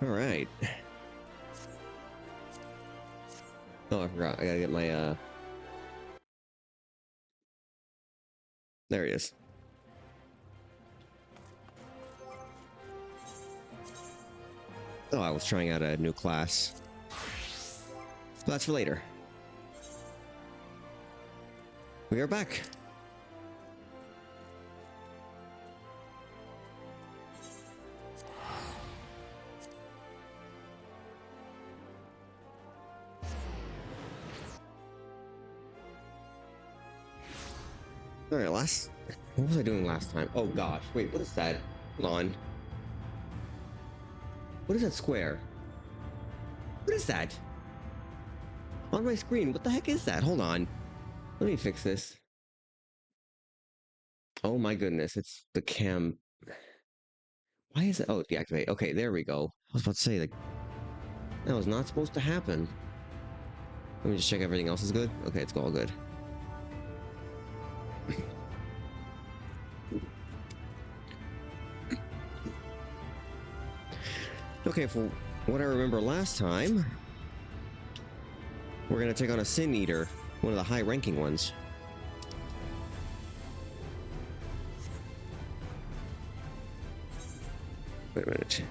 Alright. Oh, I forgot. I gotta get my, there he is. Oh, I was trying out a new class. But that's for later. We are back. Alright, what was I doing last time? Oh gosh, wait, what is that? Hold on. What is that square? What is that? On my screen, what the heck is that? Hold on. Let me fix this. Oh my goodness, it's the cam. Why is it? Oh, deactivate. Okay, there we go. I was about to say, like, that was not supposed to happen. Let me just check everything else is good. Okay, it's all good. Okay, for what I remember last time, we're gonna take on a Sin Eater, one of the high-ranking ones. Wait a minute.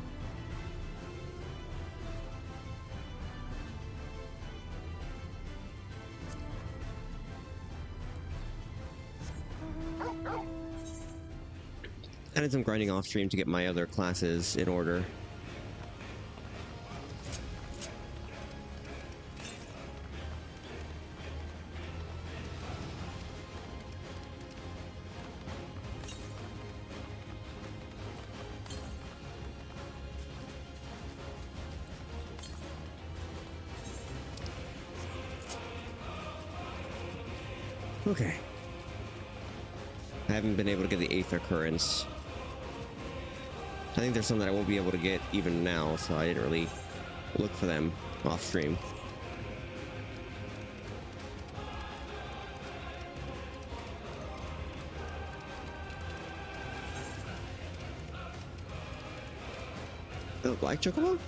I did some grinding off stream to get my other classes in order. Okay. I haven't been able to get the Aether Currents. I think there's some that I won't be able to get even now, so I didn't really look for them off stream. Oh, Black Chocobo?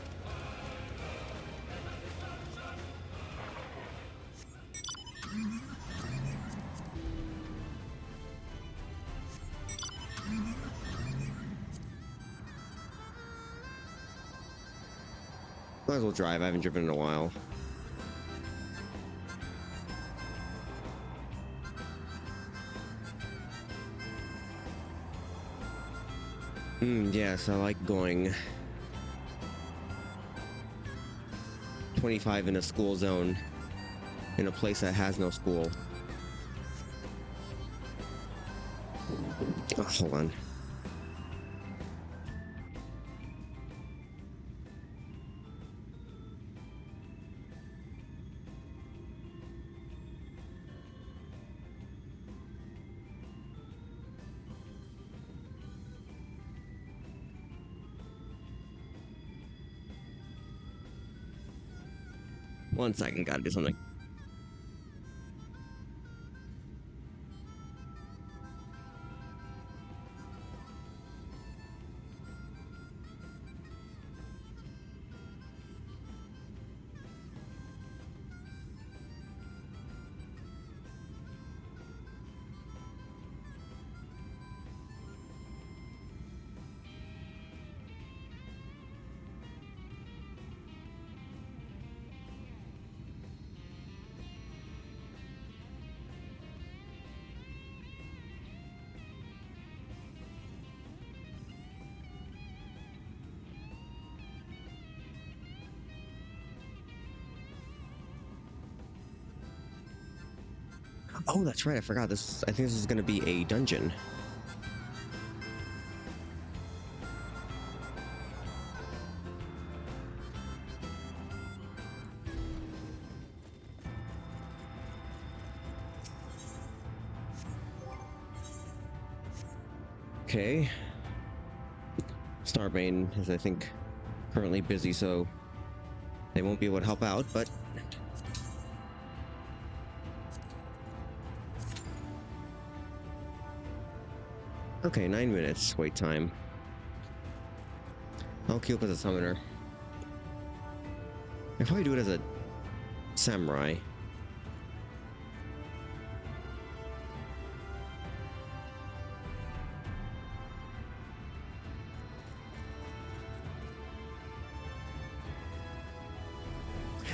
Might as well drive. I haven't driven in a while. Yes, I like going 25 in a school zone in a place that has no school. Oh, hold on. One second, gotta do something. Oh, that's right. I forgot this. I think this is going to be a dungeon. Okay. Starbane is, I think, currently busy, so they won't be able to help out, but... Okay, 9 minutes wait time. I'll queue up as a summoner. I probably do it as a samurai.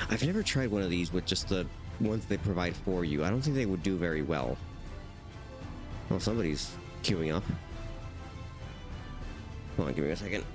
I've never tried one of these with just the ones they provide for you. I don't think they would do very well. Oh, somebody's queuing up. Hold on, give me a second.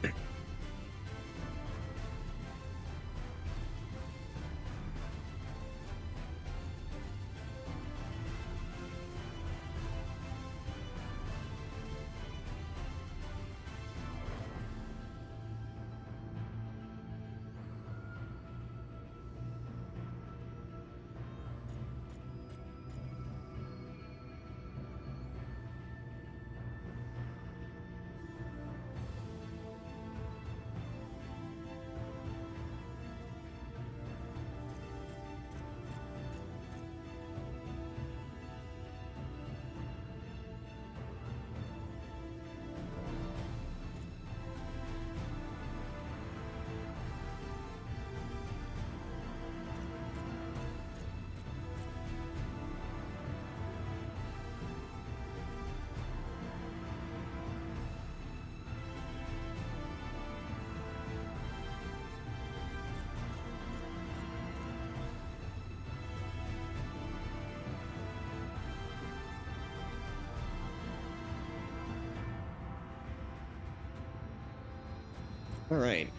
Alright.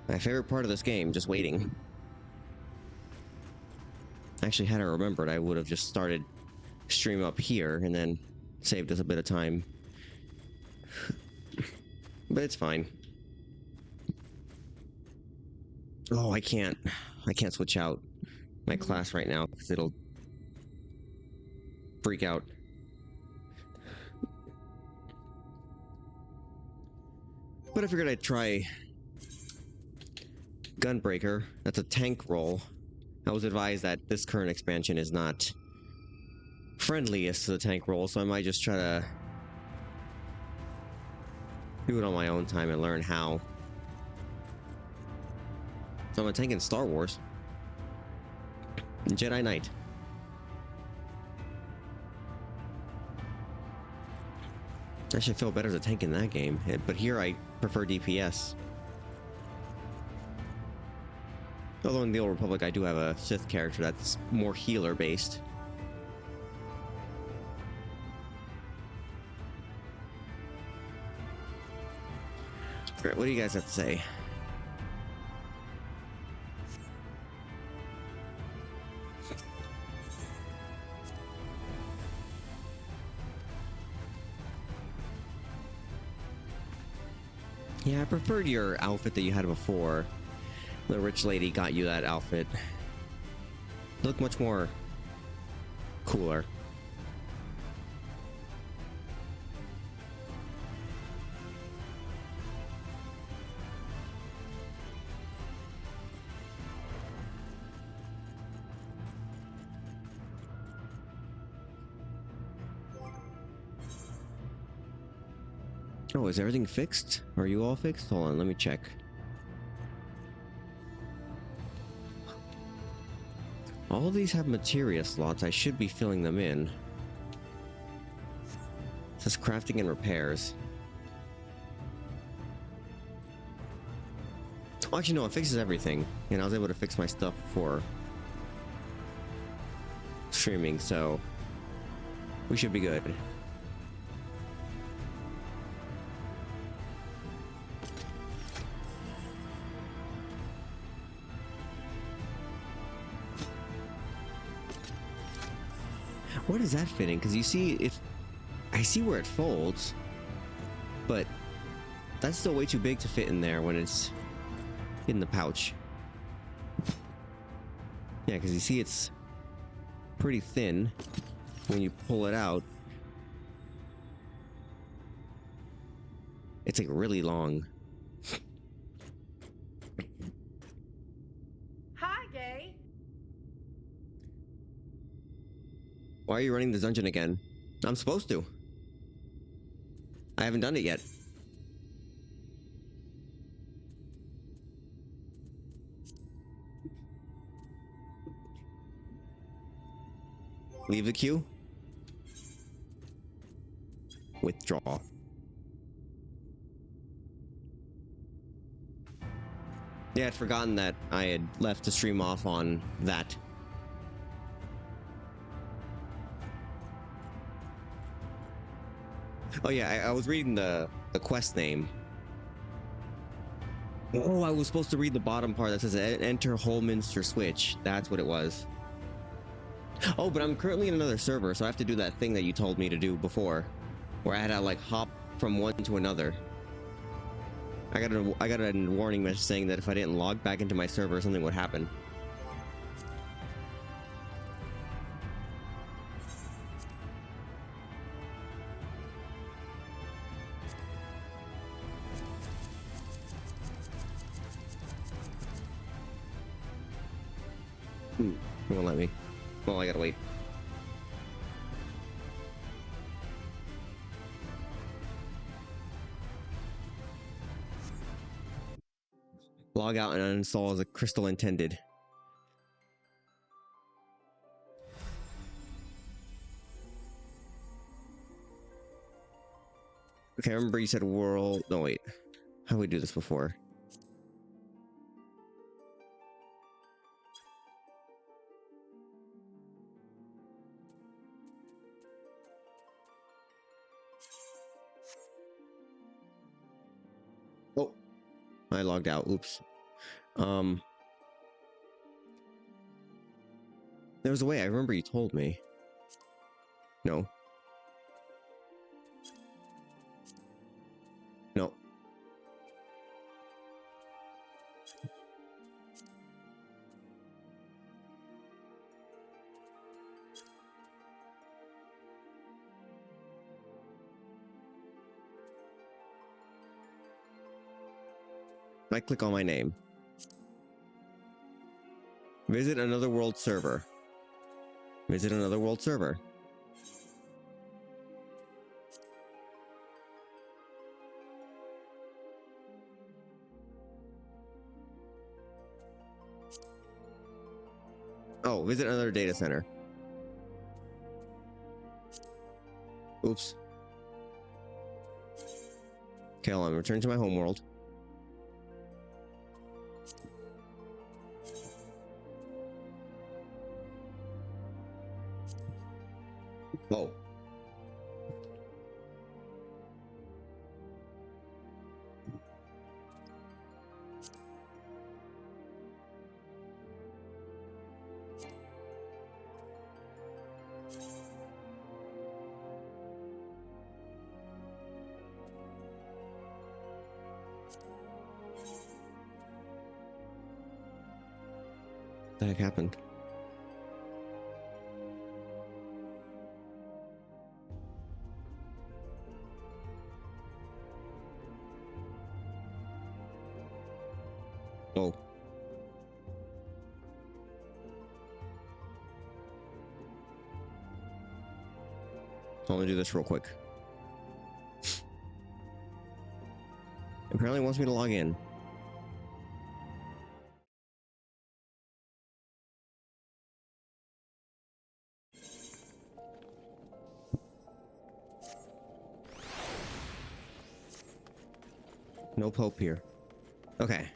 My favorite part of this game, just waiting. Actually, had I remembered, I would have just started stream up here and then saved us a bit of time. But it's fine. Oh, I can't switch out my class right now because it'll freak out. But I figured I'd try Gunbreaker. That's a tank role. I was advised that this current expansion is not friendliest to the tank role, so I might just try to do it on my own time and learn how. So I'm a tank in Star Wars. Jedi Knight. I should feel better as a tank in that game, but here I prefer DPS. Although in the Old Republic I do have a Sith character that's more healer based. Alright, what do you guys have to say? Yeah, I preferred your outfit that you had before. The rich lady got you that outfit. Looked much more cooler. Oh, is everything fixed? Are you all fixed? Hold on, let me check. All of these have materia slots. I should be filling them in. It says crafting and repairs. Oh, actually, no, it fixes everything. And I was able to fix my stuff before streaming, so we should be good. What is that fitting? Because you see, if I see where it folds, but that's still way too big to fit in there when it's in the pouch. Yeah, because you see it's pretty thin when you pull it out. It's like really long. Hi, Gay. Why are you running the dungeon again? I'm supposed to. I haven't done it yet. Leave the queue. Withdraw. Yeah, I'd forgotten that I had left the stream off on that. Oh yeah, I was reading the quest name. Oh, I was supposed to read the bottom part that says enter Holminster Switch. That's what it was. Oh, but I'm currently in another server, so I have to do that thing that you told me to do before, where I had to like hop from one to another. I got a warning message saying that if I didn't log back into my server, something would happen. It won't let me. Well, I gotta wait. Log out and uninstall as a crystal intended. Okay, I remember you said world. No, wait. How did we do this before? Oh, I logged out. Oops. There was a way. I remember you told me. No. No. I click on my name. Visit another world server. Visit another world server. Oh, visit another data center. Oops. Okay, hold on. Return to my home world. Oh. What the heck happened? Oh. So I'm gonna do this real quick. Apparently it wants me to log in. No Pope here. Okay.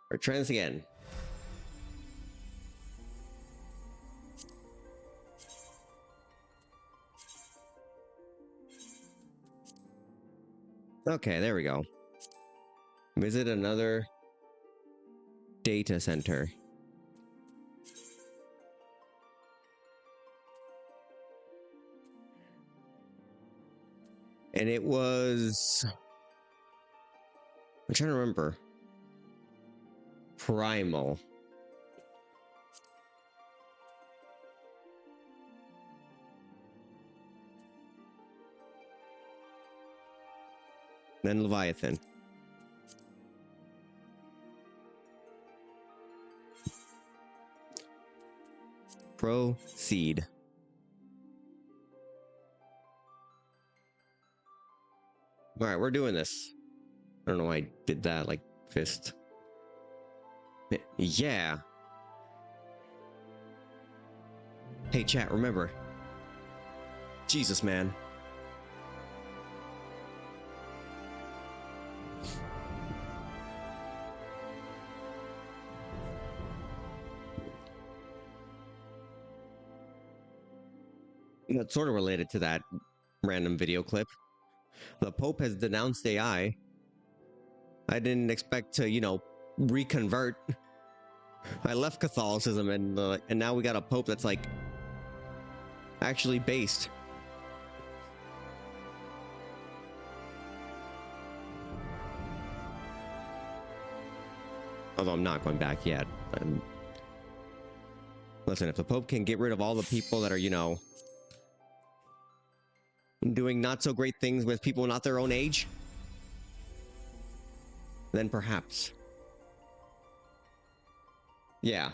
We're trying this again. Okay, there we go. Visit another data center. And it was... I'm trying to remember. Primal. Then Leviathan. Proceed. Alright, we're doing this. don't know why I did that, like, fist. Yeah. Hey, chat, remember. Jesus, man. That's sort of related to that random video clip. The Pope has denounced AI. I didn't expect to, you know, reconvert. I left Catholicism and now we got a Pope that's like actually based. Although I'm not going back yet. Listen, if the Pope can get rid of all the people that are, you know, doing not so great things with people not their own age, then perhaps. Yeah.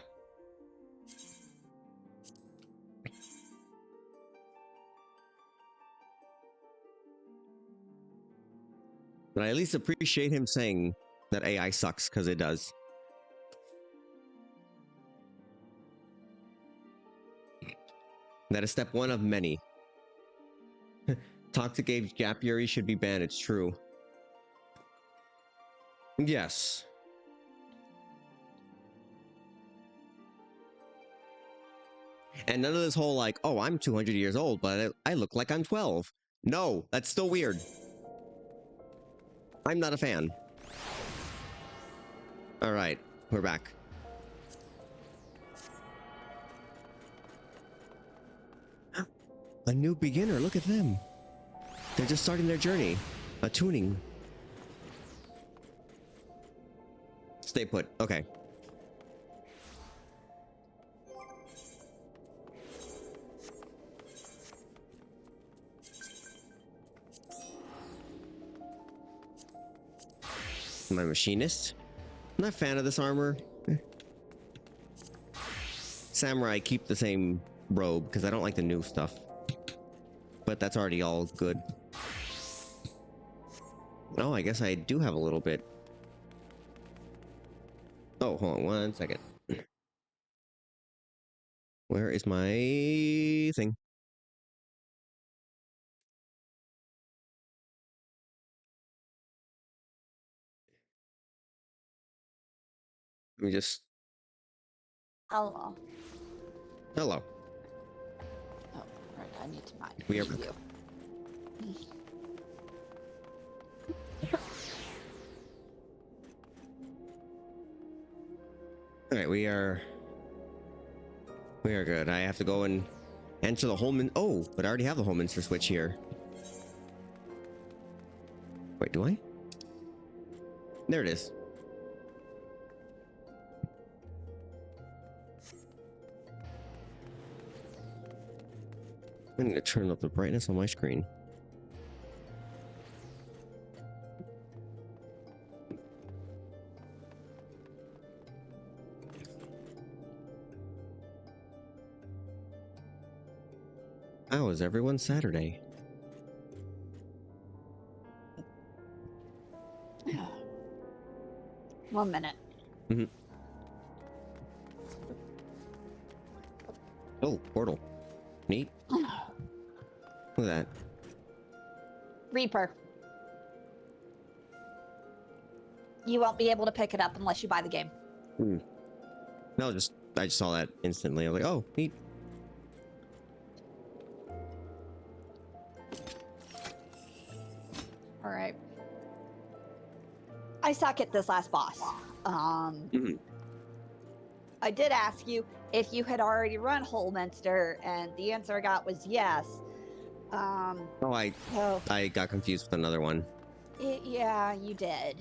But I at least appreciate him saying that AI sucks, because it does. That is step one of many. Toxic age gap Yuri should be banned, it's true. Yes. And none of this whole like, oh, I'm 200 years old, but I look like I'm 12. No, that's still weird. I'm not a fan. All right, we're back. A new beginner, look at them. They're just starting their journey. A tuning. Stay put, okay. My machinist? I'm not a fan of this armor. Samurai, keep the same robe, because I don't like the new stuff. But that's already all good. Oh, I guess I do have a little bit. Oh, hold on 1 second. Where is my thing? Let me just... Hello. Hello. Oh, right. I need to mind. We are... You. Alright, we are good. I have to go and enter the Holman... Oh, but I already have the Holminster switch here. Wait, do I? There it is. I need to turn up the brightness on my screen. How is everyone's Saturday? One minute. Mm-hmm. Oh, portal. Neat. Look at that. Reaper. You won't be able to pick it up unless you buy the game. No, I just saw that instantly. I was like, oh, neat. All right. I suck at this last boss. I did ask you if you had already run Holminster, and the answer I got was yes. Oh, I got confused with another one. Yeah, you did.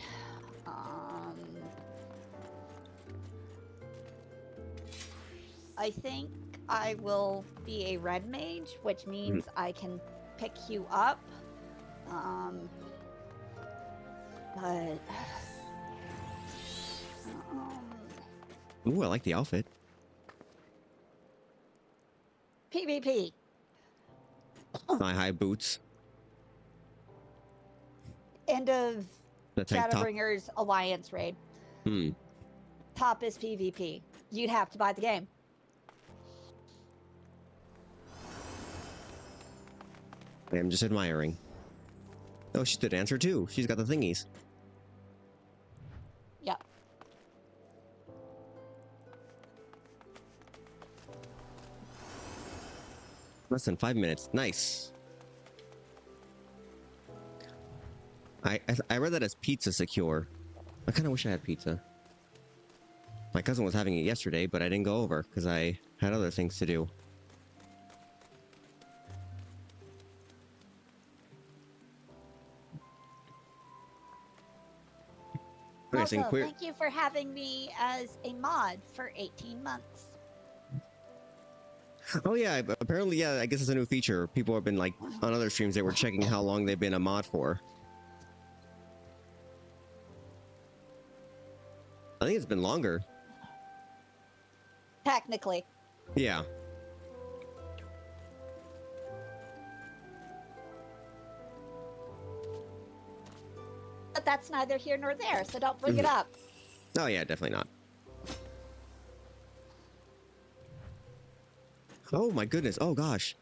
I think I will be a red mage, which means I can pick you up. But Ooh, I like the outfit. PvP. My high boots. End of The tank top? Shadowbringers Alliance raid. Hmm. Top is PvP. You'd have to buy the game. I'm just admiring. Oh, she did answer too. She's got the thingies. Yep. Less than 5 minutes. Nice. I read that as pizza secure. I kind of wish I had pizza. My cousin was having it yesterday, but I didn't go over because I had other things to do. Also, thank you for having me as a mod for 18 months. Oh yeah, apparently, yeah, I guess it's a new feature. People have been like, on other streams, they were checking how long they've been a mod for. I think it's been longer. Technically. Yeah. But that's neither here nor there, so don't bring it up. Oh yeah, definitely not. Oh my goodness. Oh gosh.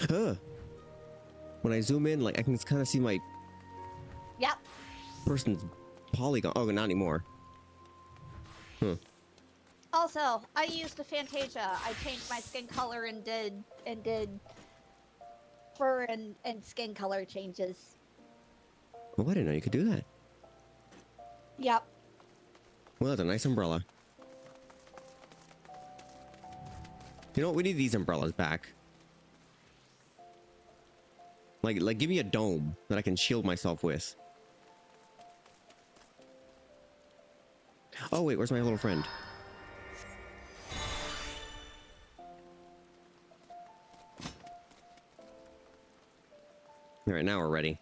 Huh. When I zoom in, like I can kind of see my person's polygon. Oh, not anymore. Huh. Also, I used a Fantasia. I changed my skin color and did fur and skin color changes. Oh, I didn't know you could do that. Yep. Well, that's a nice umbrella. You know what? We need these umbrellas back. Like, give me a dome that I can shield myself with. Oh wait, where's my little friend? All right, now we're ready.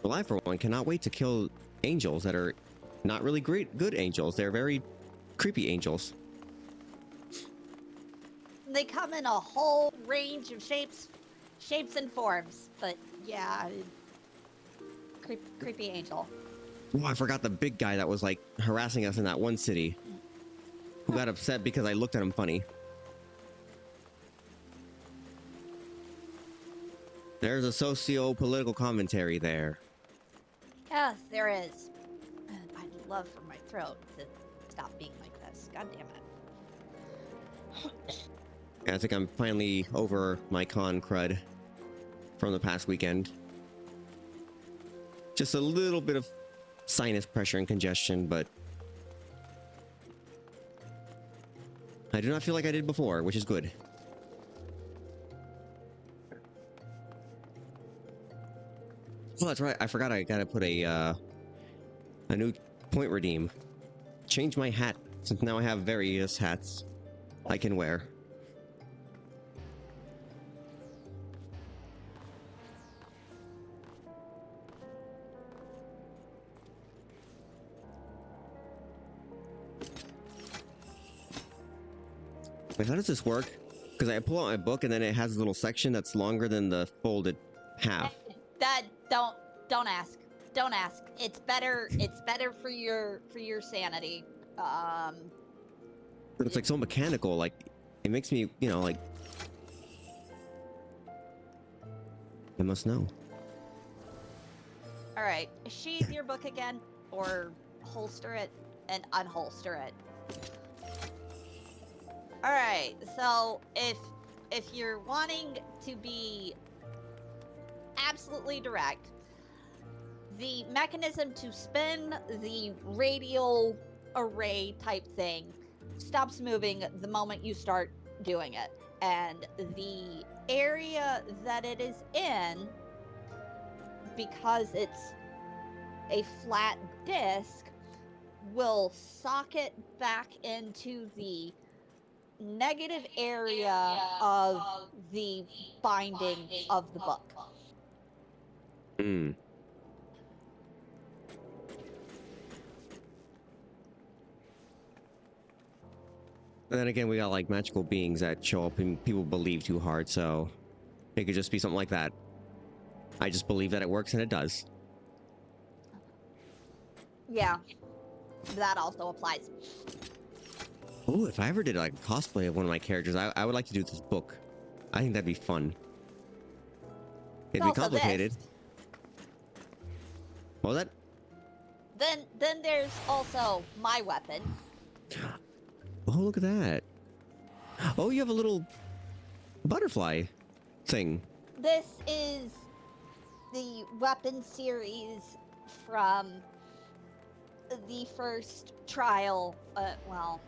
Well, I, for one, cannot wait to kill angels that are not really good angels. They're very creepy angels. They come in a whole range of shapes and forms, but yeah, creepy angel. Oh, I forgot the big guy that was like harassing us in that one city, who got upset because I looked at him funny. There's a socio-political commentary there. Yes, there is. I'd love for my throat to stop being like this. God damn it. I think I'm finally over my con crud from the past weekend. Just a little bit of sinus pressure and congestion, but I do not feel like I did before, which is good. Oh, that's right. I forgot I gotta put a new point redeem. Change my hat, since now I have various hats I can wear. Wait, how does this work? Because I pull out my book and then it has a little section that's longer than the folded half. That don't ask. Don't ask. It's better for your sanity. But it's like so mechanical, like it makes me, you know, like I must know. All right, sheath your book again, or holster it and unholster it. All right, so if you're wanting to be absolutely direct, the mechanism to spin the radial array type thing stops moving the moment you start doing it, and the area that it is in, because it's a flat disc, will socket back into the negative area of the binding of the book. Hmm. And then again, we got like magical beings that show up and people believe too hard, so it could just be something like that. I just believe that it works, and it does. Yeah, that also applies. Oh, if I ever did like a cosplay of one of my characters, I would like to do this book. I think that'd be fun. It'd be Also complicated. this. What was that? Then there's also my weapon. Oh, look at that. Oh, you have a little butterfly thing. This is the weapon series from the first trial. Well,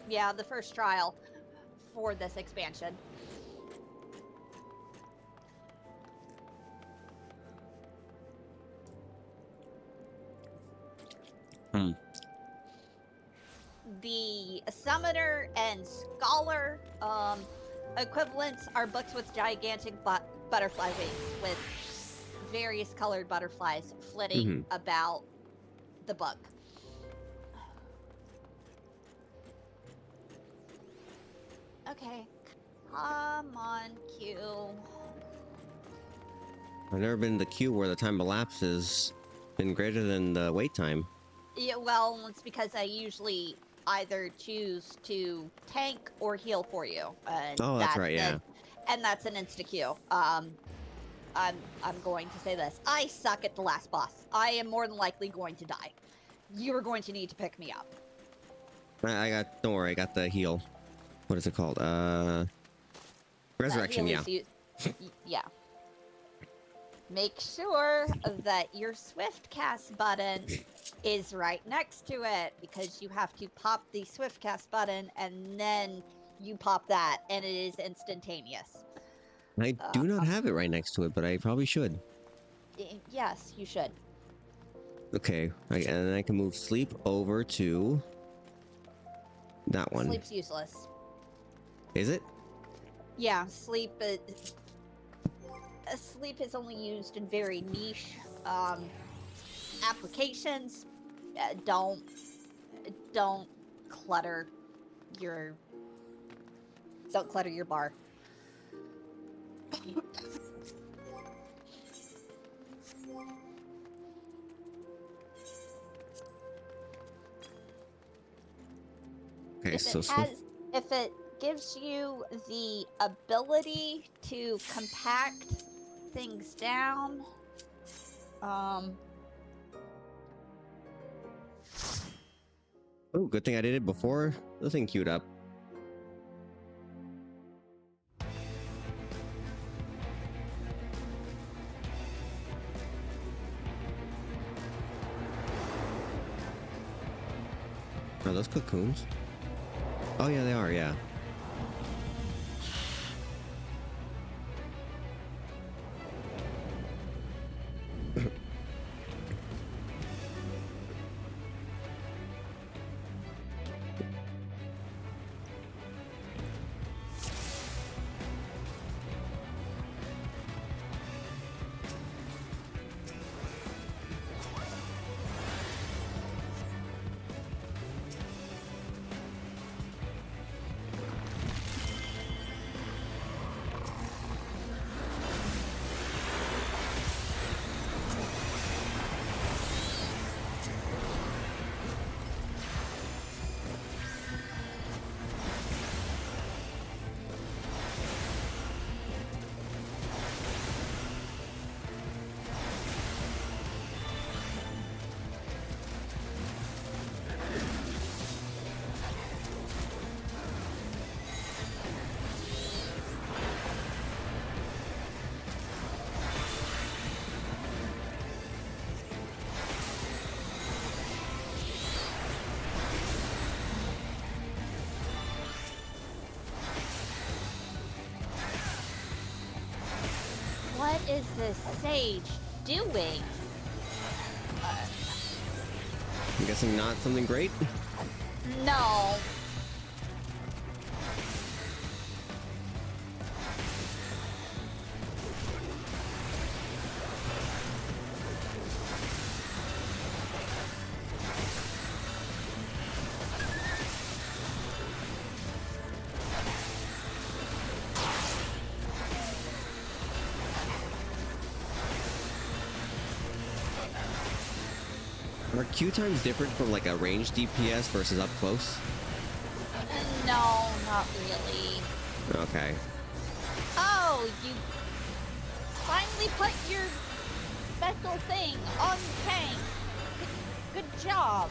yeah, the first trial for this expansion. Hmm. The Summoner and Scholar equivalents are books with gigantic butterfly wings with various colored butterflies flitting about the book. Okay, come on, Q. I've never been in the queue where the time elapses been greater than the wait time. Yeah, well, it's because I usually either choose to tank or heal for you. Oh, that's right, yeah. And that's an insta Q. I'm going to say this. I suck at the last boss. I am more than likely going to die. You are going to need to pick me up. Don't worry, I got the heal. What is it called? Resurrection, yeah. Yeah. Make sure that your swift cast button is right next to it, because you have to pop the swift cast button and then you pop that and it is instantaneous. I do not have it right next to it, but I probably should. Yes, you should. Okay, and then I can move sleep over to that one. Sleep's useless. Is it? Yeah, sleep is only used in very niche applications. Don't clutter your bar. Okay, If it gives you the ability to compact things down, oh, good thing I did it before the thing queued up. Are those cocoons? Oh yeah, they are, yeah. what is this sage doing? I'm guessing not something great? No. Are Q times different from like a ranged DPS versus up close? No, not really. Okay. Oh, you finally put your special thing on the tank. Good job.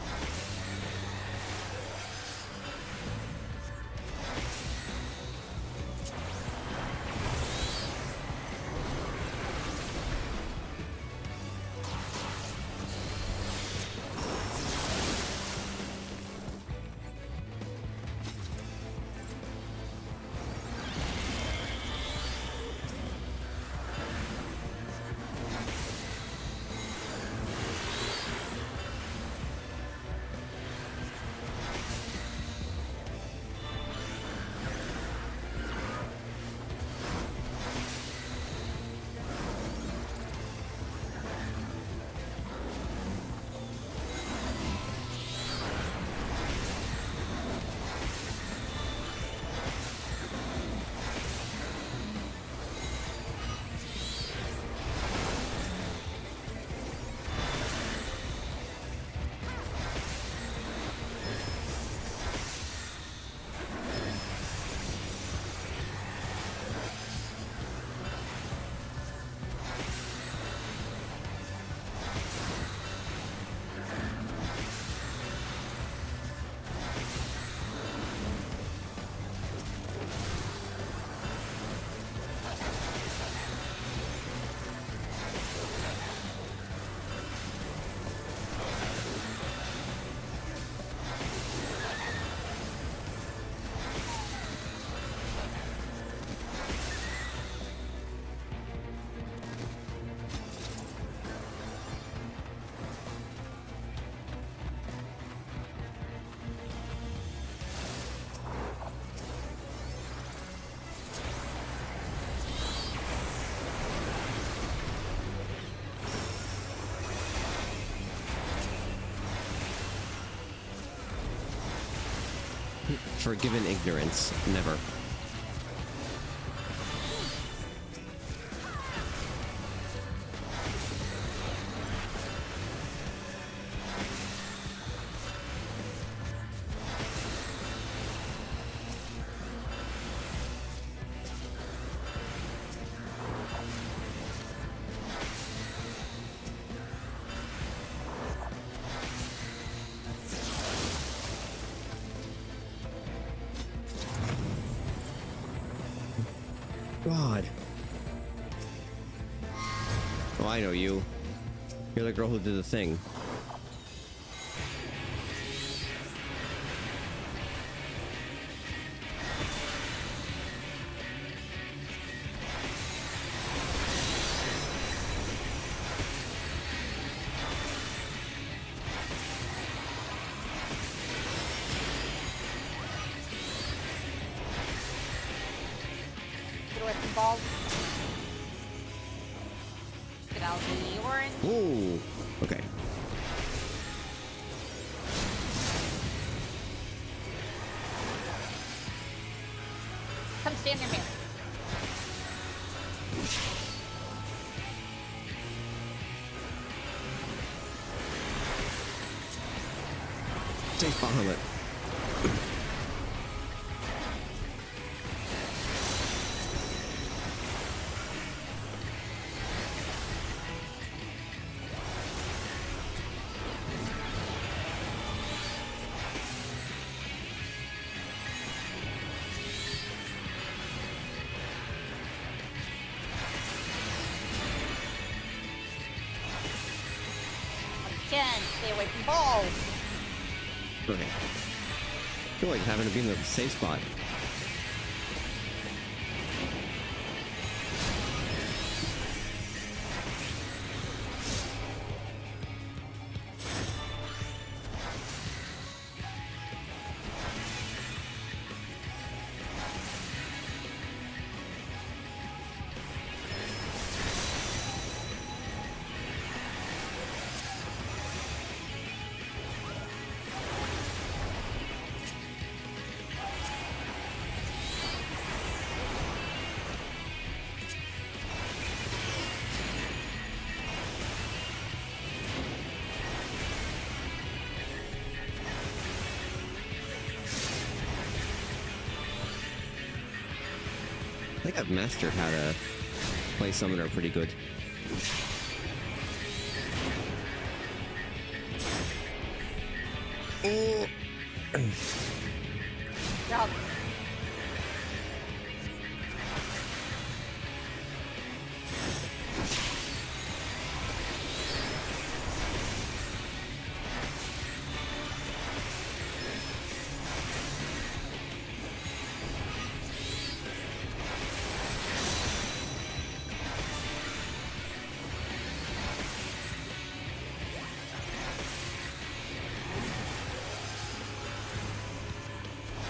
Forgiven ignorance. Never. God. Oh, I know you. You're the girl who did the thing. Get away from balls. Get out of the orange. Ooh. Okay. Come stand near me. Safe behind it. Again, stay away from balls. Okay. I feel like having to be in the safe spot. think I've mastered how to play Summoner pretty good. Yup.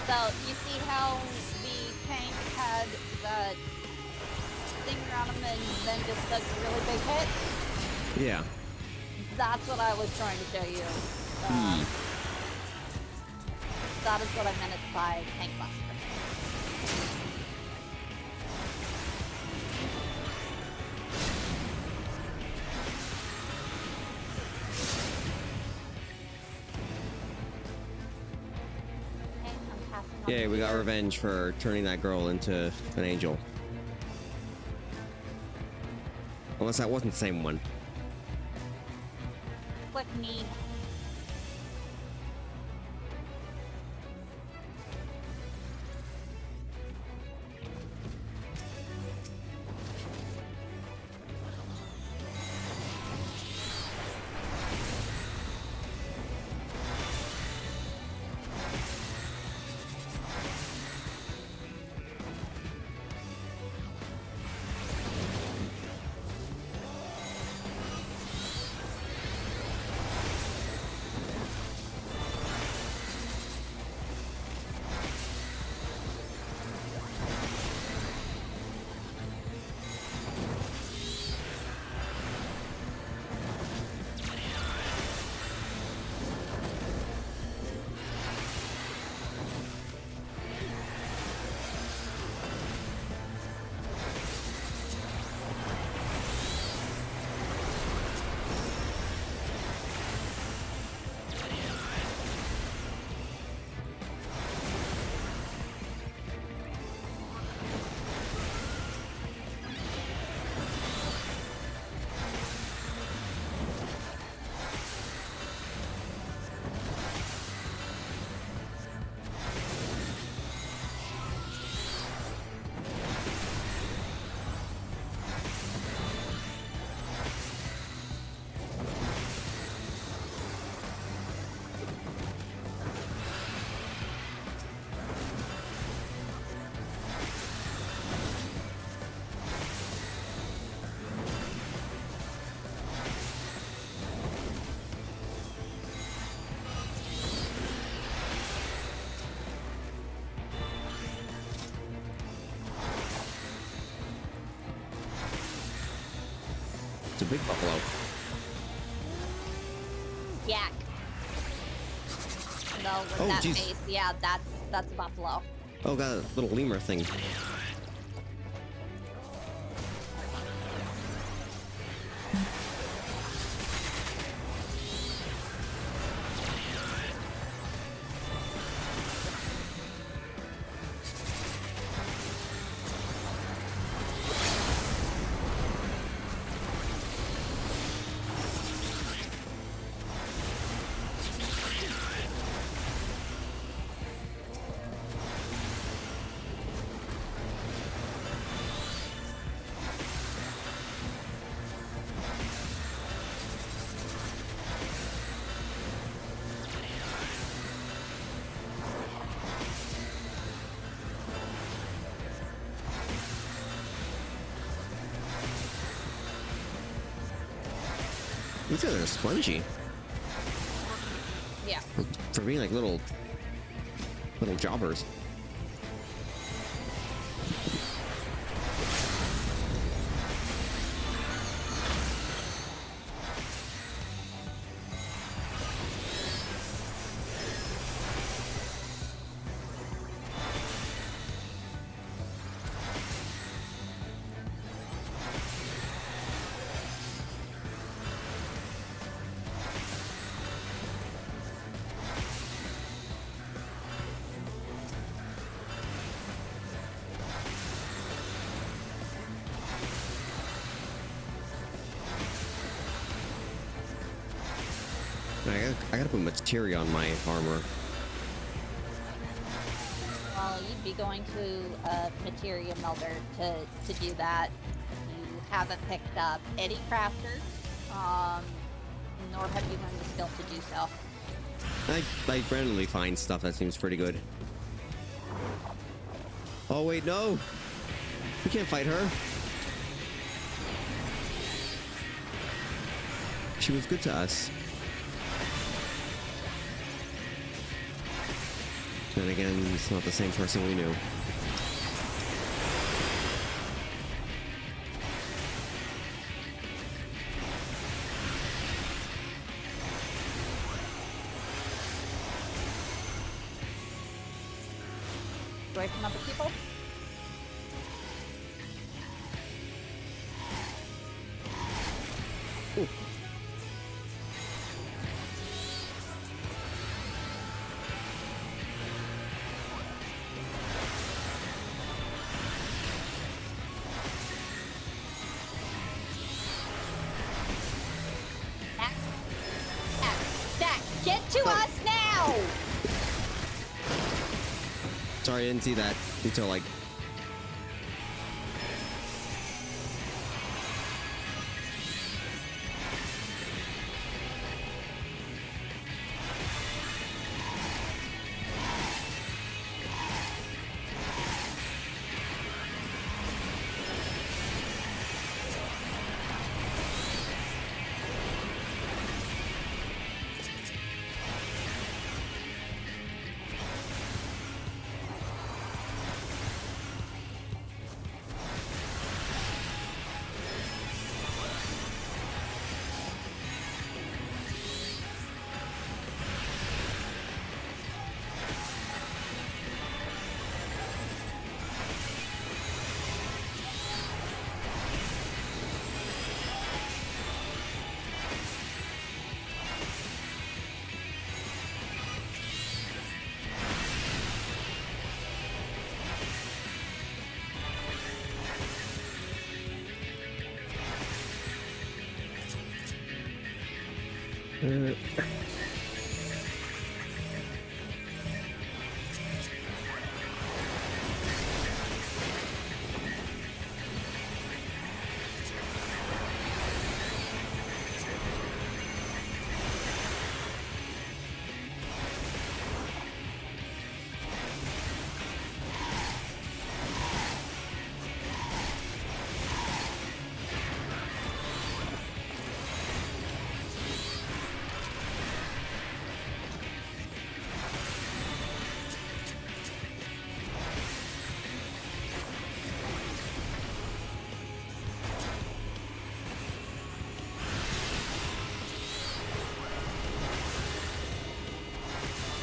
So, you see how the tank had that thing around him and then just took a really big hit? Yeah. That's what I was trying to show you. That is what I meant by tank buster. Okay, I'm passing on Yeah, we got here. revenge for turning that girl into an angel. Unless that wasn't the same one. Click me. It's a big buffalo. Yak. No, with Oh, that jeez. face, yeah, that's a buffalo. Oh, got a little lemur thing. These guys are spongy. Yeah. For being like little jobbers. I gotta put materia on my armor. Well, you'd be going to a materia melter to do that. You haven't picked up any crafters, nor have you learned the skill to do so. I randomly find stuff that seems pretty good. Oh wait, no! We can't fight her. She was good to us. Then again, it's not the same person we knew. Away from other people? Ooh. Stack, get to us now! Sorry, I didn't see that until like...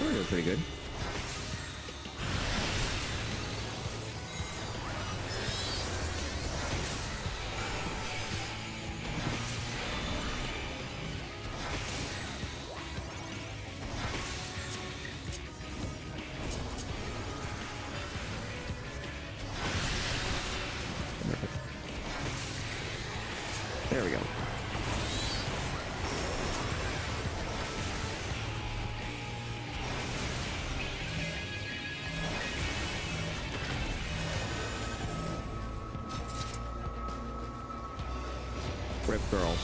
We're doing pretty good. There we go. Rip girl.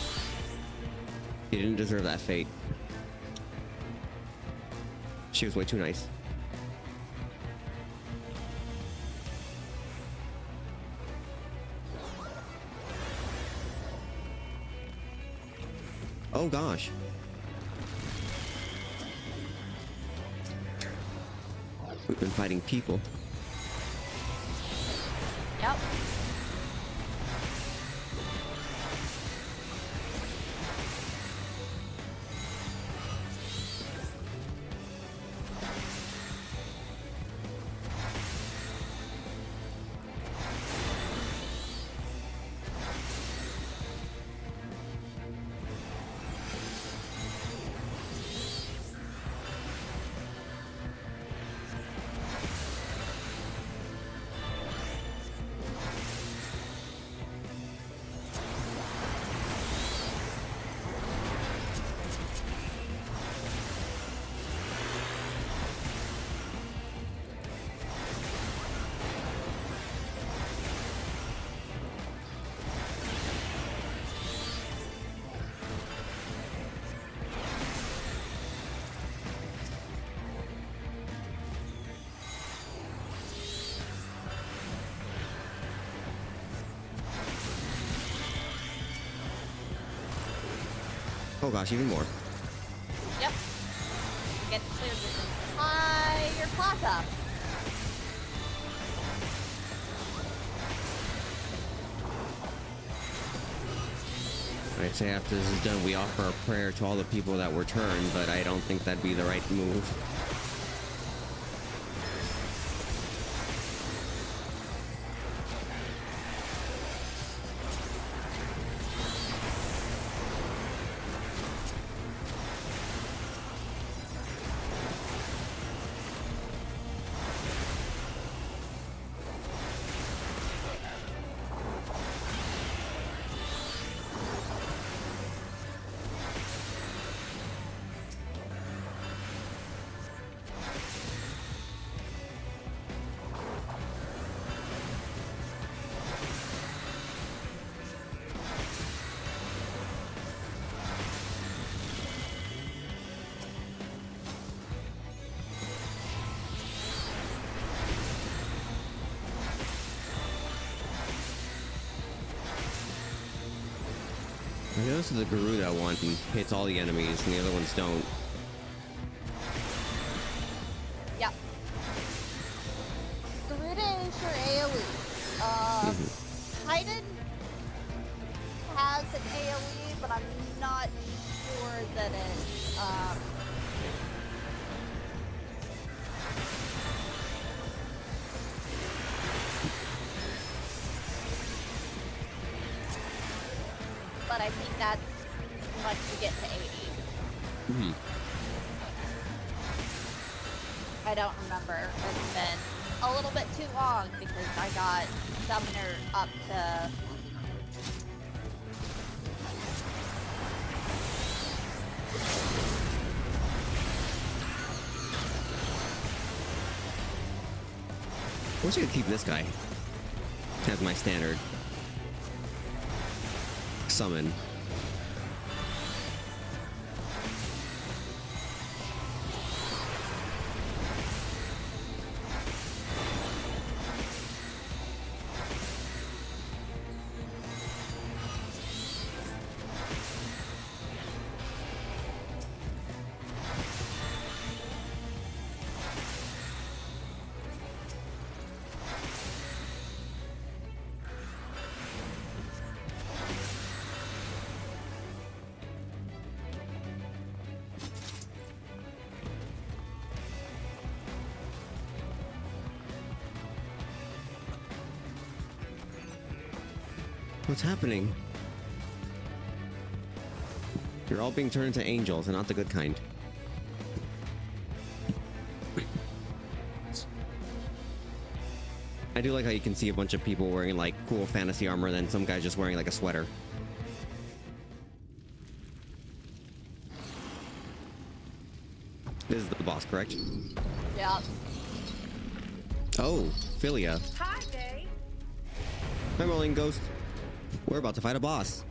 You didn't deserve that fate. She was way too nice. Oh gosh. We've been fighting people. Yep. Oh gosh, even more. Yep. Get to clear this entire plaza. I'd say after this is done, we offer a prayer to all the people that were turned, but I don't think that'd be the right move. I noticed the Garuda one hits all the enemies and the other ones don't. Yep. Garuda is your AoE. Titan has an AoE, but I'm not sure that it, but I think that's once you get to 80. I don't remember. It's been a little bit too long because I got Summoner up to... I wish I could keep this guy as my standard summon. What's happening? You're all being turned into angels, and not the good kind. I do like how you can see a bunch of people wearing like cool fantasy armor, and then some guy's just wearing like a sweater. This is the boss, correct? Yeah. Oh, Philia. Hi, Day. I'm rolling Ghost. We're about to fight a boss.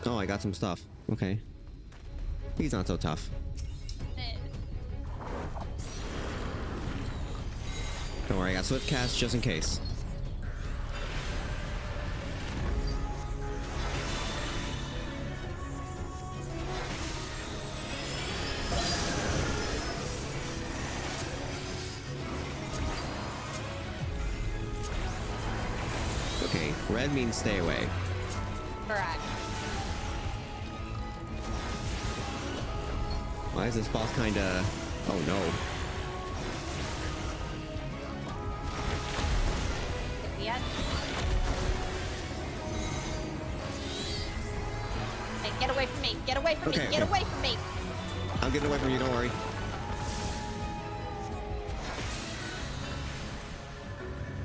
Oh, I got some stuff. Okay. He's not so tough. Don't worry, I got Swift Cast just in case. Okay, red means stay away. Correct. Why is this boss kinda... Oh no. At the end. Hey, get away from me! Get away from Okay, me! Get okay. away from me! I'm getting away from you, don't worry.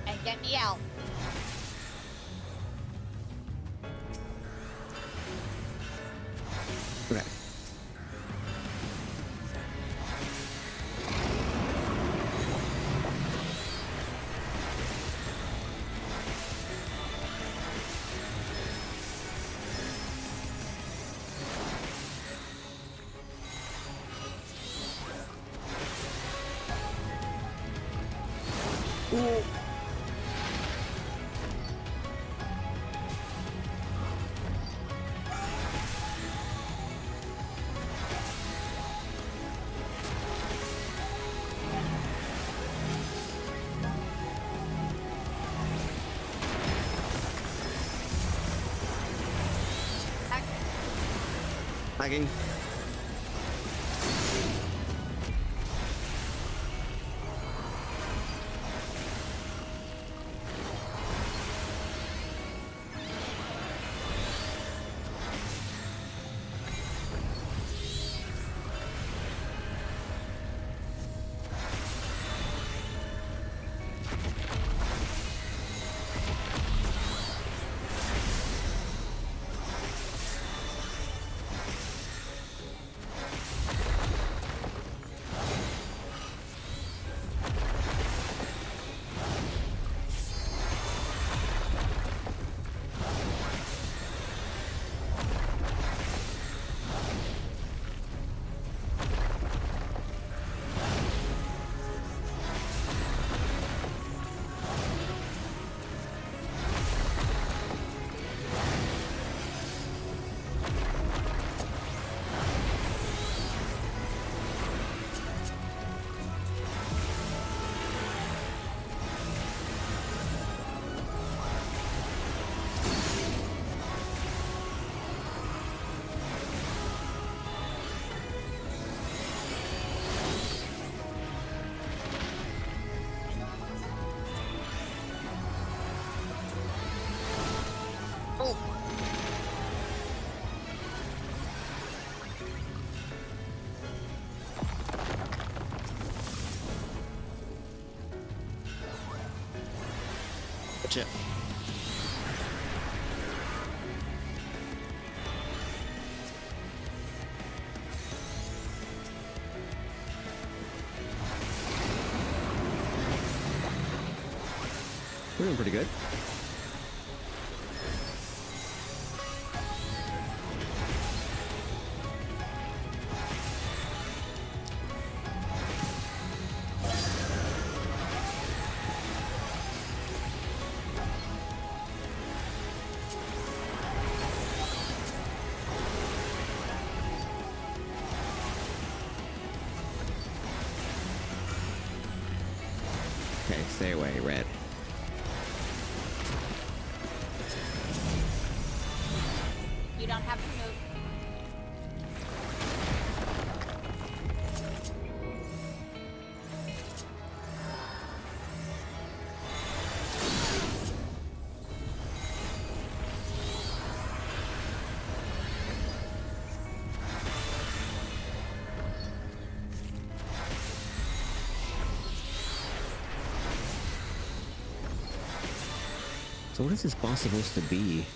And get me out. Okay. Lagging. Gotcha. We're doing pretty good. Okay, stay away, Red. You don't have to move. So what is this boss supposed to be?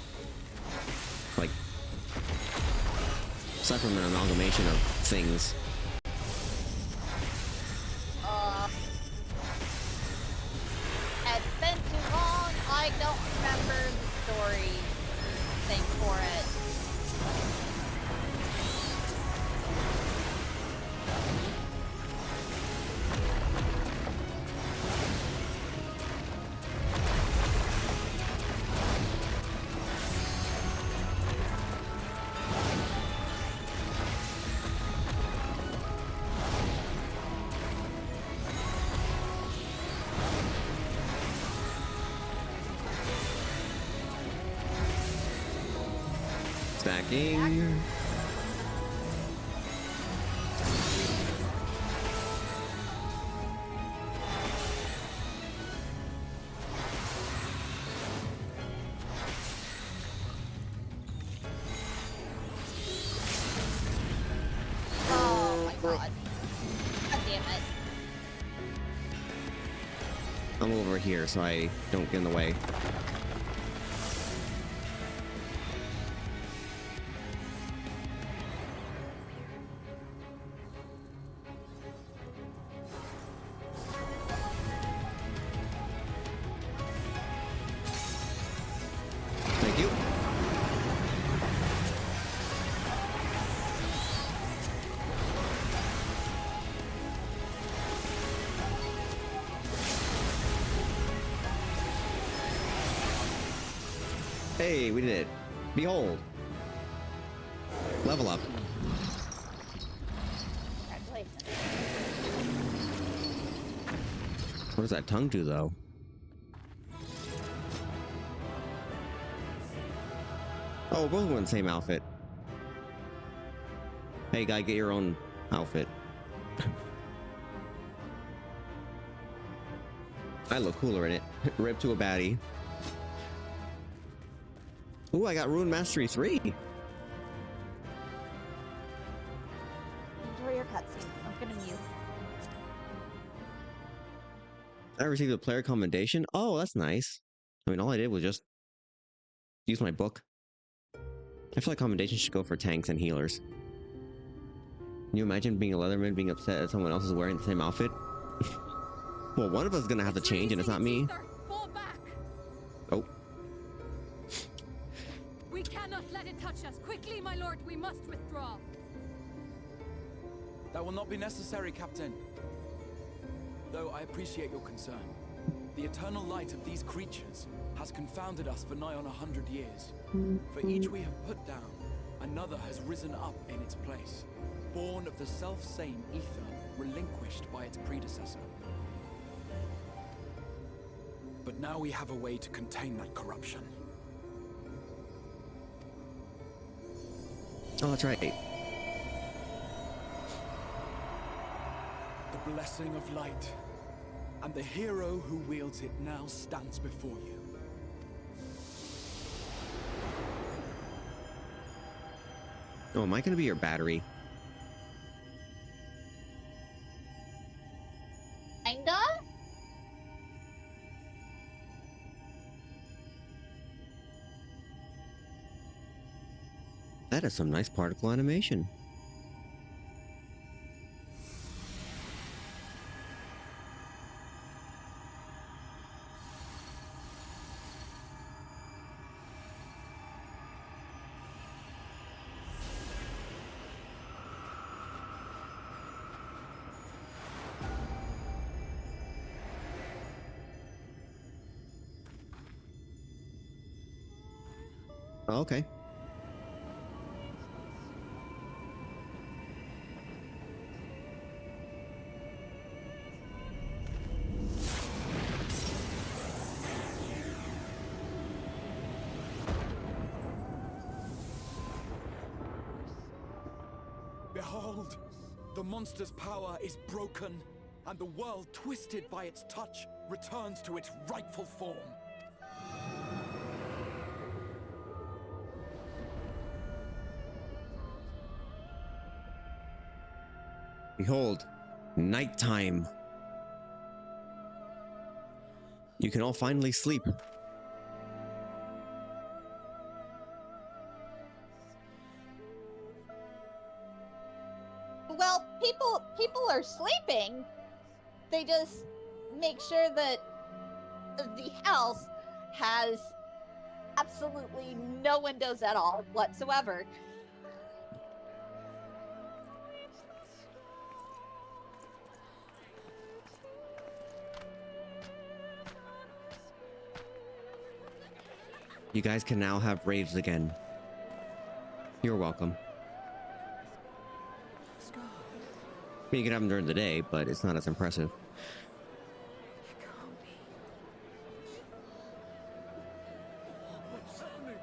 Like, aside from an amalgamation of things. It's been too long. I don't remember the story thing for it. Stacking. Oh my god. God damn it. I'm over here so I don't get in the way. Thank you. Hey, we did it. Behold. Level up. Congratulations. What does that tongue do, though? Oh, we're both in the same outfit. Hey, guy, get your own outfit. I look cooler in it. Rip to a baddie. Ooh, I got Rune Mastery 3. Enjoy your cutscene. I'm gonna mute. I received a player commendation. Oh, that's nice. I mean, all I did was just use my book. I feel like commendations should go for tanks and healers. Can you imagine being a Leatherman being upset that someone else is wearing the same outfit? Well, one of us is gonna have to change, and it's not me. Fall back. Oh. We cannot let it touch us. Quickly, my lord, we must withdraw. That will not be necessary, Captain. Though I appreciate your concern. The eternal light of these creatures has confounded us for nigh on 100 years. For each we have put down, another has risen up in its place, born of the self-same ether relinquished by its predecessor. But now we have a way to contain that corruption. Oh, that's right. The blessing of light, and the hero who wields it now stands before you. Oh, am I gonna be your battery? Kinda? That is some nice particle animation. Oh, okay. Behold, the monster's power is broken, and the world, twisted by its touch, returns to its rightful form. Behold, nighttime. You can all finally sleep. Well, people are sleeping. They just make sure that the house has absolutely no windows at all whatsoever. You guys can now have raves again. You're welcome. Scar, I mean, you can have them during the day, but it's not as impressive. it can't be. What's happening?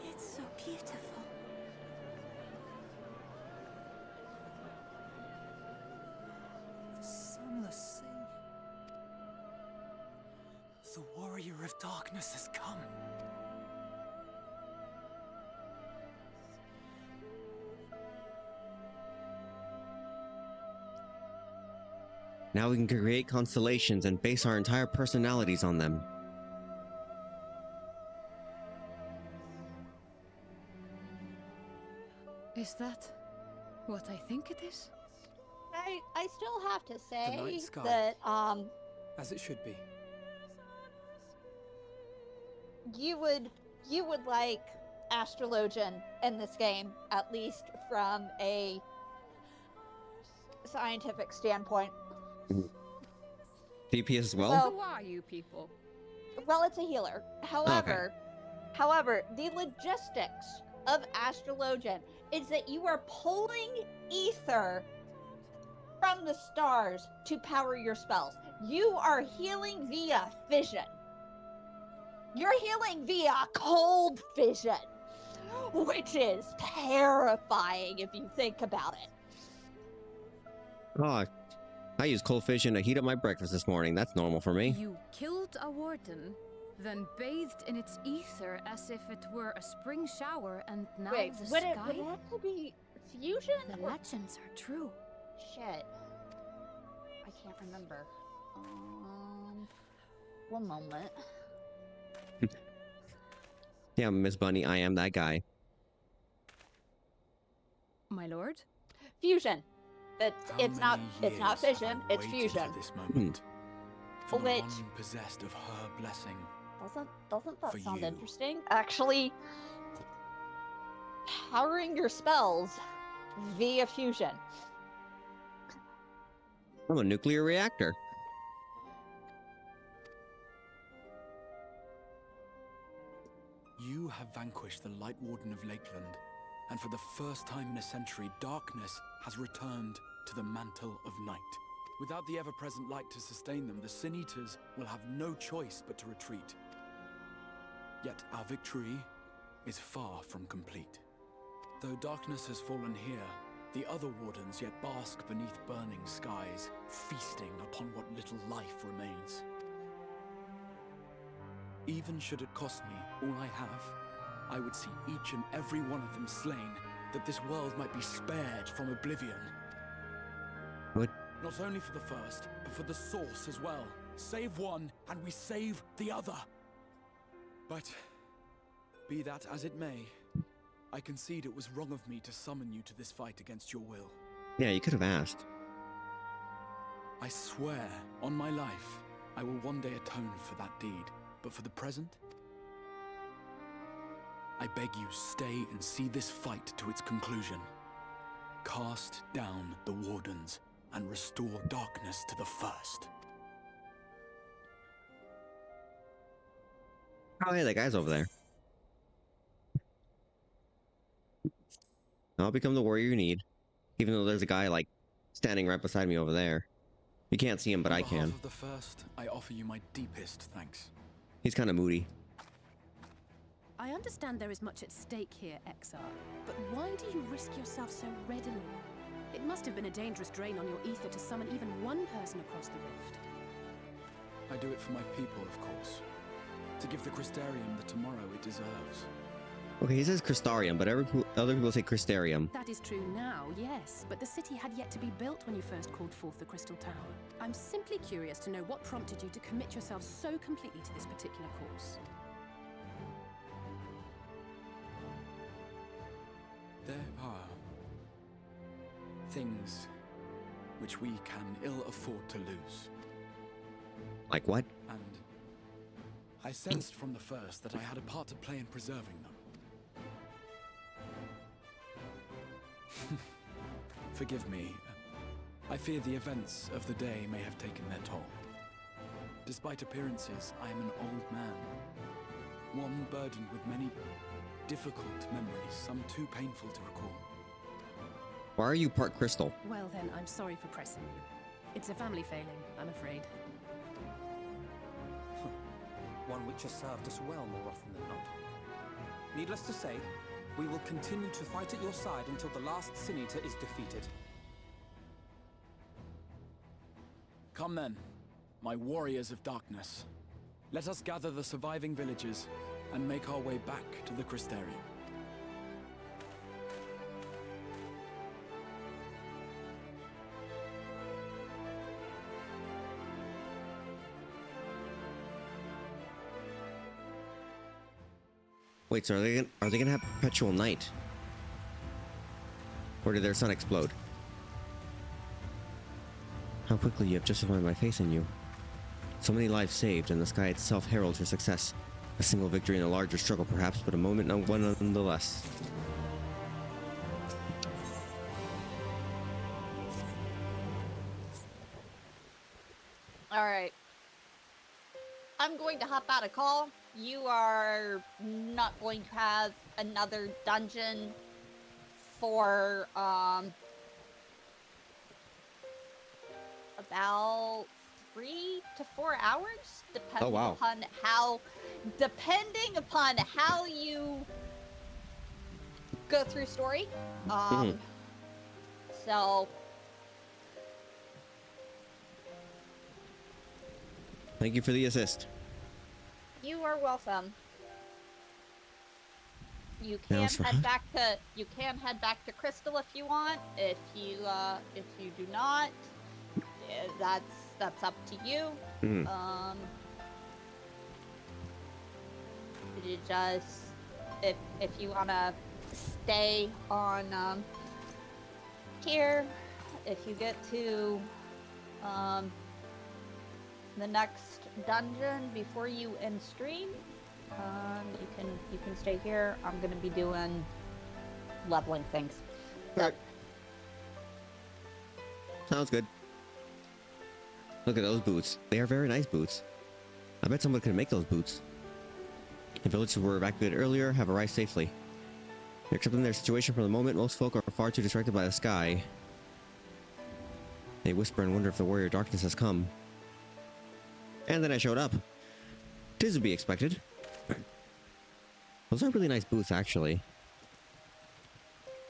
It's so beautiful. The sunless sea. The warrior of darkness has come. Now we can create constellations and base our entire personalities on them. Is that what I think it is? I still have to night say sky. that As it should be. you would like Astrologian in this game, at least from a scientific standpoint. DPS as well? So- Who are you people? Well, it's a healer. However, the logistics of Astrologian is that you are pulling ether from the stars to power your spells. You are healing via fission. You're healing via cold fission. which is terrifying if you think about it. Oh, I used cold fission to heat up my breakfast this morning. That's normal for me. You killed a warden, then bathed in its ether as if it were a spring shower, and now Wait, the would sky? it actually be fusion? The or- legends are true. Shit. I can't remember. One moment. Yeah, Miss Bunny, I am that guy. My lord? Fusion. It's How not many years fission, have I it's waited fusion. For this moment, for the Which- one possessed of her blessing. Doesn't that For sound you. interesting? Actually, powering your spells via fusion. I'm a nuclear reactor. You have vanquished the Light Warden of Lakeland, and for the first time in a century, darkness has returned to the mantle of night. Without the ever-present light to sustain them, the Sin Eaters will have no choice but to retreat. Yet our victory is far from complete. Though darkness has fallen here, the other wardens yet bask beneath burning skies, feasting upon what little life remains. Even should it cost me all I have, I would see each and every one of them slain, that this world might be spared from oblivion. What? Not only for the first, but for the source as well. Save one, and we save the other. But, be that as it may, I concede it was wrong of me to summon you to this fight against your will. Yeah, you could have asked. I swear, on my life, I will one day atone for that deed. But for the present, I beg you stay and see this fight to its conclusion. Cast down the wardens and restore darkness to the first. Oh, hey, that guy's over there. I'll become the warrior you need. Even though there's a guy, like, standing right beside me over there. You can't see him, but I On can. behalf of the first, I offer you my deepest thanks. He's kind of moody. I understand there is much at stake here, Exar, but why do you risk yourself so readily? It must have been a dangerous drain on your ether to summon even one person across the rift. I do it for my people, of course. To give the Crystarium the tomorrow it deserves. Okay, he says Crystarium, but other people say Crystarium. That is true now, yes, but the city had yet to be built when you first called forth the Crystal Tower. I'm simply curious to know what prompted you to commit yourself so completely to this particular course. There are things which we can ill afford to lose. Like what? And I sensed from the first that I had a part to play in preserving them. Forgive me. I fear the events of the day may have taken their toll. Despite appearances, I am an old man. One burdened with many difficult memories, some too painful to recall. Why are you part crystal? Well then, I'm sorry for pressing you. It's a family failing, I'm afraid. One which has served us well more often than not. Needless to say, we will continue to fight at your side until the last Sin Eater is defeated. Come then, my warriors of darkness. Let us gather the surviving villagers and make our way back to the Crystarium. Wait, so are they gonna have perpetual night? Or did their sun explode? How quickly you have justified my faith in you. So many lives saved, and the sky itself heralds your success. A single victory in a larger struggle, perhaps, but a moment nonetheless. Alright. I'm going to hop out a call. You are not going to have another dungeon for about 3 to 4 hours, Oh, wow. depending upon how you go through story. Mhm. So Thank you for the assist. you are welcome. You Now can it's for head Hut? back to Crystal if you want. If you do not, that's up to you. Mm. You just if you wanna stay on here, if you get to the next dungeon before you end stream, you can stay here. I'm gonna be doing leveling things. So, Alright. Sounds good. Look at those boots. They are very nice boots. I bet someone could make those boots. The villages were evacuated earlier have arrived safely. Accepting their situation for the moment, most folk are far too distracted by the sky. They whisper and wonder if the warrior of darkness has come. And then I showed up. 'Tis to be expected. Those are really nice boots, actually.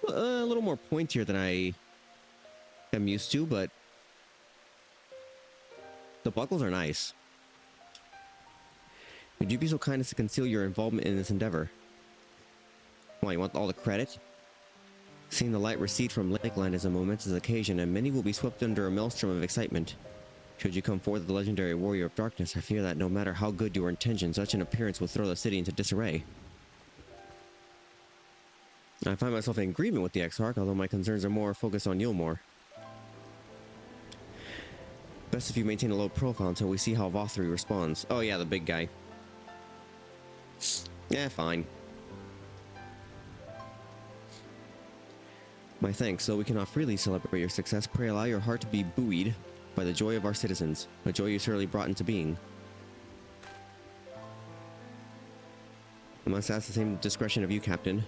A little more pointier than I am used to, but the buckles are nice. Would you be so kind as to conceal your involvement in this endeavor? Why, you want all the credit? Seeing the light recede from Lakeland is a momentous occasion, and many will be swept under a maelstrom of excitement. Should you come forth as the legendary warrior of darkness, I fear that no matter how good your intentions, such an appearance will throw the city into disarray. I find myself in agreement with the Exarch, although my concerns are more focused on Yulmore. Best if you maintain a low profile until we see how Vothri responds. Oh yeah, the big guy. Yeah, fine. My thanks, though we cannot freely celebrate your success, pray allow your heart to be buoyed by the joy of our citizens, a joy you surely brought into being. I must ask the same discretion of you, Captain.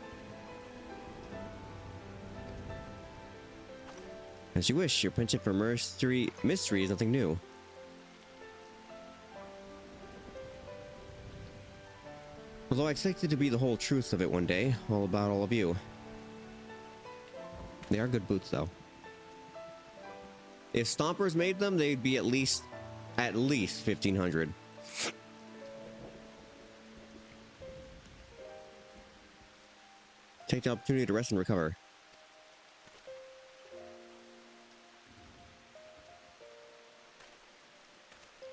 As you wish, your penchant for mystery is nothing new. Although I expected to be the whole truth of it one day, all about all of you. They are good boots, though. If Stompers made them, they'd be at least 1,500. Take the opportunity to rest and recover.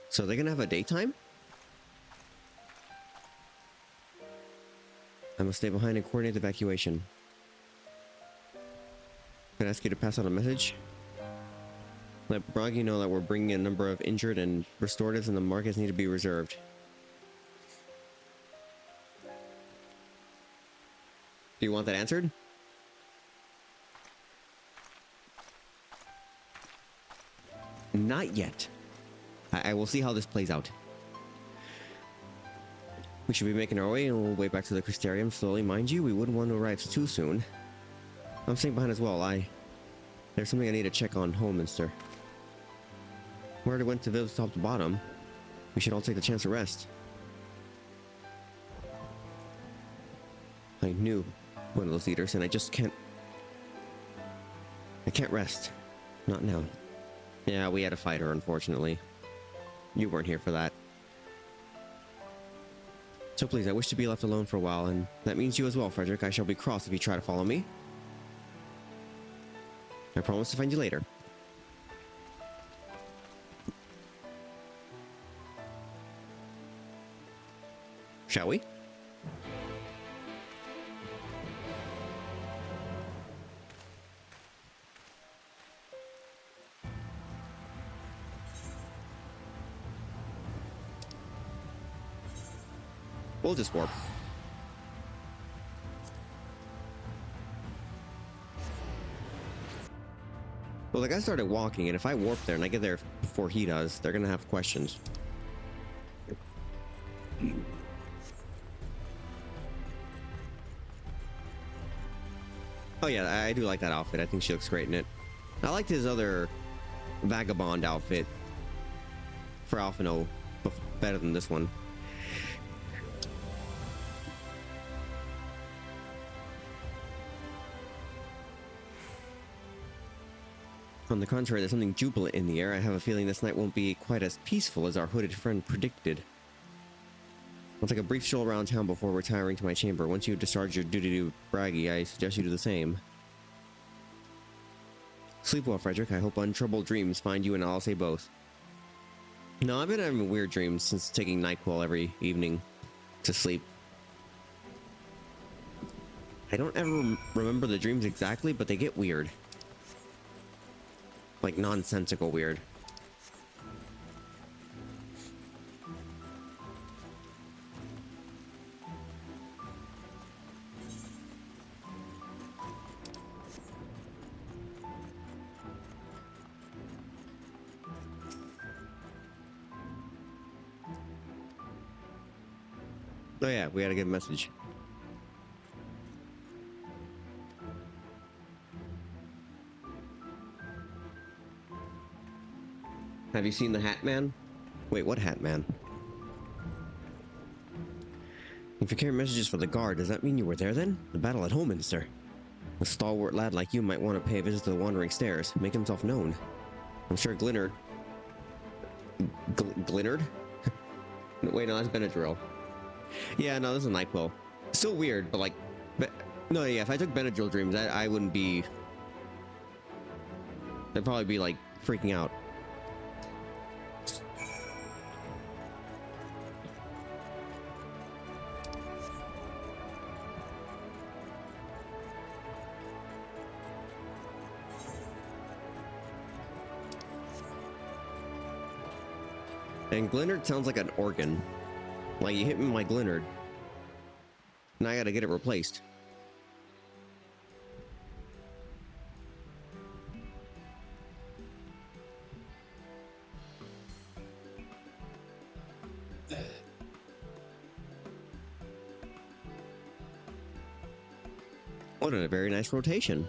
So they're gonna have a daytime? I must stay behind and coordinate the evacuation. Can I ask you to pass out a message? Let Bragi know that we're bringing a number of injured and restoratives and the markets need to be reserved. Do you want that answered? Not yet. I will see how this plays out. We should be making our way and we'll way back to the Crystarium slowly. Mind you, we wouldn't want to arrive too soon. I'm staying behind as well. There's something I need to check on Holminster. We already went to village top to bottom. We should all take the chance to rest. I knew one of those leaders and I just can't... I can't rest. Not now. Yeah, we had to fight her, unfortunately. You weren't here for that. So please, I wish to be left alone for a while, and that means you as well, Frederick. I shall be cross if you try to follow me. I promise to find you later. Shall we? We'll just warp. Well, the guy started walking, and if I warp there and I get there before he does, they're gonna have questions. Oh yeah, I do like that outfit. I think she looks great in it. I liked his other vagabond outfit for Alphino better than this one. On the contrary, there's something jubilant in the air. I have a feeling this night won't be quite as peaceful as our hooded friend predicted. I'll take a brief stroll around town before retiring to my chamber. Once you discharge your duty to Braggy, I suggest you do the same. Sleep well, Frederick. I hope untroubled dreams find you, and I'll say both. No, I've been having weird dreams since taking NyQuil every evening to sleep. I don't ever remember the dreams exactly, but they get weird. Like, nonsensical weird. Oh yeah, we gotta get a message. Have you seen the Hat Man? Wait, what Hat Man? If you carry messages for the guard, does that mean you were there then? The battle at Holminster. A stalwart lad like you might want to pay a visit to the Wandering Stairs, make himself known. I'm sure Glinard... Glinard? Wait, no, that's Benadryl. Yeah, no, this is a NyQuil. Still weird, but like... no, yeah, if I took Benadryl dreams, I wouldn't be... I'd probably be, like, freaking out. And Glinard sounds like an organ. Like, you hit me with my Glinard. Now I gotta get it replaced. What a very nice rotation.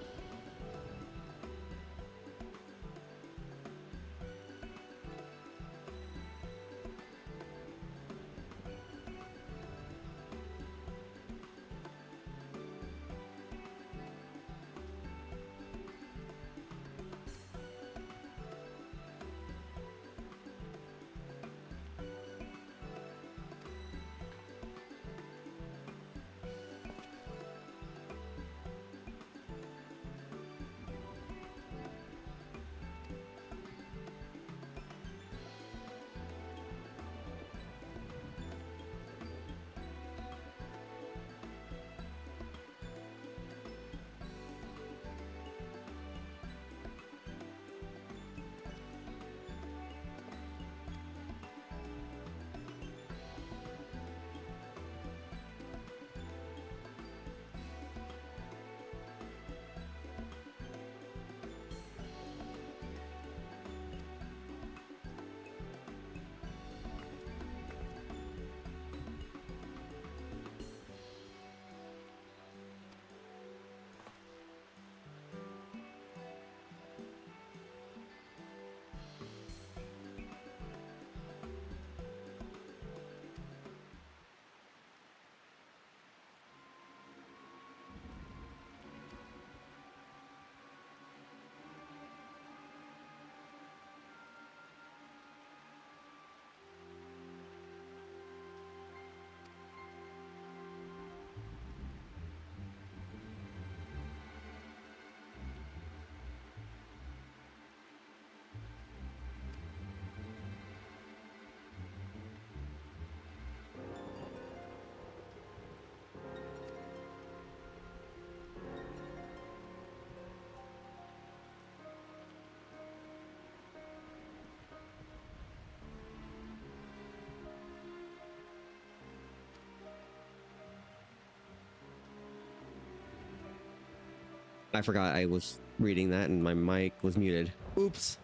I forgot I was reading that and my mic was muted. Oops.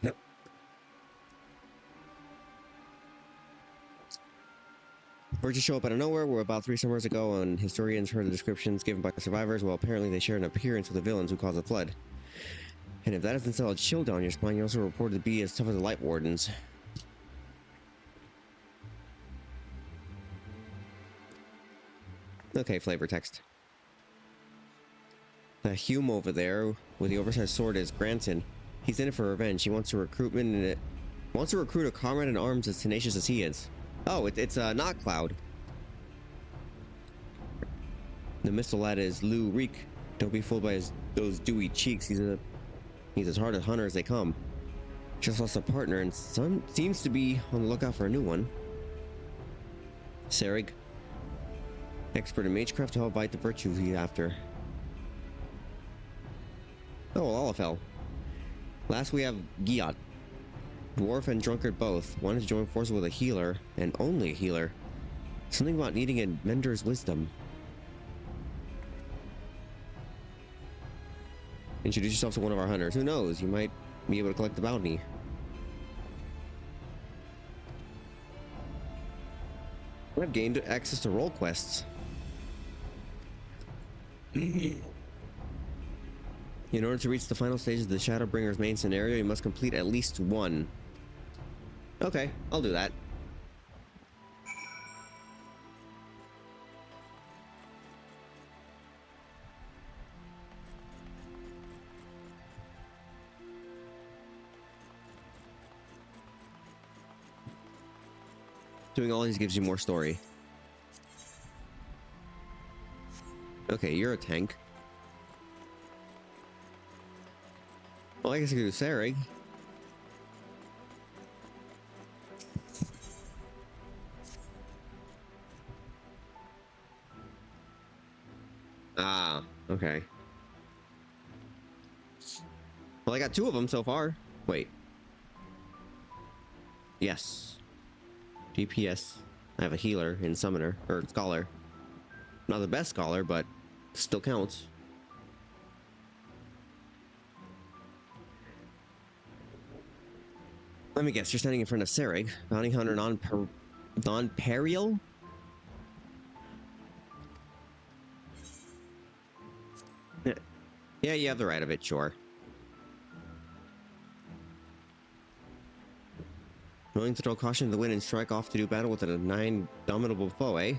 Yep. Birds show up out of nowhere. We're about 3 summers ago, and historians heard the descriptions given by the survivors. Well, apparently they share an appearance with the villains who caused the flood. And if that doesn't sell a chill down your spine, you're also reported to be as tough as the Light Wardens. Okay, flavor text. That Hume over there with the oversized sword is Granton. He's in it for revenge. He wants to recruit a comrade in arms as tenacious as he is. Oh, it's not Cloud. The missile lad is Lou Reek. Don't be fooled by those dewy cheeks. He's as hard a hunter as they come. Just lost a partner and seems to be on the lookout for a new one. Serig. Expert in magecraft to help bite the virtues he's after. Oh, Olafel. Last we have Giat. Dwarf and drunkard both. Wanted to join forces with a healer, and only a healer. Something about needing a mentor's wisdom. Introduce yourself to one of our hunters. Who knows? You might be able to collect the bounty. I've gained access to role quests. In order to reach the final stages of the Shadowbringers main scenario, you must complete at least one. Okay, I'll do that. Doing all these gives you more story. Okay, you're a tank. Well, I guess I could do Serig. Ah, okay. Well, I got 2 of them so far. Wait. Yes. DPS. I have a healer and summoner, or scholar. Not the best scholar, but still counts. Let me guess, you're standing in front of Serig, bounty hunter non-Perial? Yeah, you have the right of it, sure. Willing to throw caution to the wind and strike off to do battle with an indomitable foe, eh?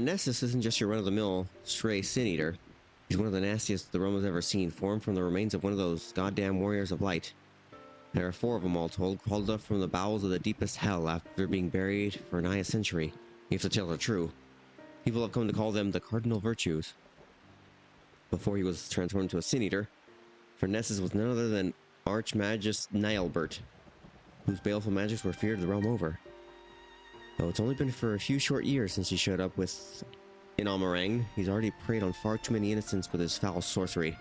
Nessus isn't just your run-of-the-mill stray sin-eater. He's one of the nastiest the realm has ever seen, formed from the remains of one of those goddamn warriors of light. There are 4 of them all told, crawled up from the bowels of the deepest hell after being buried for nigh a century, if the tales are true. People have come to call them the Cardinal Virtues. Before he was transformed into a sin-eater, Nessus was none other than Archmagus Nilebert, whose baleful magics were feared the realm over. Though it's only been for a few short years since he showed up in Amarang, he's already preyed on far too many innocents with his foul sorcery.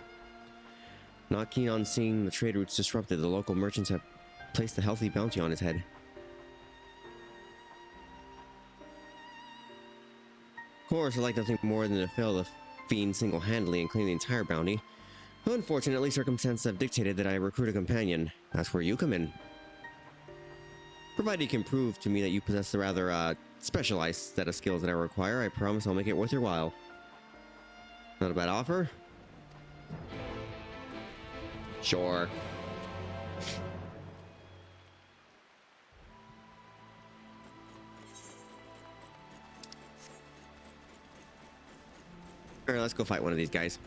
Not keen on seeing the trade routes disrupted, the local merchants have placed a healthy bounty on his head. Of course, I'd like nothing more than to fell the fiend single-handedly and claim the entire bounty. Unfortunately, circumstances have dictated that I recruit a companion. That's where you come in. Provided you can prove to me that you possess the rather, specialized set of skills that I require, I promise I'll make it worth your while. Not a bad offer? Sure. Alright, let's go fight one of these guys.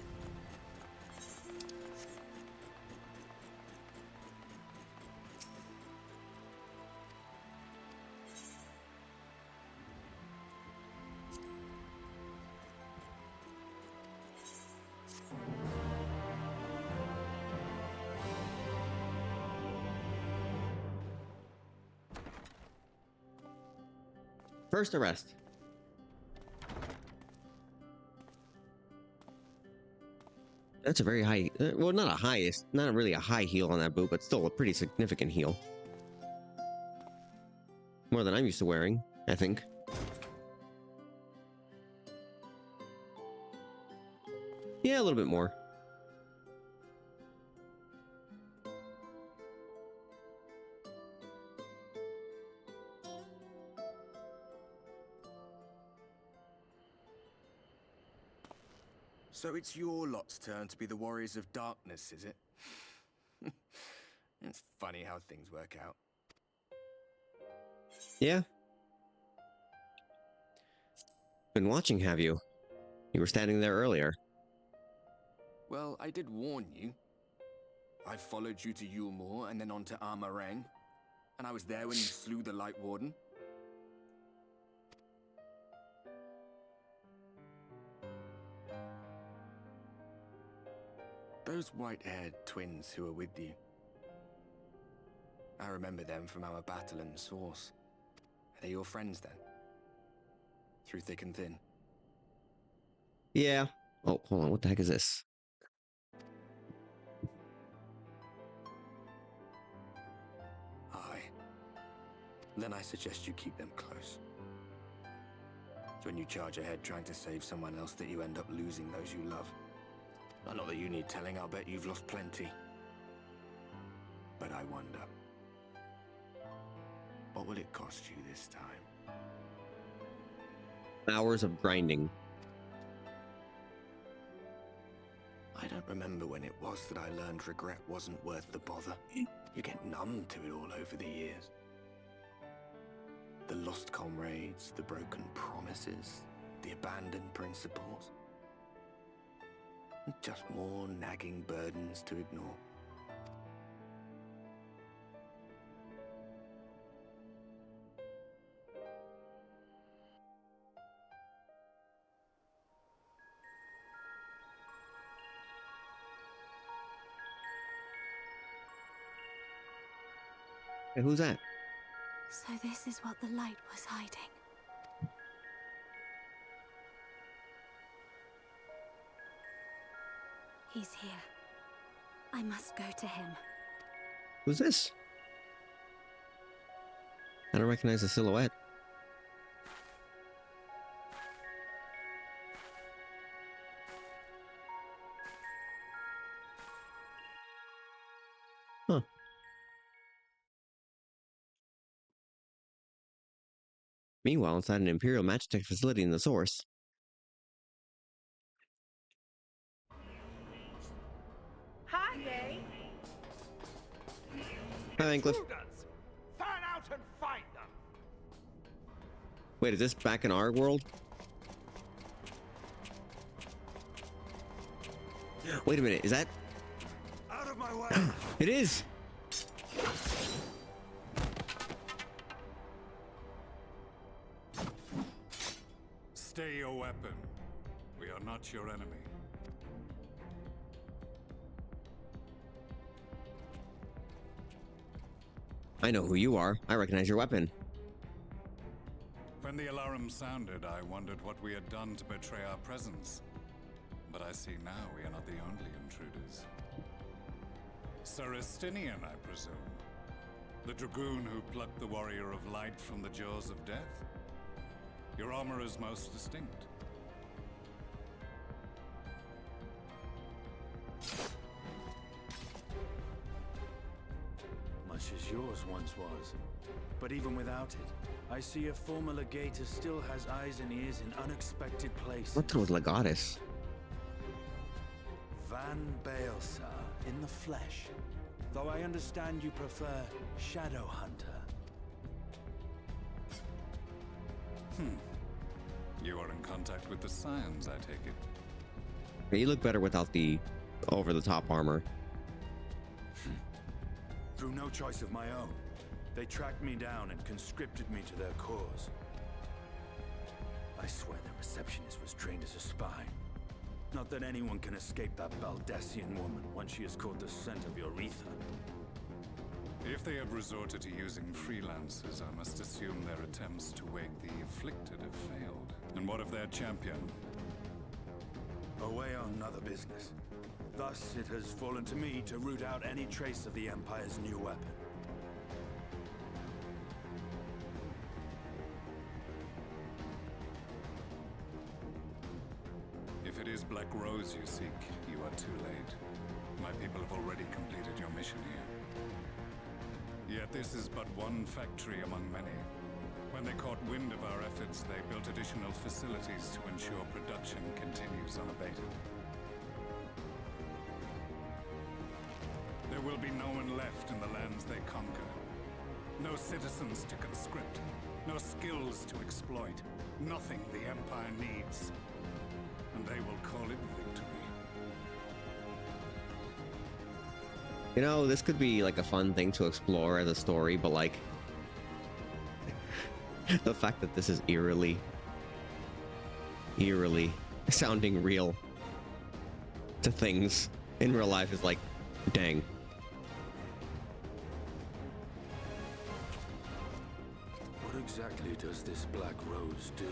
First arrest. That's a very high, well, not a highest, not really a high heal on that boot, but still a pretty significant heal. More than I'm used to wearing, I think. Yeah, a little bit more. So it's your lot's turn to be the Warriors of Darkness, is it? It's funny how things work out. Yeah. Been watching, have you? You were standing there earlier. Well, I did warn you. I followed you to Yulmore and then on to Armarang. And I was there when you slew the Light Warden. Those white-haired twins who were with you. I remember them from our battle in the Source. Are they your friends then? Through thick and thin? Yeah. Oh, hold on. What the heck is this? Aye. Then I suggest you keep them close. It's when you charge ahead trying to save someone else that you end up losing those you love. Not that you need telling, I'll bet you've lost plenty. But I wonder, what will it cost you this time? Hours of grinding. I don't remember when it was that I learned regret wasn't worth the bother. You get numb to it all over the years. The lost comrades, the broken promises, the abandoned principles. Just more nagging burdens to ignore. Hey, who's that? So this is what the light was hiding. He's here. I must go to him. Who's this? I don't recognize the silhouette. Huh. Meanwhile, inside an Imperial Magitech facility in the Source. Hi, Gay. Hi, Ankliff. Fan out and find them. Wait, is this back in our world? Wait a minute, is that... Out of my way. It is! Stay your weapon. We are not your enemy. I know who you are. I recognize your weapon. When the alarm sounded, I wondered what we had done to betray our presence. But I see now we are not the only intruders. Sir Estinian, I presume. The dragoon who plucked the Warrior of Light from the jaws of death? Your armor is most distinct. Much as yours once was. But even without it, I see a former legatus still has eyes and ears in unexpected places. What was Legatus? Van Baelsar in the flesh. Though I understand you prefer Shadow Hunter. You are in contact with the Scions, I take it. You look better without the over-the-top armor. Through no choice of my own, they tracked me down and conscripted me to their cause. I swear the receptionist was trained as a spy. Not that anyone can escape that Baldessian woman once she has caught the scent of your ether. If they have resorted to using freelancers, I must assume their attempts to wake the afflicted have failed. And what of their champion? Away on other business. Thus, it has fallen to me to root out any trace of the Empire's new weapon. If it is Black Rose you seek, you are too late. My people have already completed your mission here. Yet this is but one factory among many. When they caught wind of our efforts, they built additional facilities to ensure production continues unabated. There will be no one left in the lands they conquer. No No citizens to conscript. No skills to exploit. Nothing the Empire needs. And they will call it victory. You know, this could be like a fun thing to explore as a story, but like the fact that this is eerily sounding real to things in real life is like, dang. What exactly does this Black Rose do?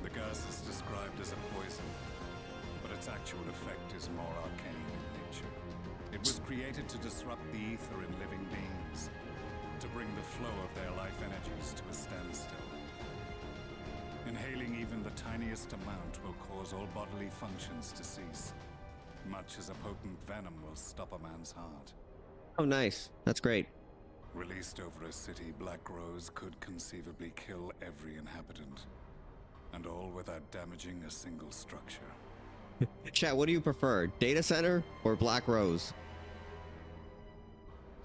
The gas is described as a poison, but its actual effect is more arcane in nature. It was created to disrupt the ether in living beings, to bring the flow of their life energies to a standstill. Inhaling even the tiniest amount will cause all bodily functions to cease, much as a potent venom will stop a man's heart. Oh, nice. That's great. Released over a city, Black Rose could conceivably kill every inhabitant, and all without damaging a single structure. Chat, what do you prefer? Data center or Black Rose?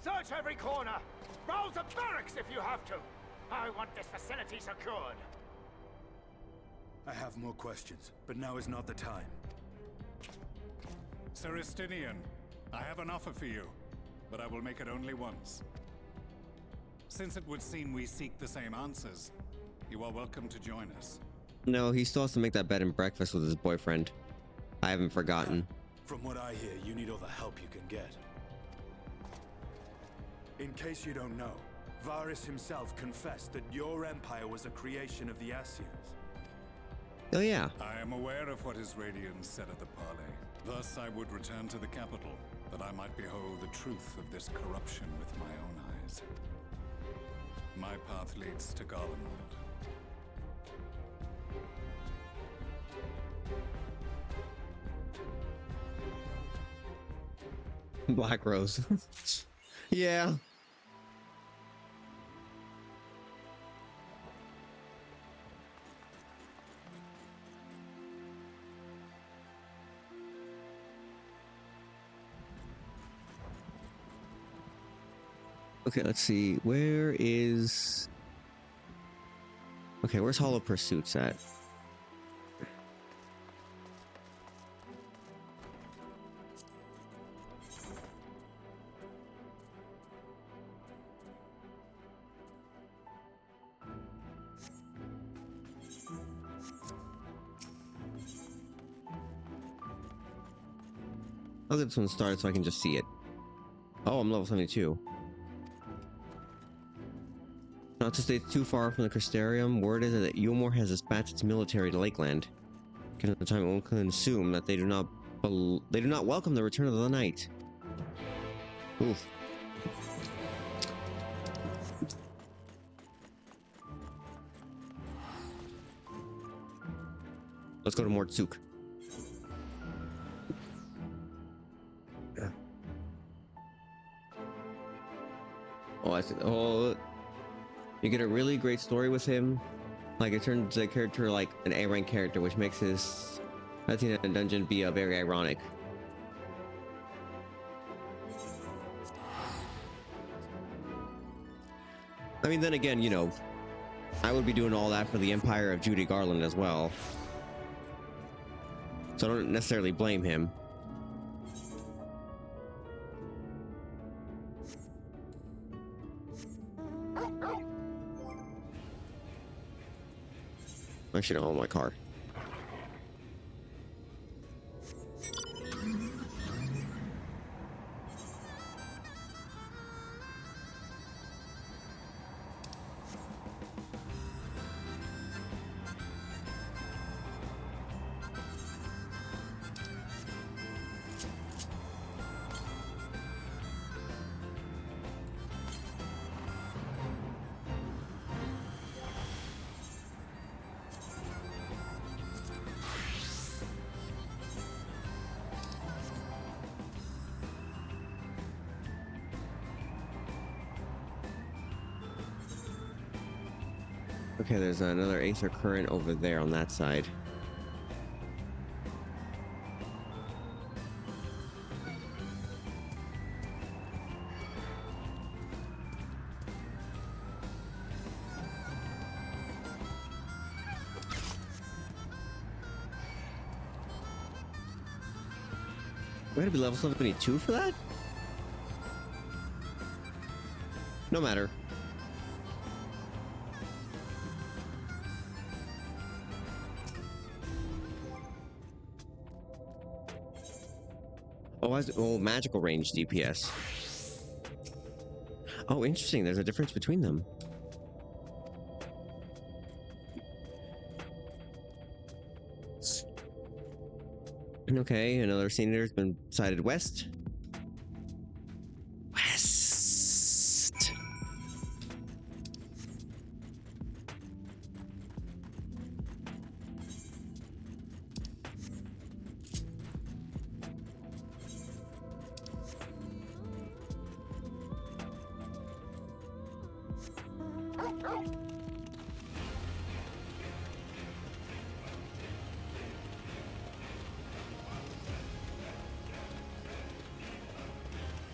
Search every corner! Rouse the barracks if you have to! I want this facility secured! I have more questions, but now is not the time. Sir Estinian, I have an offer for you, but I will make it only once. Since it would seem we seek the same answers, you are welcome to join us. No, he still has to make that bed and breakfast with his boyfriend. I haven't forgotten. From what I hear, you need all the help you can get. In case you don't know, Varys himself confessed that your empire was a creation of the Ascians. Oh yeah. I am aware of what his Radiance said at the parley. Thus I would return to the capital, that I might behold the truth of this corruption with my own eyes. My path leads to Garlemald. Black Rose. Yeah. Okay, let's see. Where is... Okay, where's Hollow Pursuits at? I'll get this one started so I can just see it. Oh, I'm level 72. Not to stay too far from the Crystarium, word is that Eulmore has dispatched its military to Lakeland. Given the time, it will consume that they do not welcome the return of the night. Oof. Let's go to Mortsuk. Oh, I see. Oh, you get a really great story with him. Like, it turns the character like an A-rank character, which makes his Latina dungeon be very ironic. I mean, then again, you know, I would be doing all that for the Empire of Judy Garland as well. So I don't necessarily blame him. I should own my car. Okay, there's another Aether Current over there on that side. We gotta be level 72 for that? No matter. Oh, magical range DPS. Oh, interesting. There's a difference between them. Okay, another senator's been sighted west. West.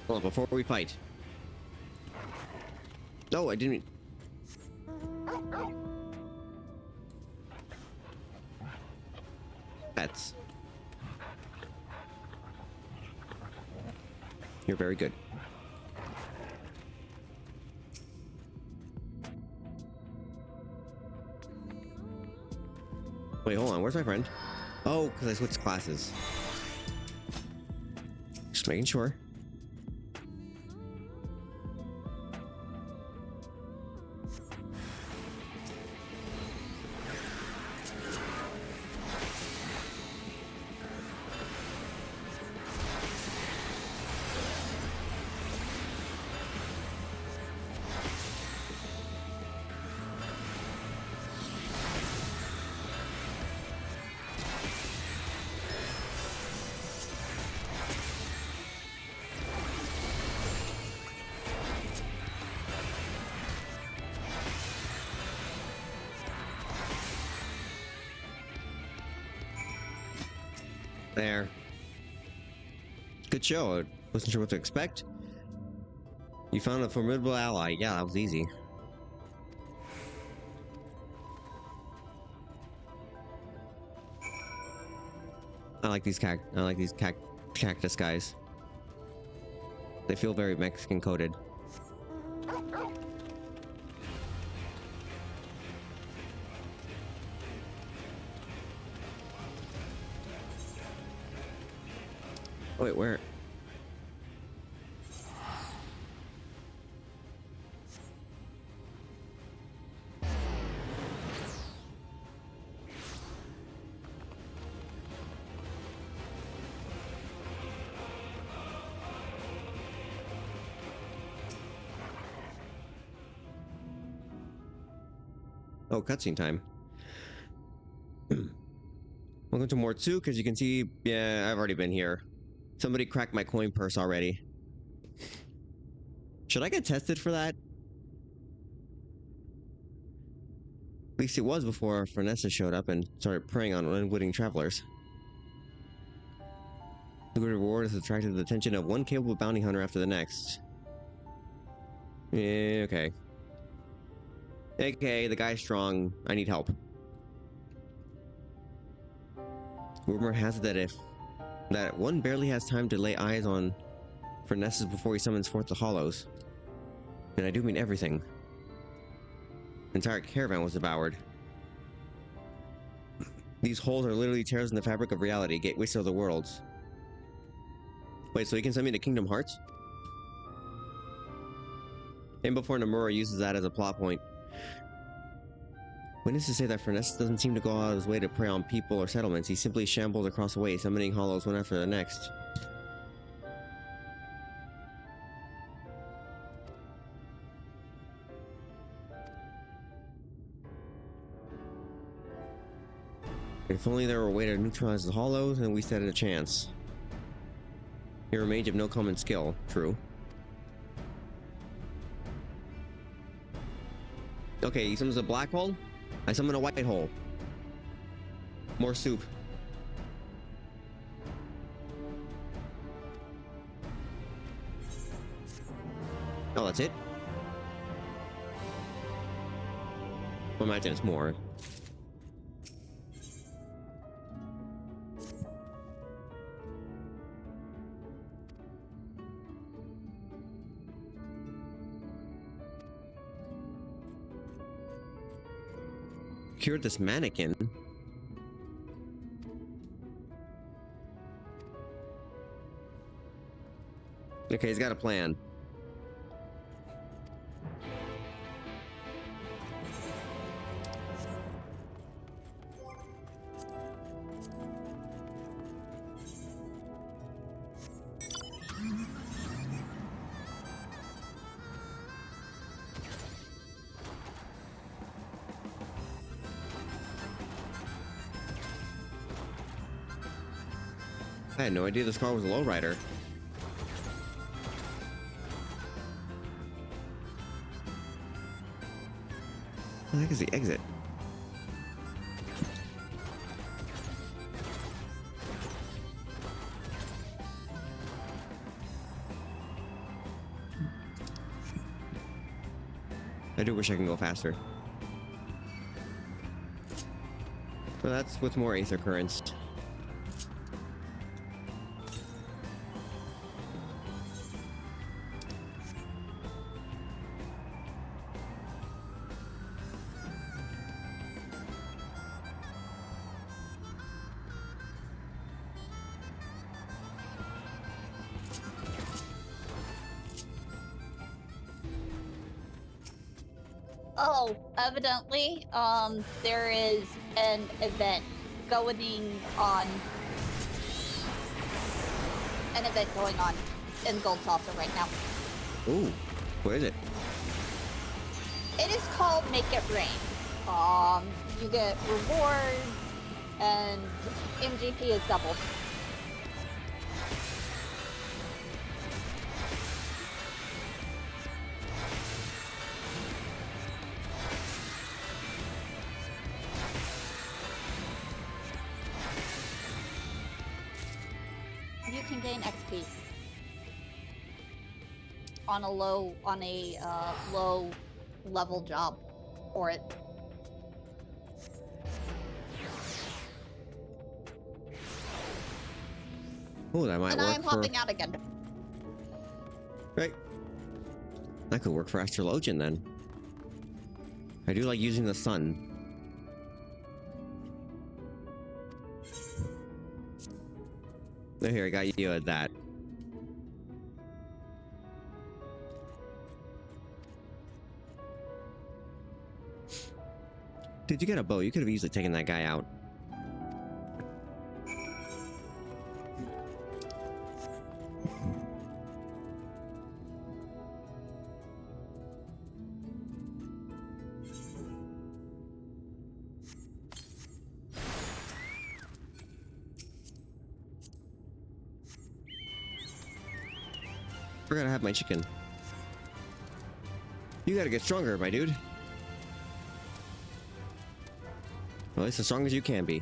Hold on, before we fight. No, I didn't. That's. You're very good. Wait, hold on. Where's my friend? Oh, because I switched classes. Just making sure. There. Good show. I wasn't sure what to expect. You found a formidable ally. Yeah, that was easy. I like these cactus guys. They feel very Mexican coded. Wait, where? Oh, cutscene time. Welcome to Mort 2, because you can see, yeah, I've already been here. Somebody cracked my coin purse already. Should I get tested for that? At least it was before Fernessa showed up and started preying on unwitting travelers. The good reward has attracted the attention of one capable bounty hunter after the next. Yeah, okay. Okay, the guy's strong. I need help. Rumor has it that one barely has time to lay eyes on Fernessa before he summons forth the Hollows. And I do mean everything. The entire caravan was devoured. These holes are literally tears in the fabric of reality, gateways to other worlds. Wait, so he can send me to Kingdom Hearts? And before Nomura uses that as a plot point. Witnesses say that Fernessa doesn't seem to go out of his way to prey on people or settlements. He simply shambles across the way, summoning hollows one after the next. If only there were a way to neutralize the hollows, then we stood a chance. You're a mage of no common skill, true. Okay, he summons a black hole. I summon a white hole. More soup. Oh, that's it? Well, imagine it's more. cured this mannequin. Okay, he's got a plan. I had no idea this car was a lowrider. What the heck is the exit? I do wish I can go faster. But that's with more aether currents. Oh, evidently, there is an event going on. An event going on in Gold Saucer right now. Ooh, what is it? It is called Make It Rain. You get rewards, and MGP is doubled. You can gain XP on a low level job for it. Oh, that might And work I am for... hopping out again. Right. That could work for Astrologian then. I do like using the sun. Here, I got you at that. Did you get a bow? You could have easily taken that guy out. Forgot to have my chicken. You gotta get stronger, my dude. Well, at least as strong as you can be.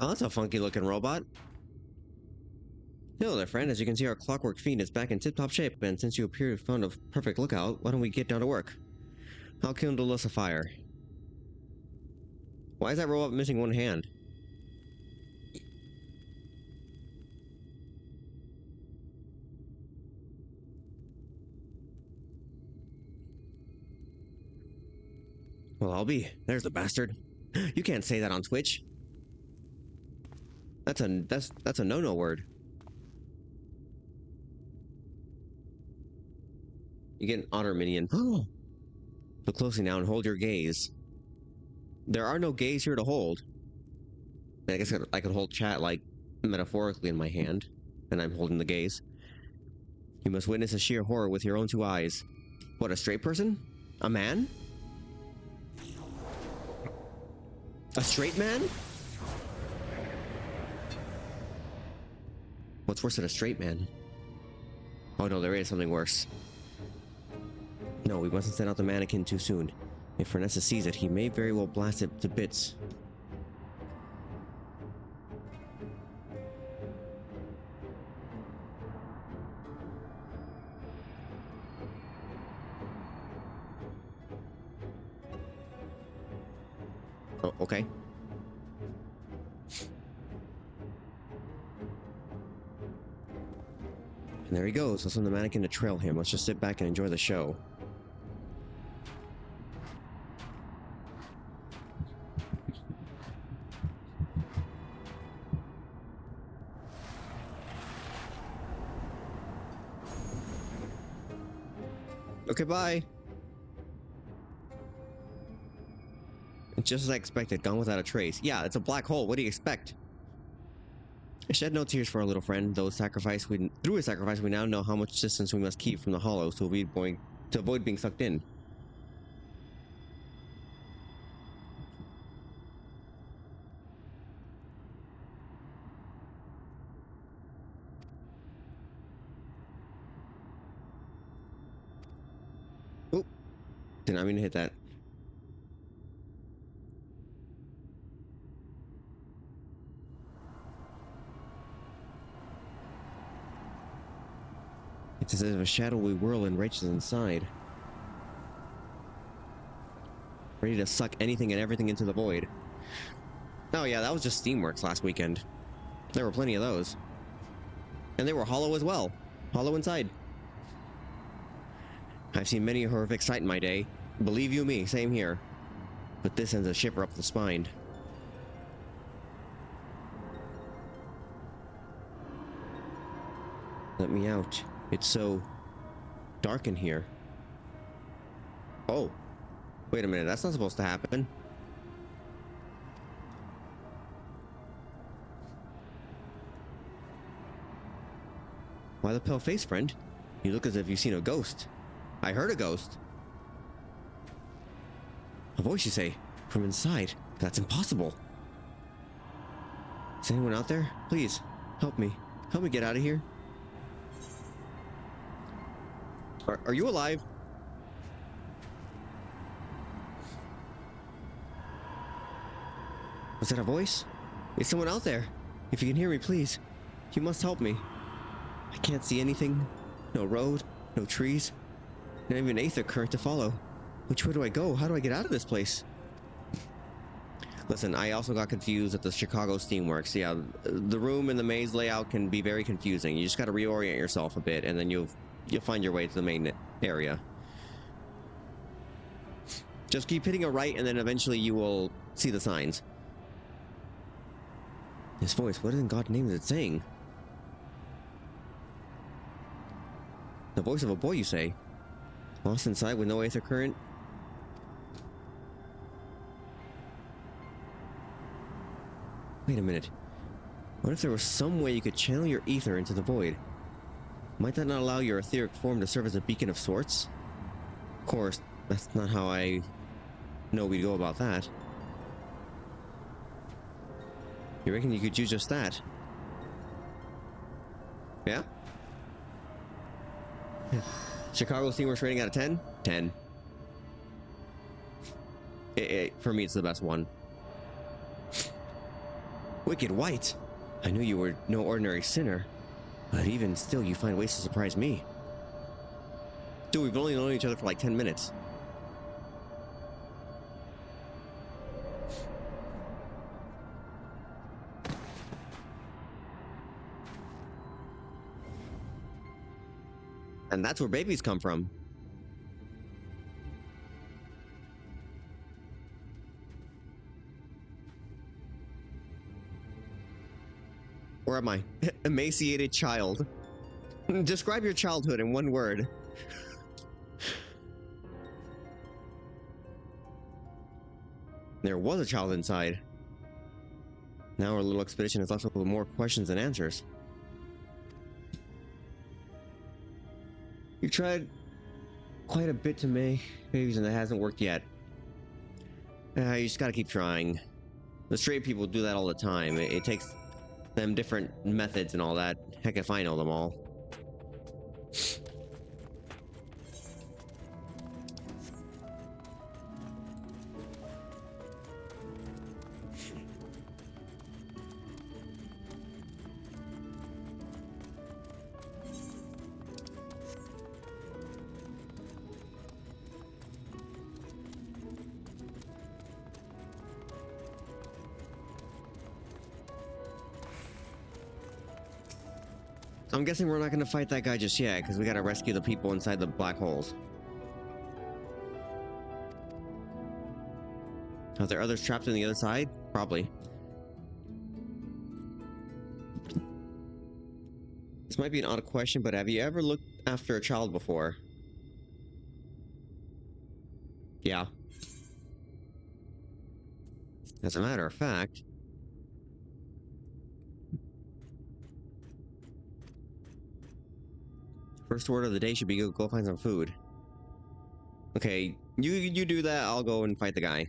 Oh, that's a funky looking robot. Hello there, friend. As you can see, our clockwork fiend is back in tip-top shape, and since you appear to have found a perfect lookout, why don't we get down to work? I'll kindle us a fire. Why is that robot missing one hand? Well, I'll be. There's the bastard. You can't say that on Twitch. That's a no-no word. You get an otter minion. Look closely now and hold your gaze. There are no gaze here to hold. I guess I could hold chat, like, metaphorically in my hand, and I'm holding the gaze. You must witness a sheer horror with your own two eyes. What, a straight person? A man? A straight man? What's worse than a straight man? Oh no, there is something worse. No, we mustn't send out the mannequin too soon. If Fernessa sees it, he may very well blast it to bits. Oh, okay. And there he goes. Let's send the mannequin to trail him. Let's just sit back and enjoy the show. Okay, bye. Just as I expected, gone without a trace. Yeah, it's a black hole. What do you expect? I shed no tears for our little friend. Through his sacrifice, we now know how much distance we must keep from the hollows to avoid being sucked in. Oop. Did not mean to hit that. It's as if a shadowy whirlwind rages inside, ready to suck anything and everything into the void. Oh yeah, that was just Steamworks last weekend. There were plenty of those. And they were hollow as well. Hollow inside. I've seen many a horrific sight in my day. Believe you me, same here. But this sends a shiver up the spine. Let me out. It's so dark in here. Oh. Wait a minute, that's not supposed to happen. Why the pale face, friend? You look as if you've seen a ghost. I heard a ghost. A voice, you say? From inside? That's impossible. Is anyone out there? Please, help me. Help me get out of here. Are you alive? Was that a voice? Is someone out there? If you can hear me, please. You must help me. I can't see anything. No road, no trees, not even an aether current to follow. Which way do I go? How do I get out of this place? Listen, I also got confused at the Chicago Steamworks. Yeah, the room and the maze layout can be very confusing. You just got to reorient yourself a bit, and then you'll find your way to the main area. Just keep hitting a right, and then eventually you will see the signs. This voice, what in God's name is it saying? The voice of a boy, you say? Lost inside with no aether current? Wait a minute. What if there was some way you could channel your ether into the void? Might that not allow your etheric form to serve as a beacon of sorts? Of course, that's not how I know we'd go about that. You reckon you could use just that? Yeah? Chicago Steamworks rating out of 10? 10. For me, it's the best one. Wicked White! I knew you were no ordinary sinner, but even still, you find ways to surprise me. Dude, we've only known each other for like 10 minutes. And that's where babies come from. Where am I? Emaciated child. Describe your childhood in one word. There was a child inside. Now our little expedition is left with more questions than answers. You tried quite a bit to make babies and it hasn't worked yet. You just gotta keep trying. The straight people do that all the time. It takes them different methods and all that. Heck if I know them all. I'm guessing we're not going to fight that guy just yet, because we got to rescue the people inside the black holes. Are there others trapped on the other side? Probably. This might be an odd question, but have you ever looked after a child before? Yeah. As a matter of fact... First word of the day should be go find some food. Okay, you do that, I'll go and fight the guy.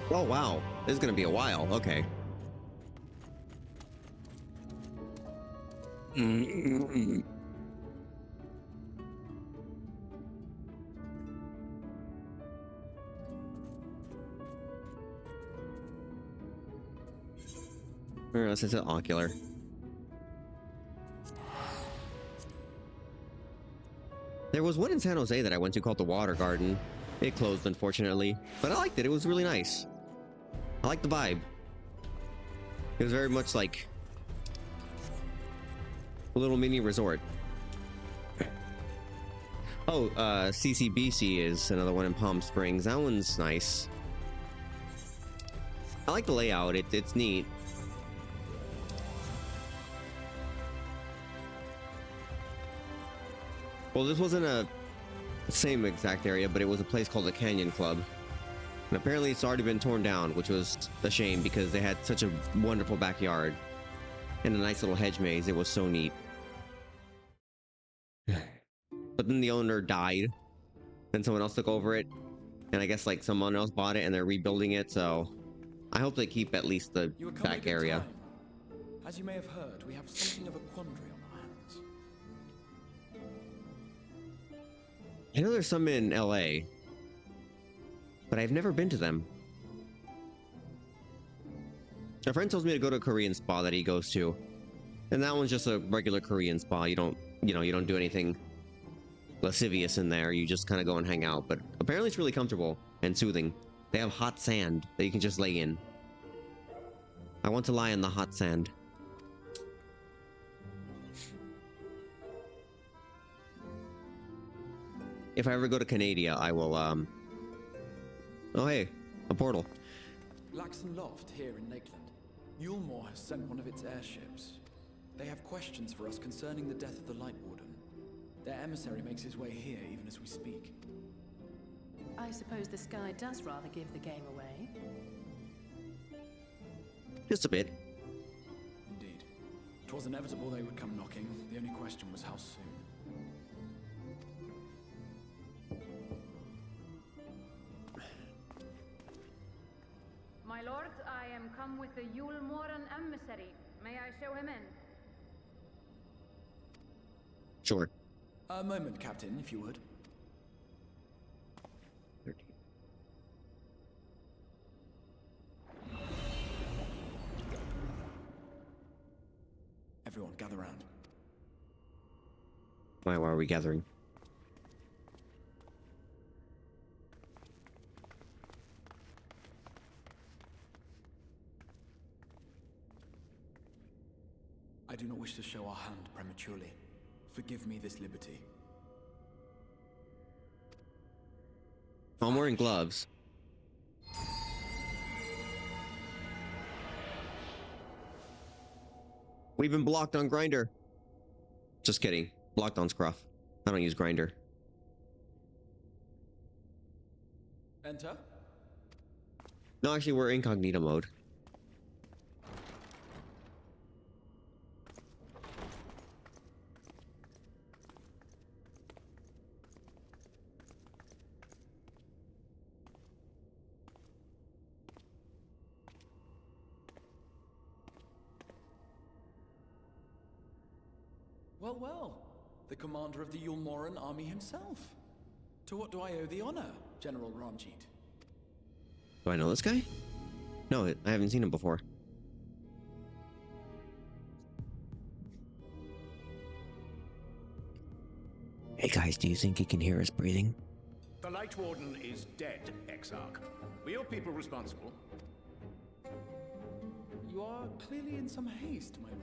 Oh wow, this is gonna be a while, okay. Unless it's an ocular. There was one in San Jose that I went to called the Water Garden. It closed, unfortunately, but I liked it. It was really nice. I liked the vibe. It was very much like a little mini resort. Oh, CCBC is another one in Palm Springs. That one's nice. I like the layout. It's neat. Well, this wasn't a same exact area, but it was a place called the Canyon Club. And apparently it's already been torn down, which was a shame because they had such a wonderful backyard. And a nice little hedge maze. It was so neat. But then the owner died. Then someone else took over it. And I guess like someone else bought it and they're rebuilding it, so... I hope they keep at least the back area. Time. As you may have heard, we have something of a quandary on our hands. I know there's some in LA, but I've never been to them. A friend tells me to go to a Korean spa that he goes to, and that one's just a regular Korean spa. You don't do anything lascivious in there. You just kind of go and hang out. But apparently, it's really comfortable and soothing. They have hot sand that you can just lay in. I want to lie in the hot sand. If I ever go to Canada, I will, Oh, hey, a portal. Laxon Loft here in Lakeland. Yulmore has sent one of its airships. They have questions for us concerning the death of the Light Warden. Their emissary makes his way here even as we speak. I suppose the sky does rather give the game away. Just a bit. Indeed. 'Twas inevitable they would come knocking. The only question was how soon. My lord, I am come with the Yulmoran emissary. May I show him in? Sure. A moment, Captain, if you would. 13. Everyone, gather round. Why are we gathering? I do not wish to show our hand prematurely. Forgive me this liberty. I'm wearing gloves. We've been blocked on Grinder. Just kidding. Blocked on Scruff. I don't use Grinder. Enter. No, actually, we're incognito mode. Well, well. The commander of the Yulmoran army himself. To what do I owe the honor, General Ranjit? Do I know this guy? No, I haven't seen him before. Hey guys, do you think he can hear us breathing? The Light Warden is dead, Exarch. We hold people responsible. You are clearly in some haste, my lord.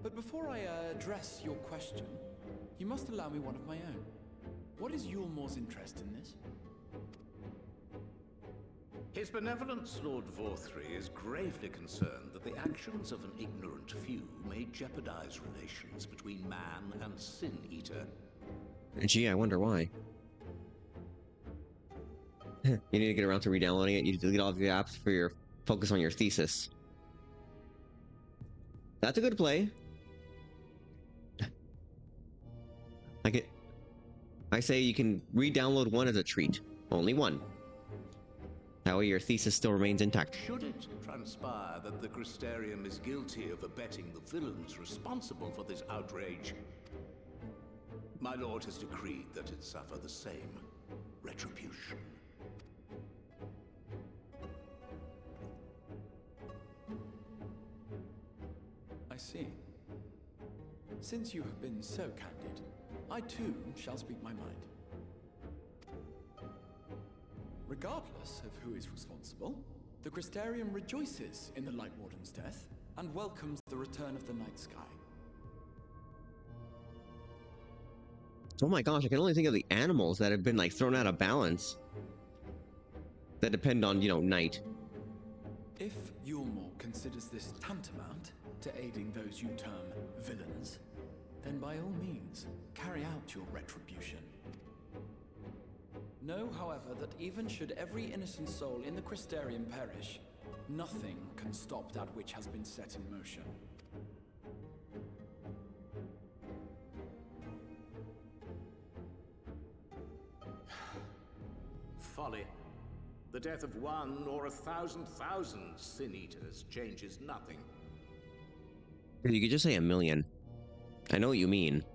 But before I address your question, you must allow me one of my own. What is Yulmor's interest in this? His benevolence, Lord Vorthry, is gravely concerned that the actions of an ignorant few may jeopardize relations between man and Sin Eater. Gee, I wonder why. You need to get around to re-downloading it. You delete all of the apps for your focus on your thesis. That's a good play. I say you can re-download one as a treat. Only one. That way your thesis still remains intact. Should it transpire that the Crystarium is guilty of abetting the villains responsible for this outrage, my lord has decreed that it suffer the same retribution. I see. Since you have been so candid, I too shall speak my mind. Regardless of who is responsible, the Crystarium rejoices in the Light Warden's death and welcomes the return of the night sky. Oh my gosh, I can only think of the animals that have been like thrown out of balance. That depend on, you know, night. If Yulmor considers this tantamount to aiding those you term villains, then by all means, carry out your retribution. Know, however, that even should every innocent soul in the Crystarium perish, nothing can stop that which has been set in motion. Folly. The death of one or 1,000,000 Sin Eaters changes nothing. You could just say 1,000,000. I know what you mean.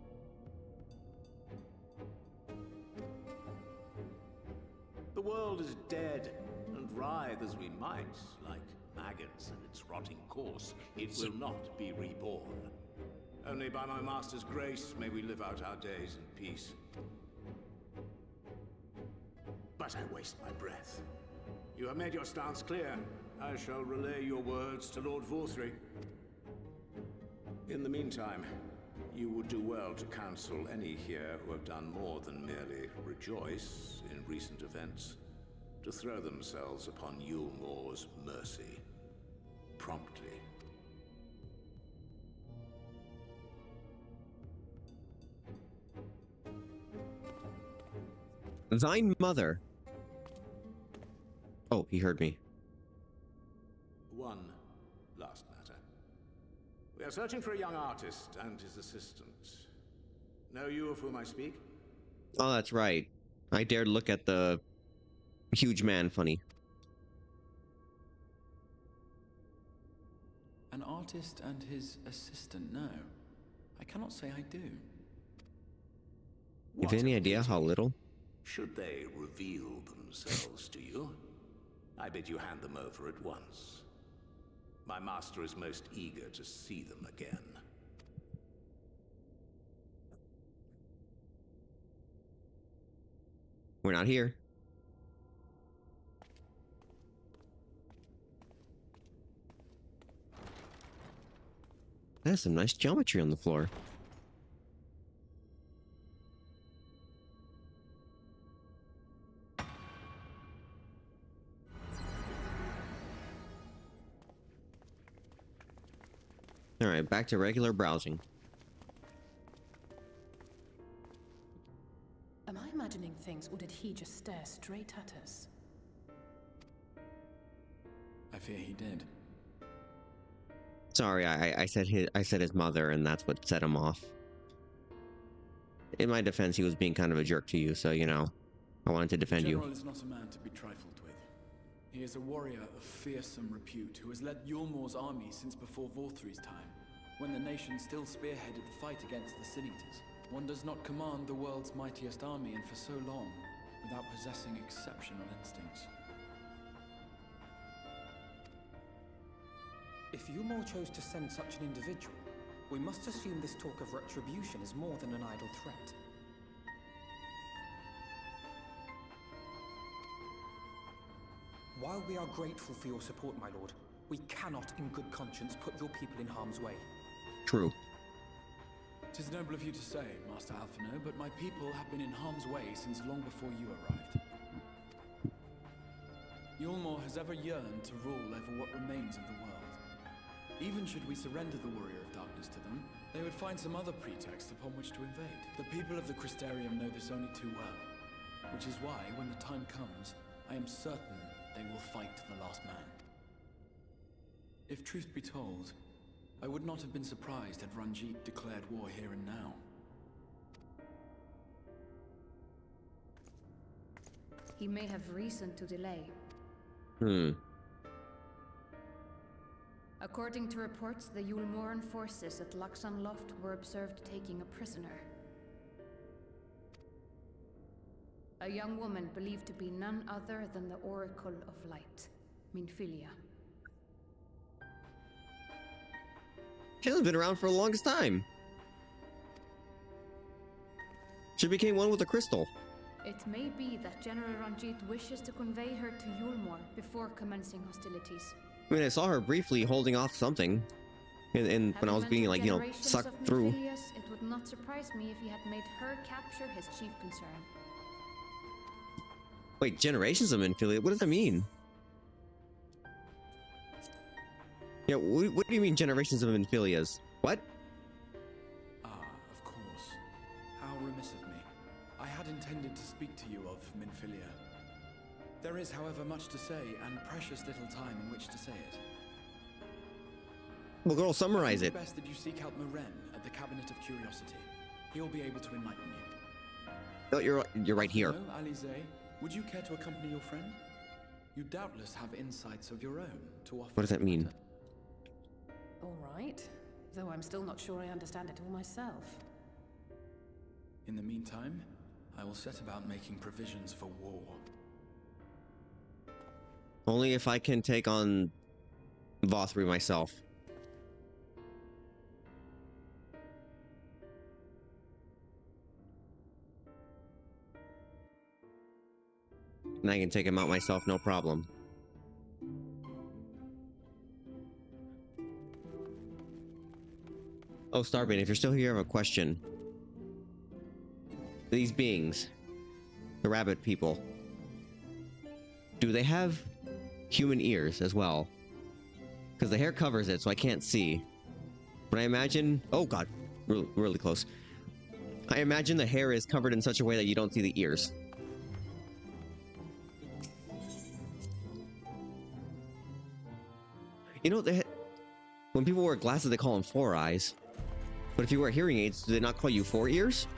The world is dead, and writhe as we might, like maggots in its rotting course, it will not be reborn. Only by my master's grace may we live out our days in peace. But I waste my breath. You have made your stance clear. I shall relay your words to Lord Vorthry. In the meantime, you would do well to counsel any here who have done more than merely rejoice in recent events, to throw themselves upon Yulmor's mercy, promptly. Thine mother. Oh, he heard me. One last matter. We are searching for a young artist and his assistant. Know you of whom I speak? Oh, that's right. I dared look at the huge man funny. An artist and his assistant, no. I cannot say I do. You have any idea how little? Should they reveal themselves to you, I bid you hand them over at once. My master is most eager to see them again. We're not here. There's some nice geometry on the floor. Alright, back to regular browsing. Am I imagining things, or did he just stare straight at us? I fear he did. Sorry, I said his mother, and that's what set him off. In my defense, he was being kind of a jerk to you, so, you know, I wanted to defend you. The General is not a man to be trifled with. He is a warrior of fearsome repute who has led Yulmor's army since before Vorthry's time, when the nation still spearheaded the fight against the Sin Eaters. One does not command the world's mightiest army, and for so long, without possessing exceptional instincts. If Yulmore chose to send such an individual, we must assume this talk of retribution is more than an idle threat. While we are grateful for your support, my lord, we cannot in good conscience put your people in harm's way. True. 'Tis noble of you to say, Master Alphino, but my people have been in harm's way since long before you arrived. Yulmore has ever yearned to rule over what remains of the world. Even should we surrender the Warrior of Darkness to them, they would find some other pretext upon which to invade. The people of the Crystarium know this only too well, which is why, when the time comes, I am certain they will fight to the last man. If truth be told, I would not have been surprised had Ranjit declared war here and now. He may have reason to delay. According to reports, the Yulmoran forces at Laxan Loft were observed taking a prisoner. A young woman believed to be none other than the Oracle of Light, Minfilia. She hasn't been around for the longest time. She became one with the crystal. It may be that General Ranjit wishes to convey her to Yulmore before commencing hostilities. I mean, I saw her briefly holding off something, and when I was being, like, you know, sucked through. It would not surprise me if he had made her capture his chief concern. Wait, generations of Minfilia? What does that mean? Yeah, what do you mean generations of Minfilias? What? Ah, of course. How remiss of me. I had intended to speak to you of Minfilia. There is, however, much to say, and precious little time in which to say it. Well, girl, summarize it. It's best that you seek out Maren at the Cabinet of Curiosity. He'll be able to enlighten you. Oh, you're right here. Hello, Alize. Would you care to accompany your friend? You doubtless have insights of your own to offer. What does that mean? All right. Though I'm still not sure I understand it all myself. In the meantime, I will set about making provisions for war. Only if I can take on Vothri myself. And I can take him out myself, no problem. Oh, Starbane, if you're still here, I have a question. These beings, the rabbit people, do they have human ears as well? Because the hair covers it, so I can't see. But I imagine... Oh god, really close. I imagine the hair is covered in such a way that you don't see the ears. You know, when people wear glasses, they call them 4 eyes. But if you wear hearing aids, do they not call you 4 ears?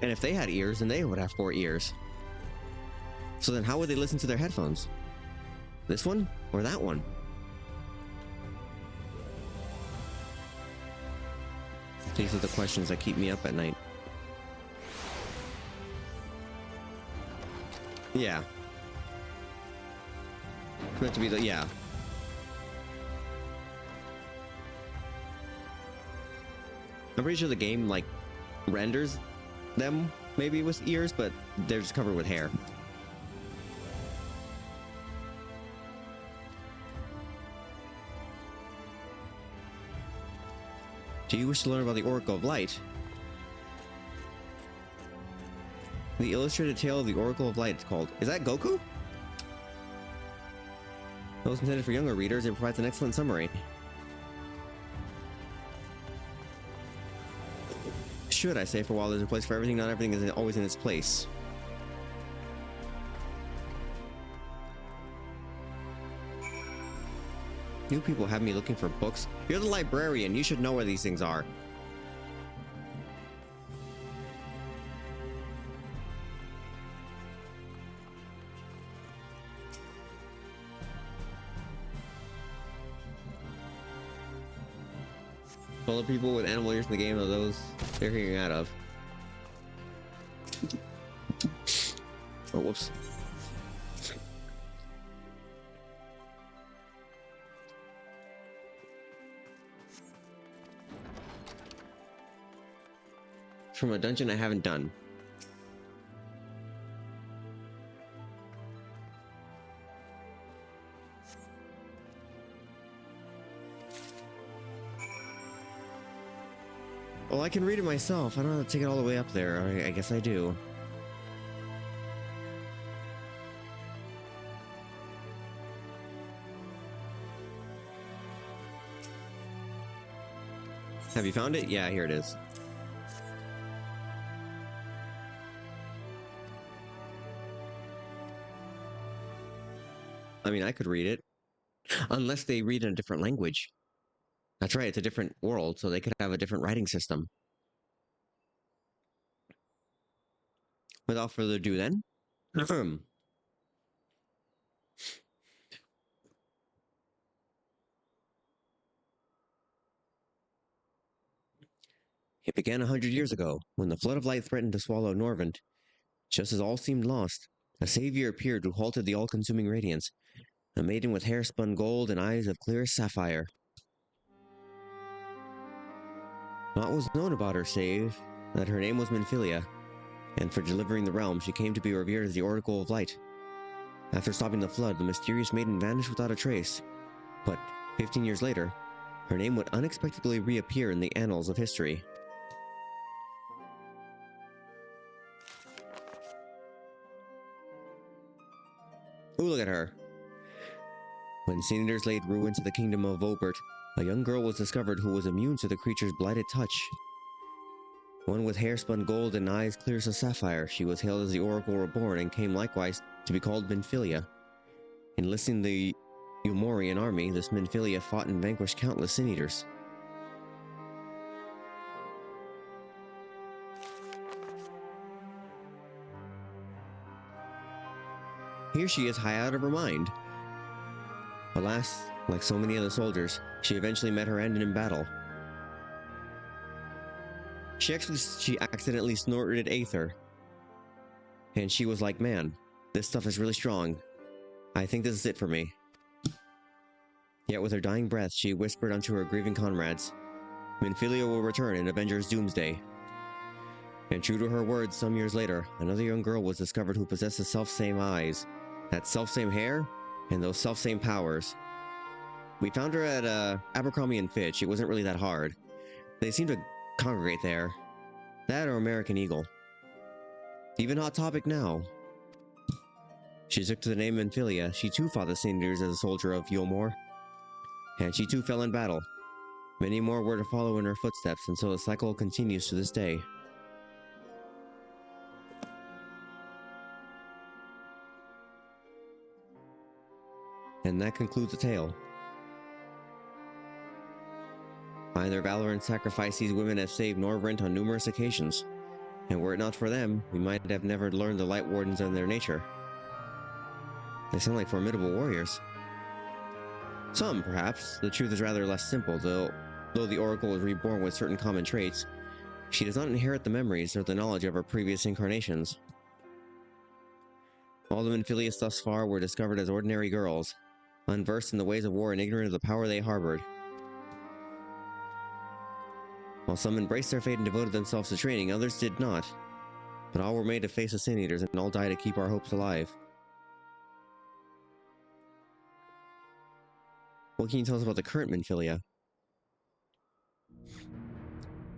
And if they had ears, then they would have 4 ears. So then how would they listen to their headphones? This one or that one? These are the questions that keep me up at night. Yeah. It's meant to be the... yeah. I'm pretty sure the game, like, renders them maybe with ears, but they're just covered with hair. Do you wish to learn about the Oracle of Light? The illustrated tale of the Oracle of Light, it's called. Is that Goku? Those intended for younger readers, it provides an excellent summary. Should I say, for a while there's a place for everything, not everything is always in its place. New people have me looking for books. You're the librarian, you should know where these things are. All the people with animal ears in the game are those they're hearing out of. Oh, whoops. From a dungeon I haven't done. Well, I can read it myself. I don't have to take it all the way up there. I guess I do. Have you found it? Yeah, here it is. I mean, I could read it. Unless they read in a different language. That's right, it's a different world, so they could have a different writing system. Without further ado then. It began 100 years ago, when the flood of light threatened to swallow Norvent. Just as all seemed lost, a savior appeared who halted the all-consuming radiance, a maiden with hair spun gold and eyes of clearest sapphire. Naught was known about her save that her name was Minfilia, and for delivering the realm she came to be revered as the Oracle of Light. After stopping the flood, the mysterious maiden vanished without a trace, but 15 years later, her name would unexpectedly reappear in the annals of history. Ooh, look at her. When Sin Eaters laid ruin to the kingdom of Obert, a young girl was discovered who was immune to the creature's blighted touch. One with hair spun gold and eyes clear as a sapphire, she was hailed as the Oracle Reborn and came likewise to be called Minfilia. Enlisting the Umorian army, this Minfilia fought and vanquished countless Sin Eaters. Here she is high out of her mind. Alas, like so many other soldiers, she eventually met her end in battle. She accidentally snorted aether. And she was like, man, this stuff is really strong. I think this is it for me. Yet with her dying breath, she whispered unto her grieving comrades, Minfilia will return in Avengers Doomsday. And true to her words, some years later, another young girl was discovered who possessed the self-same eyes, that self-same hair, and those self-same powers. We found her at Abercrombie & Fitch. It wasn't really that hard. They seemed to congregate there. That or American Eagle. Even Hot Topic now. She took to the name Minfilia. She too fought the Sin Eaters as a soldier of Yomor. And she too fell in battle. Many more were to follow in her footsteps, and so the cycle continues to this day. And that concludes the tale. By their valor and sacrifice, these women have saved Norvrent on numerous occasions. And were it not for them, we might have never learned the Light Wardens and their nature. They sound like formidable warriors. Some, perhaps. The truth is rather less simple, though the Oracle was reborn with certain common traits, she does not inherit the memories or the knowledge of her previous incarnations. All the Minfilias thus far were discovered as ordinary girls, unversed in the ways of war and ignorant of the power they harbored. While some embraced their fate and devoted themselves to training, others did not. But all were made to face the Sin Eaters, and all died to keep our hopes alive. What can you tell us about the current Minfilia?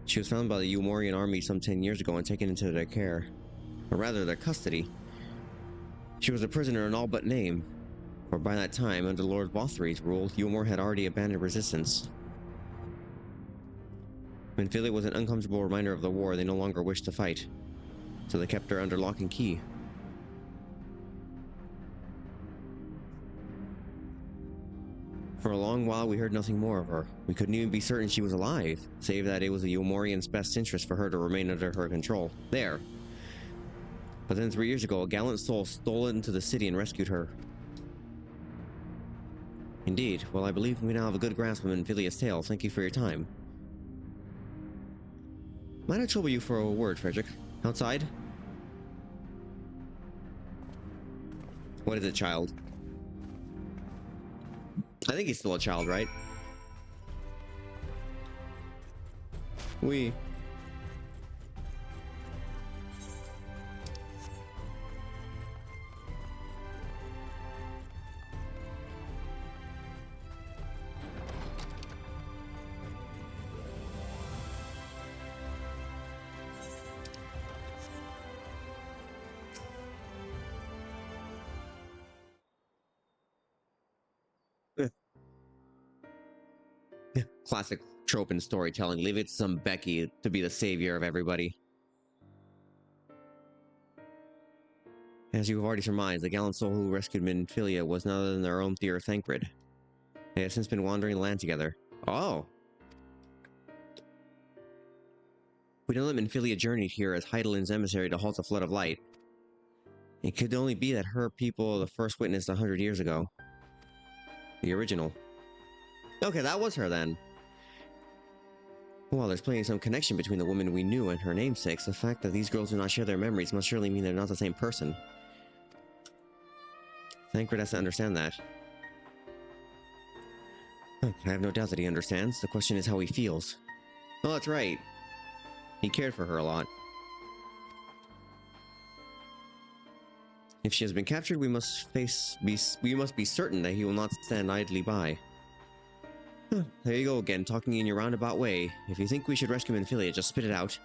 She was found by the Umorian army some 10 years ago and taken into their care. Or rather, their custody. She was a prisoner in all but name, for by that time, under Lord Bothry's rule, Umor had already abandoned resistance. Minfilia was an uncomfortable reminder of the war they no longer wished to fight, so they kept her under lock and key. For a long while we heard nothing more of her. We couldn't even be certain she was alive, save that it was the Umorian's best interest for her to remain under her control. There. But then 3 years ago, a gallant soul stole into the city and rescued her. Indeed. Well, I believe we now have a good grasp of Minfilia's tale. Thank you for your time. Might I trouble you for a word, Frederick? Outside? What is it, child? I think he's still a child, right? We. Classic trope in storytelling. Leave it to some Becky to be the savior of everybody. As you have already surmised, the gallant soul who rescued Minfilia was none other than their own dear Thancred. They have since been wandering the land together. Oh! We know that Minfilia journeyed here as Heidelin's emissary to halt a flood of light. It could only be that her people the first witnessed 100 years ago. The original. Okay, that was her then. Well, there's plainly some connection between the woman we knew and her namesakes. The fact that these girls do not share their memories must surely mean they're not the same person. Thancred has to understand that. I have no doubt that he understands. The question is how he feels. Oh, that's right. He cared for her a lot. If she has been captured, we must be certain that he will not stand idly by. There you go again, talking in your roundabout way. If you think we should rescue Minfilia, just spit it out.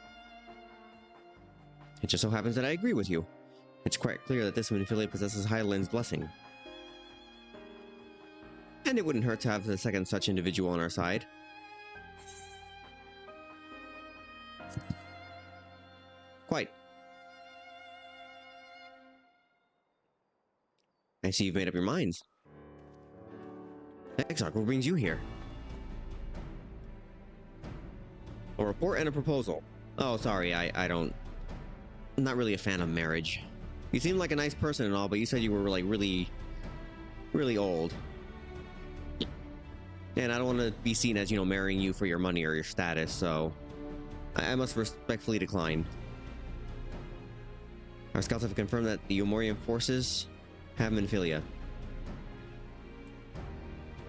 It just so happens that I agree with you. It's quite clear that this Minfilia possesses Heidelin's blessing. And it wouldn't hurt to have a second such individual on our side. Quite. I see you've made up your minds. Exarch, what brings you here? A report and a proposal. Oh, sorry, I'm not really a fan of marriage. You seem like a nice person and all, but you said you were like really old. And I don't want to be seen as, marrying you for your money or your status, so I must respectfully decline. Our scouts have confirmed that the Umorian forces have Minfilia.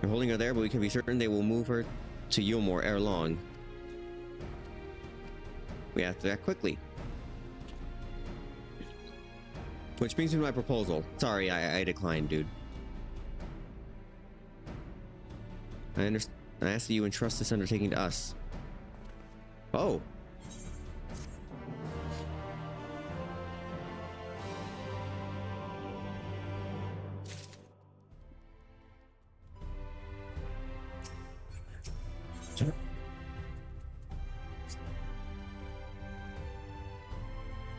They're holding her there, but we can be certain they will move her to Yulmore ere long. We have to act quickly. Which brings me to my proposal. Sorry, I declined, dude. I ask that you entrust this undertaking to us. Oh.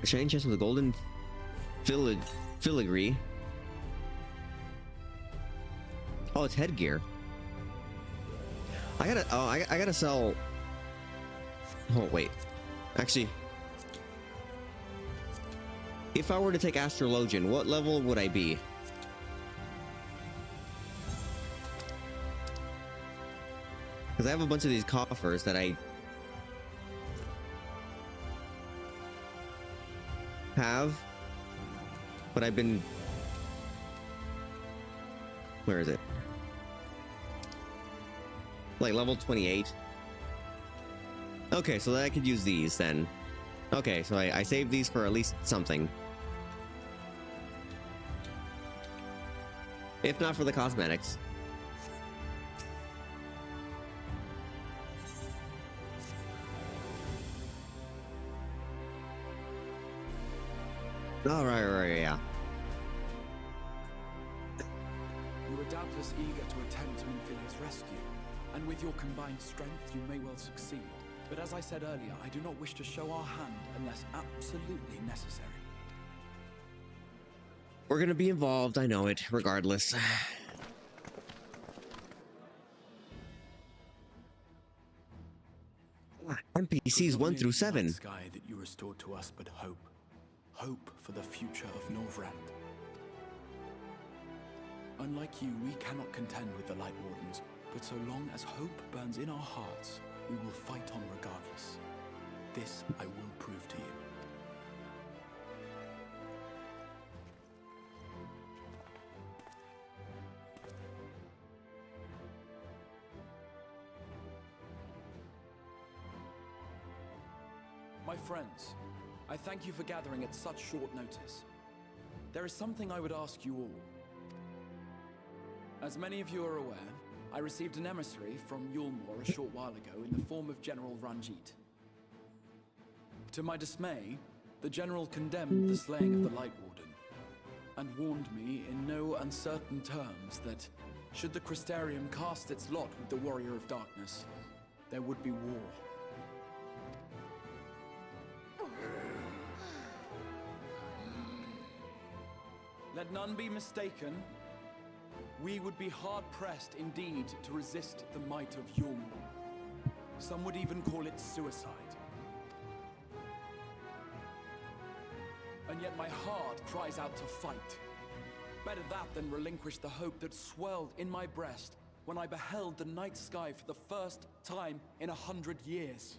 A shining chest with a golden filigree. Oh, it's headgear. I gotta sell. Oh wait, actually, if I were to take Astrologian, what level would I be? Because I have a bunch of these coffers that I have, but I've been... Where is it? Like level 28. Okay, so then I could use these then. Okay, so I saved these for at least something. If not for the cosmetics. Oh, right, yeah. You were doubtless eager to attempt Minfilia's rescue, and with your combined strength, you may well succeed. But as I said earlier, I do not wish to show our hand unless absolutely necessary. We're gonna be involved, I know it, regardless. NPCs 1 through 7. Sky that you restored to us, but hope. Hope for the future of Norvrand. Unlike you, we cannot contend with the Light Wardens, but so long as hope burns in our hearts, we will fight on regardless. This I will prove to you. My friends, I thank you for gathering at such short notice. There is something I would ask you all. As many of you are aware, I received an emissary from Yulmore a short while ago in the form of General Ranjit. To my dismay, the General condemned the slaying of the Light Warden, and warned me in no uncertain terms that, should the Crystarium cast its lot with the Warrior of Darkness, there would be war. Let none be mistaken. We would be hard-pressed indeed to resist the might of Yulmore. Some would even call it suicide. And yet my heart cries out to fight. Better that than relinquish the hope that swelled in my breast when I beheld the night sky for the first time in 100 years.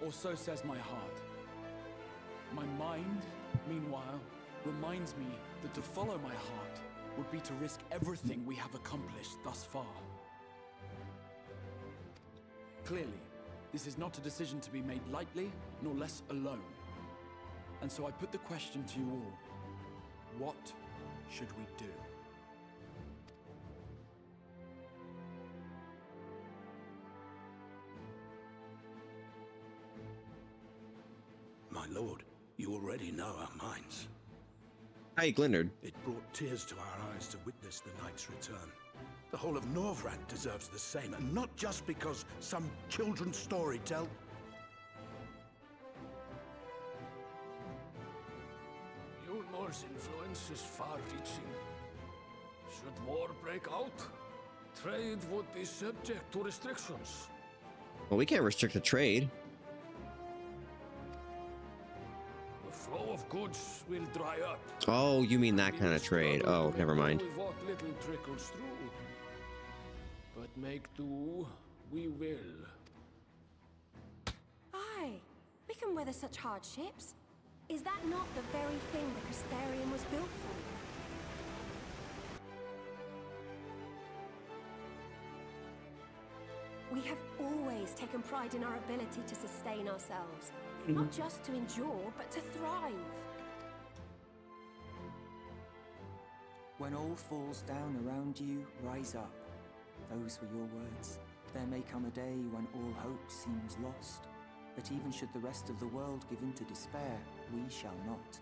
Or so says my heart. My mind, meanwhile, reminds me that to follow my heart would be to risk everything we have accomplished thus far. Clearly, this is not a decision to be made lightly, nor less alone. And so I put the question to you all. What should we do? My lord, you already know our minds. Hi, Glyndard. It brought tears to our eyes to witness the knight's return. The whole of Norvrad deserves the same, and not just because some children's story tell. Yulmore's influence is far-reaching. Should war break out, trade would be subject to restrictions. Well, we can't restrict the trade. The flow of goods will dry up. Oh, you mean that kind of trade. Oh, never mind. With what little trickles through. But make do, we will. Aye, we can weather such hardships. Is that not the very thing the Crystarium was built for? We have always taken pride in our ability to sustain ourselves. Not just to endure, but to thrive. When all falls down around you, rise up. Those were your words. There may come a day when all hope seems lost. But even should the rest of the world give in to despair, we shall not.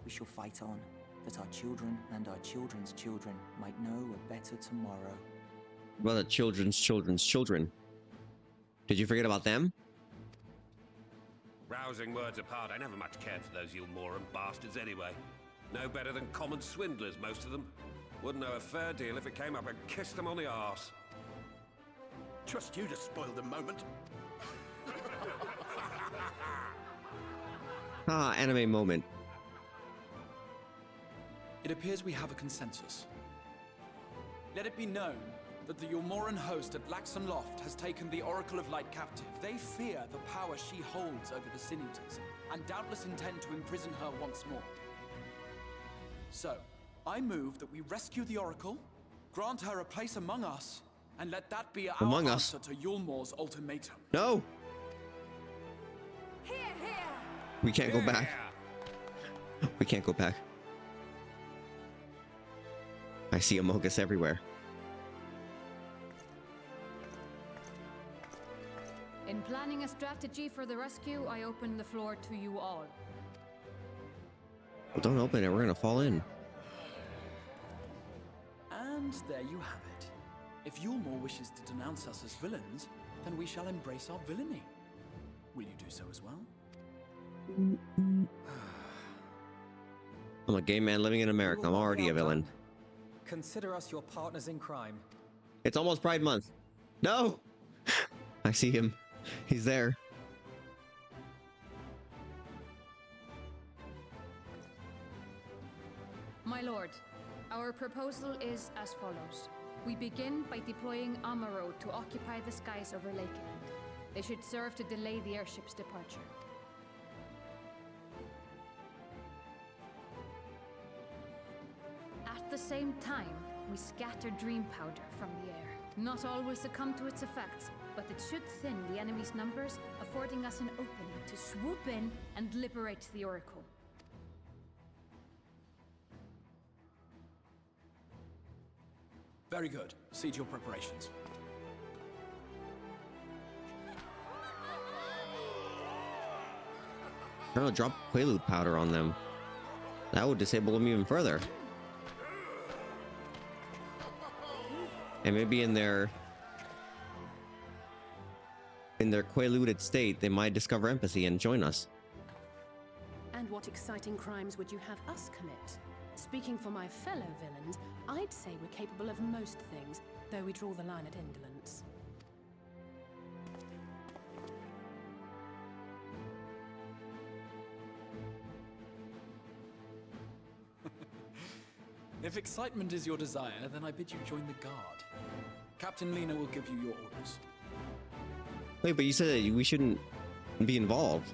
We shall fight on, that our children and our children's children might know a better tomorrow. Well, the children's children's children. Did you forget about them? Rousing words apart, I never much cared for those Yulmoran bastards anyway. No better than common swindlers, most of them. Wouldn't know a fair deal if it came up and kissed them on the arse. Trust you to spoil the moment. Ah, anime moment. It appears we have a consensus. Let it be known that the Yulmoran host at Laxon Loft has taken the Oracle of Light captive. They fear the power she holds over the Sin Eaters, and doubtless intend to imprison her once more. So, I move that we rescue the Oracle, grant her a place among us, and let that be our Among us? answer to Yulmore's ultimatum. No! Here, here! We can't go back. We can't go back. I see Amogus everywhere. In planning a strategy for the rescue, I open the floor to you all. Well, don't open it, we're gonna fall in. And there you have it. If Yulmore wishes to denounce us as villains, then we shall embrace our villainy. Will you do so as well? I'm a gay man living in America. I'm already a villain. Consider us your partners in crime. It's almost Pride Month. No! I see him. He's there. My lord, Our proposal is as follows. We begin by deploying Amaro to occupy the skies over Lakeland. They should serve to delay the airship's departure. At the same time, we scatter dream powder from the air. Not all will succumb to its effects, but it should thin the enemy's numbers, affording us an opening to swoop in and liberate the Oracle. Very good. See to your preparations. I don't know, drop Quaalude powder on them. That would disable them even further. And maybe in their Quaaluded state, they might discover empathy and join us. And what exciting crimes would you have us commit? Speaking for my fellow villains, I'd say we're capable of most things, though we draw the line at indolence. If excitement is your desire, then I bid you join the guard. Captain Lena will give you your orders. Wait, but you said that we shouldn't be involved.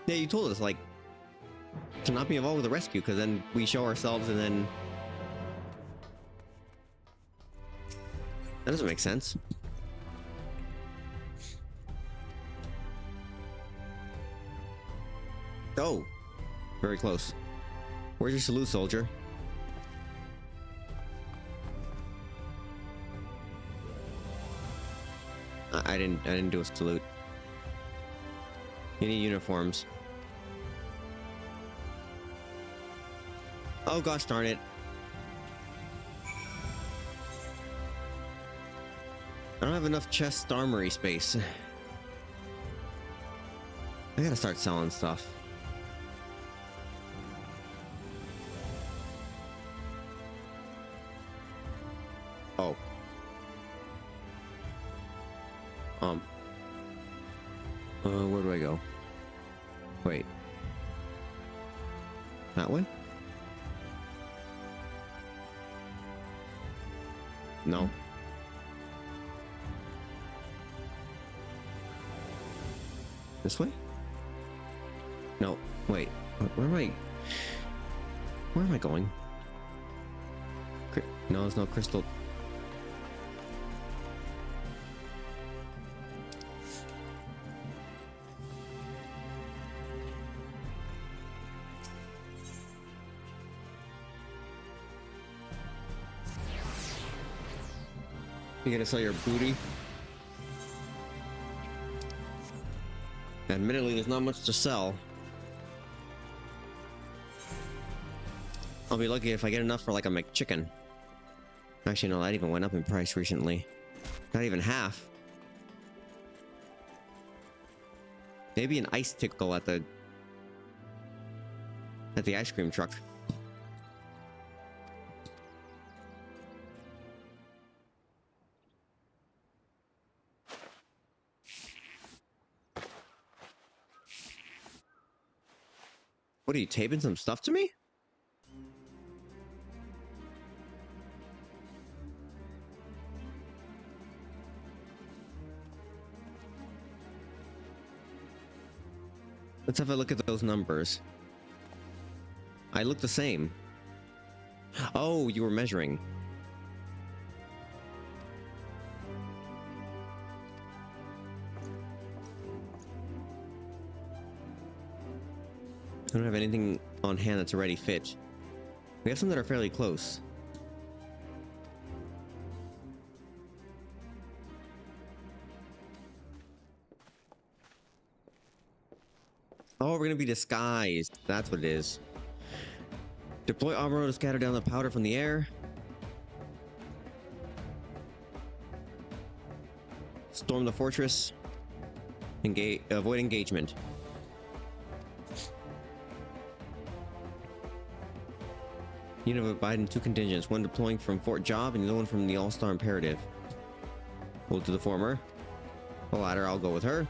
Yeah, you told us, like, to not be involved with the rescue, because then we show ourselves and then... That doesn't make sense. Oh! Very close. Where's your salute, soldier? I didn't do a salute. You need uniforms. Oh gosh darn it. I don't have enough chest armory space. I gotta start selling stuff. Oh. Where do I go? Wait. That way? No. This way? No. Wait. Where am I? Where am I going? No, there's no crystal. You gonna sell your booty? Admittedly, there's not much to sell. I'll be lucky if I get enough for like a McChicken. Actually, no, that even went up in price recently. Not even half. Maybe an ice tickle at the ice cream truck. What are you taping some stuff to me? Let's have a look at those numbers. I look the same. Oh, you were measuring. I don't have anything on hand that's already fit. We have some that are fairly close. Oh, we're gonna be disguised. That's what it is. Deploy armor to scatter down the powder from the air. Storm the fortress. Avoid engagement. Unit of Biden, 2 contingents, one deploying from Fort Job and the other one from the All-Star Imperative. We'll do the former. The latter, I'll go with her.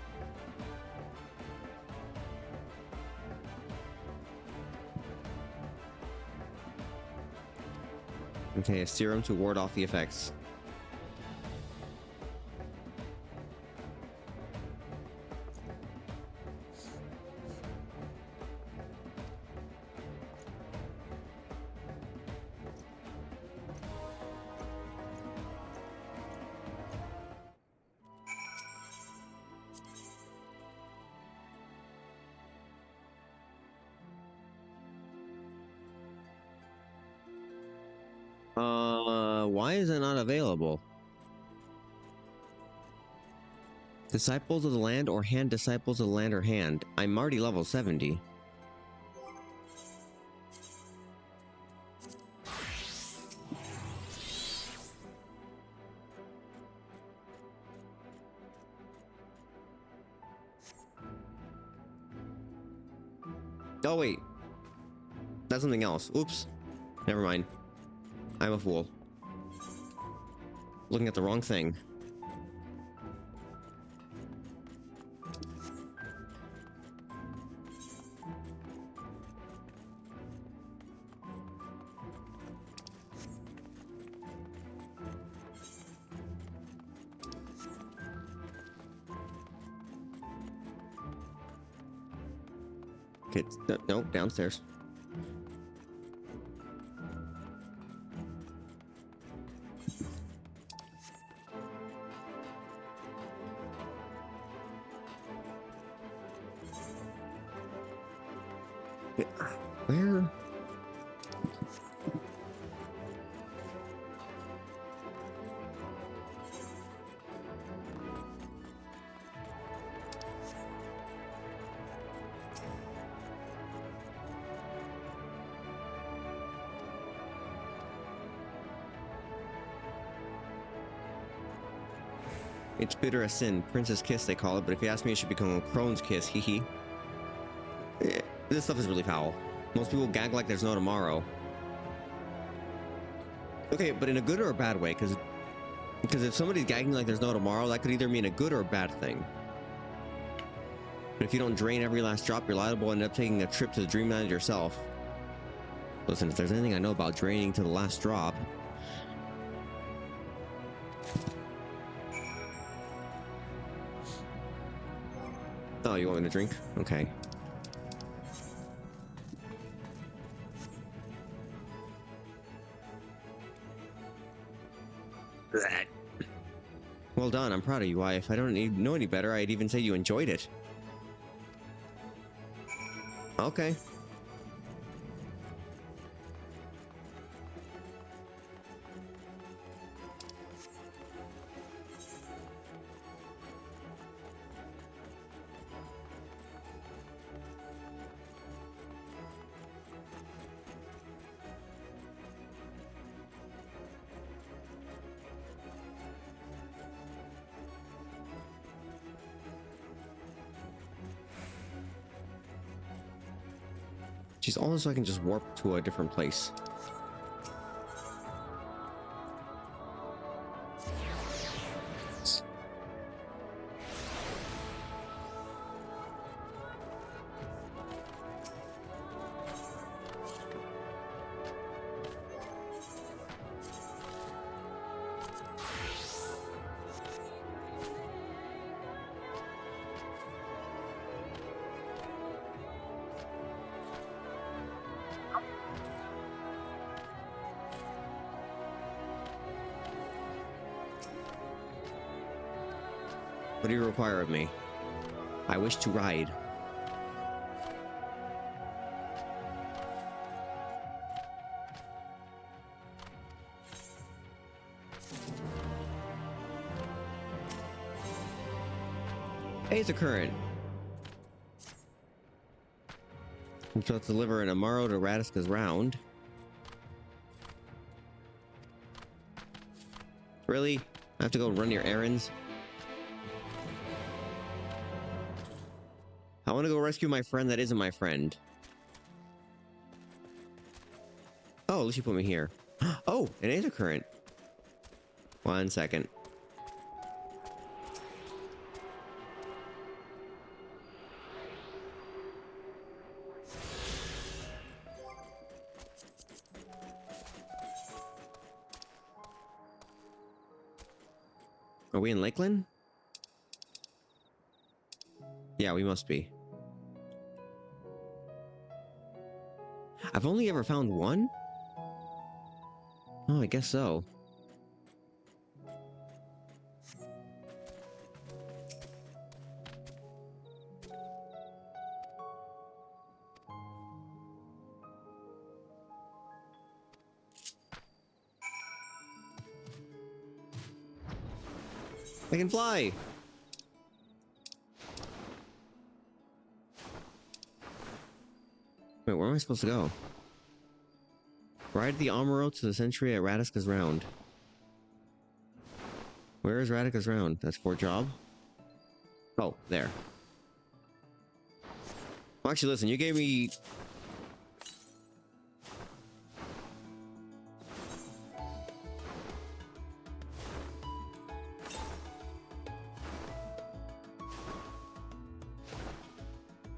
Okay, a serum to ward off the effects. Why is it not available? Disciples of the Land or Hand Disciples of the Land or Hand? I'm already level 70. Oh wait. That's something else. Oops. Never mind. I'm a fool. Looking at the wrong thing. Okay, no, downstairs. Where? It's bitter as sin. Princess kiss, they call it, but if you ask me, it should become a crone's kiss. Hee hee. This stuff is really foul. Most people gag like there's no tomorrow. Okay, but in a good or a bad way, because if somebody's gagging like there's no tomorrow, that could either mean a good or a bad thing. But if you don't drain every last drop, you're liable to end up taking a trip to the dreamland yourself. Listen, if there's anything I know about draining to the last drop... Oh, you want me to drink? Okay. Well done, I'm proud of you. Why, if I don't know any better, I'd even say you enjoyed it. Okay. Jeez, all this so I can just warp to a different place. What do you require of me? I wish to ride. Hey, it's a current. I'm supposed to deliver an Amaro to Radiska's round. Really? I have to go run your errands? I want to go rescue my friend that isn't my friend. Oh, at least you put me here. Oh, an Aether Current. 1 second. Are we in Lakeland? Yeah, we must be. I've only ever found one? Oh, I guess so. I can fly! Wait, where am I supposed to go? Ride the Amuro to the Century at Radica's Round. Where is Radica's Round? That's for job? Oh, there. Well, actually, listen, you gave me...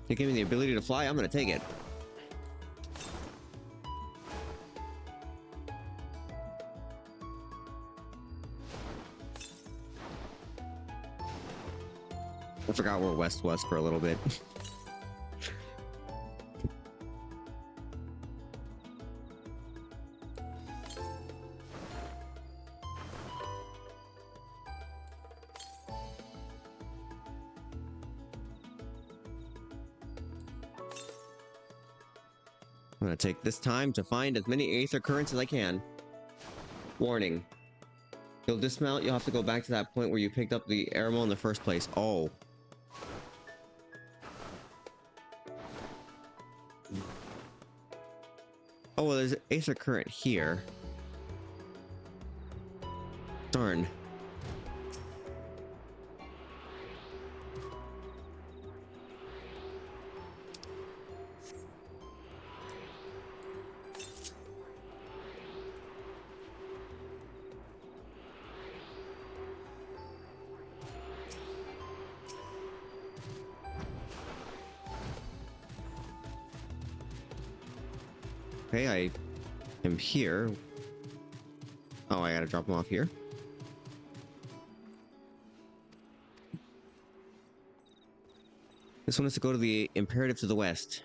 You gave me the ability to fly, I'm gonna take it. I forgot where West was for a little bit. I'm gonna take this time to find as many Aether Currents as I can. Warning. You'll dismount, you'll have to go back to that point where you picked up the Airmail in the first place. Oh. Oh, well, there's Aether Current here. Darn. Okay, I am here. Oh, I gotta drop them off here. This one is to go to the Imperative to the west.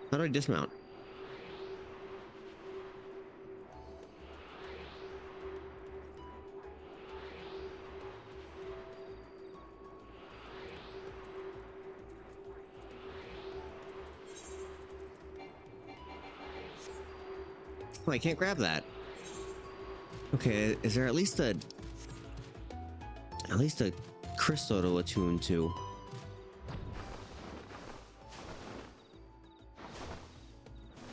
How do I dismount? Oh, I can't grab that. Okay, is there at least a crystal to attune to?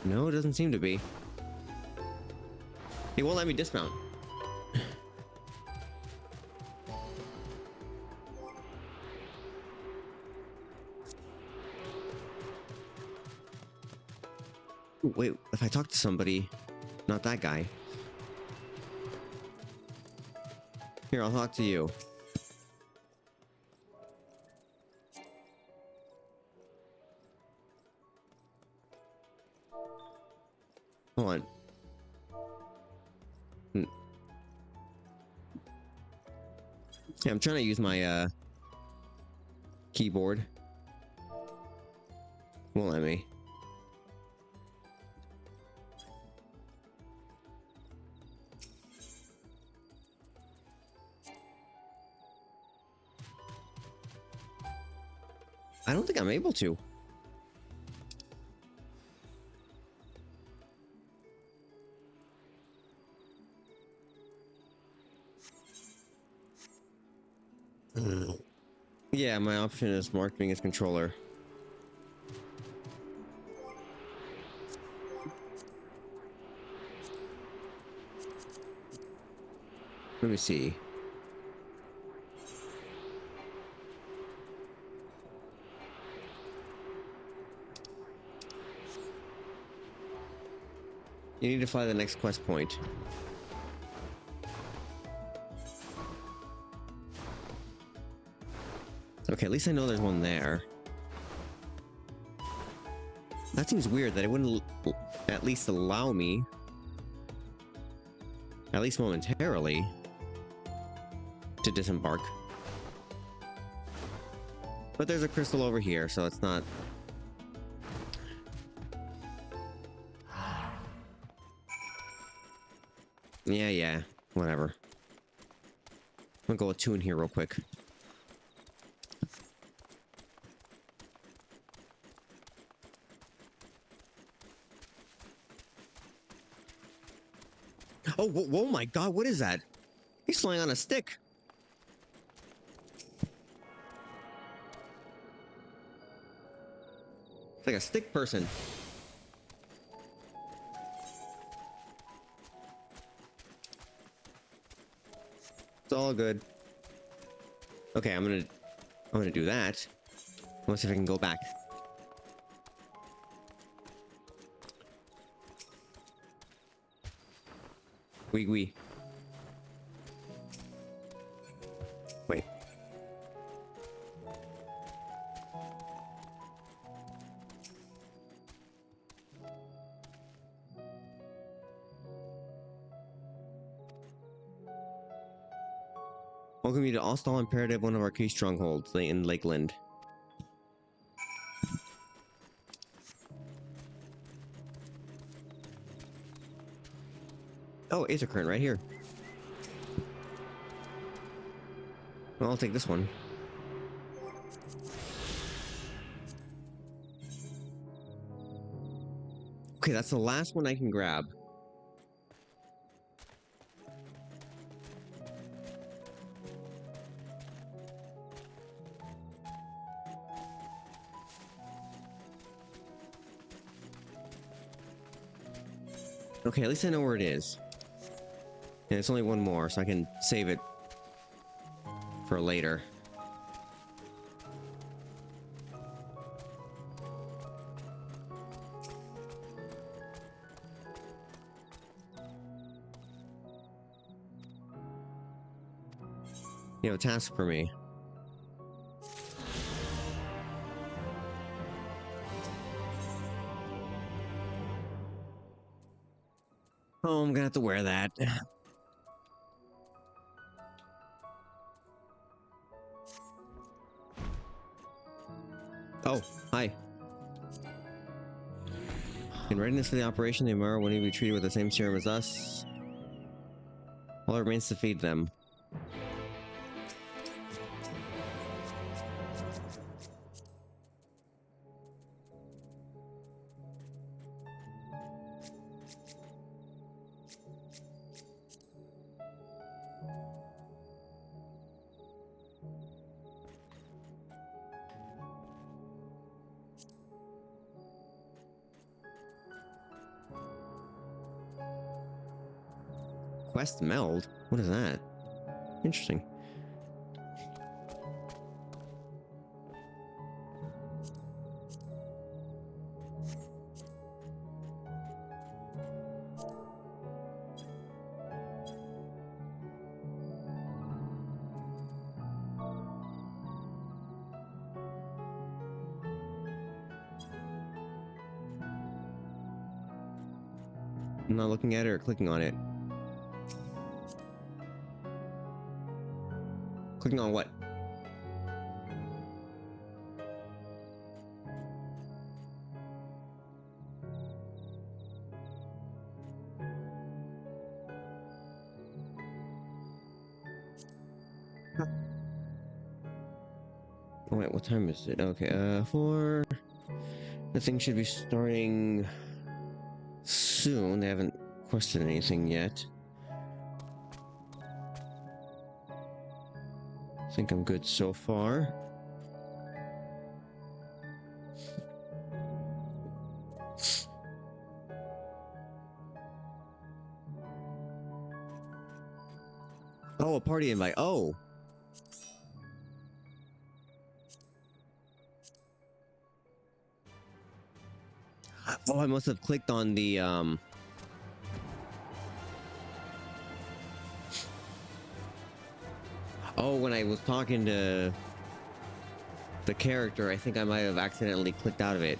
No, it doesn't seem to be. He won't let me dismount. Ooh, wait, if I talk to somebody, not that guy. Here, I'll talk to you. Hold on. Yeah, I'm trying to use my keyboard. Won't let me. I don't think I'm able to. Yeah, my option is marking as controller. Let me see. You need to fly the next quest point. Okay, at least I know there's one there. That seems weird that it wouldn't at least allow me, at least momentarily, to disembark. But there's a crystal over here, so it's not... Yeah, whatever. I'm gonna go with 2 in here real quick. Oh, whoa, my god, what is that? He's flying on a stick. It's like a stick person. It's all good. Okay, I'm gonna do that. Let's see if I can go back. Wee. Wait. Welcome you to Allstall Imperative, one of our key strongholds in Lakeland. Oh, Aether Current right here. Well, I'll take this one. Okay, that's the last one I can grab. Okay, at least I know where it is. And it's only one more, so I can save it for later. You have a task for me. Oh, I'm gonna have to wear that. Oh, hi. In readiness for the operation, the Amara will need to be treated with the same serum as us. All that remains to feed them. Quest meld? What is that? Interesting. I'm not looking at it or clicking on it. Clicking on what? Oh wait, what time is it? Okay, 4... The thing should be starting soon. They haven't quested anything yet. I think I'm good so far. Oh, a party invite. Oh! Oh, I must have clicked on the, Oh, when I was talking to... the character, I think I might have accidentally clicked out of it.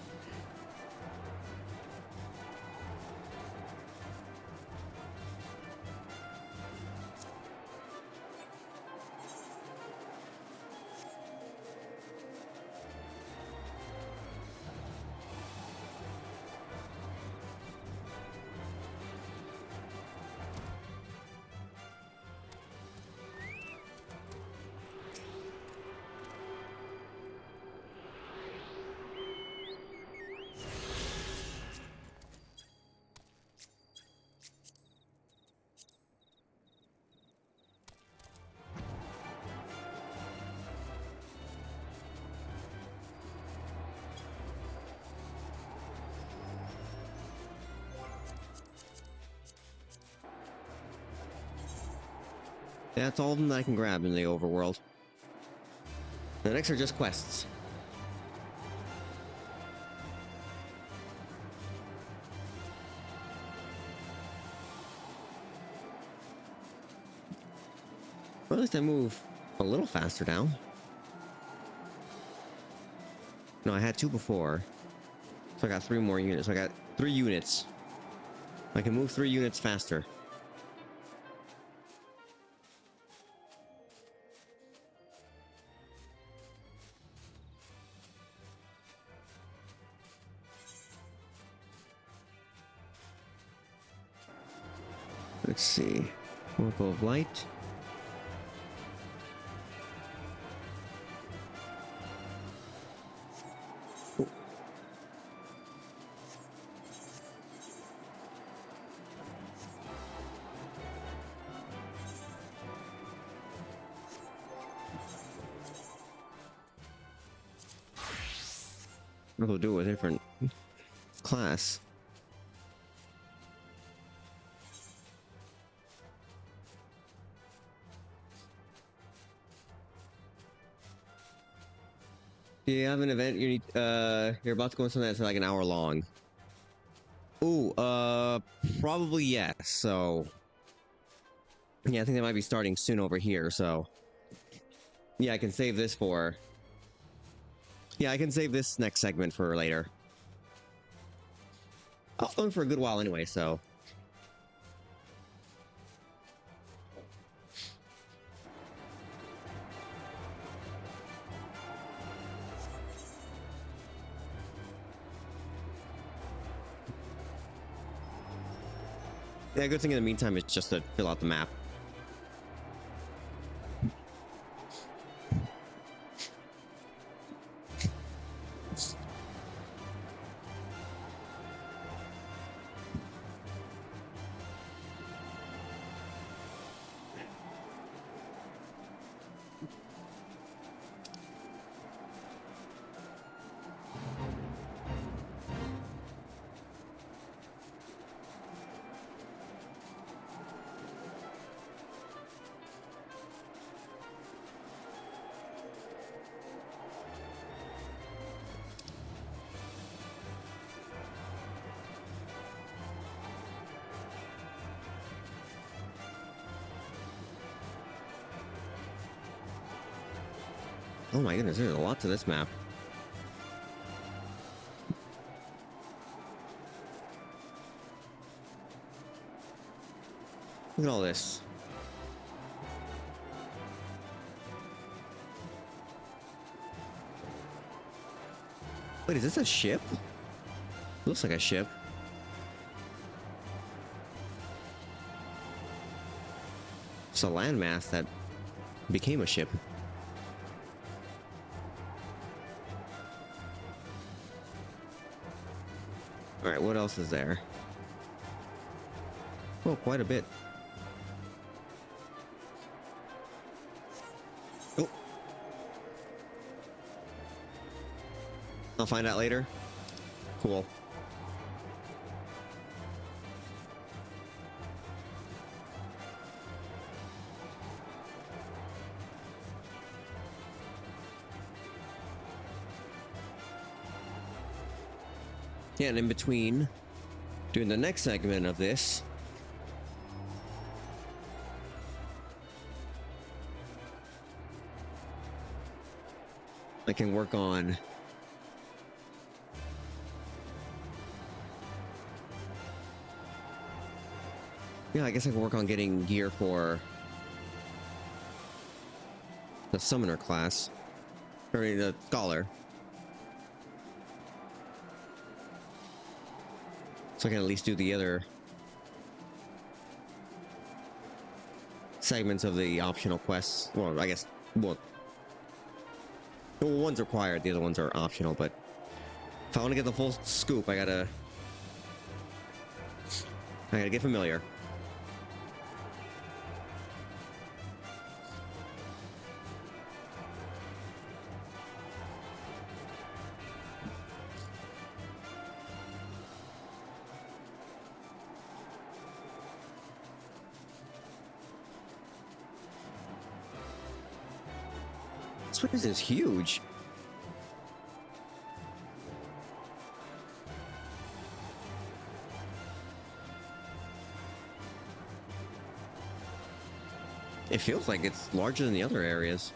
That's all of them that I can grab in the overworld. The next are just quests. Well, at least I move a little faster now. No, I had 2 before. So I got 3 more units. So I got 3 units. I can move 3 units faster. Let's see. Oracle of Light. Oh. We'll do it with a different class. You have an event you need, you're about to go into something that's like an hour long. Ooh, probably yes, so... Yeah, I think they might be starting soon over here, so... Yeah, I can save this for... Yeah, I can save this next segment for later. I'll film for a good while anyway, so... Yeah, good thing in the meantime is just to fill out the map. Oh my goodness, there's a lot to this map. Look at all this. Wait, is this a ship? Looks like a ship. It's a landmass that became a ship. Alright, what else is there? Oh, quite a bit. Oh. I'll find out later. Cool. Yeah, and in between doing the next segment of this, I can work on. Yeah, I guess I can work on getting gear for the summoner class. Or the scholar. So I can at least do the other segments of the optional quests. Well, I guess, well, one's required, the other ones are optional, but if I want to get the full scoop, I gotta get familiar. This place is huge. It feels like it's larger than the other areas.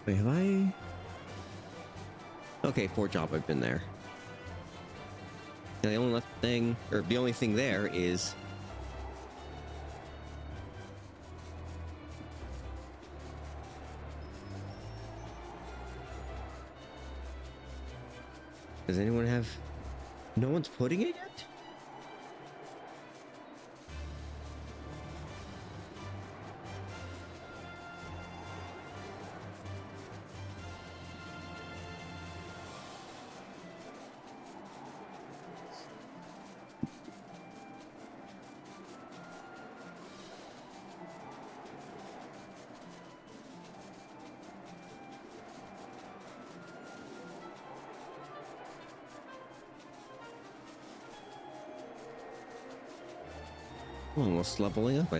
Wait, have I? Okay, Fort Job, I've been there. And the only left thing, or the only thing there is... Does anyone have... No one's putting it yet? Almost leveling up.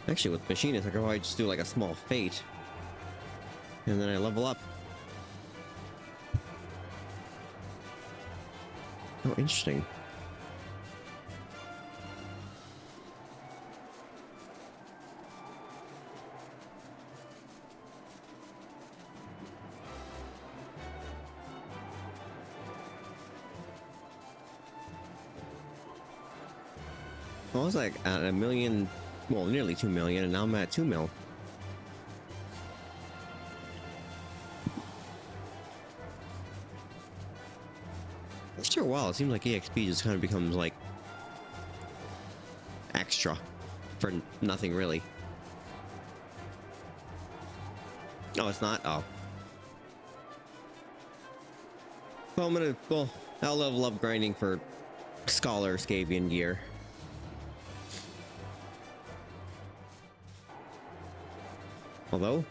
Actually, with Machinist, I could probably just do like a small fate. And then I level up. Oh, interesting. I was like at 1 million, well, nearly 2 million, and now I'm at 2 mil. After a while, it seems like EXP just kind of becomes like extra for nothing really. Oh, it's not? Oh. Well, I'll level up grinding for Scholar Scavian gear. Although,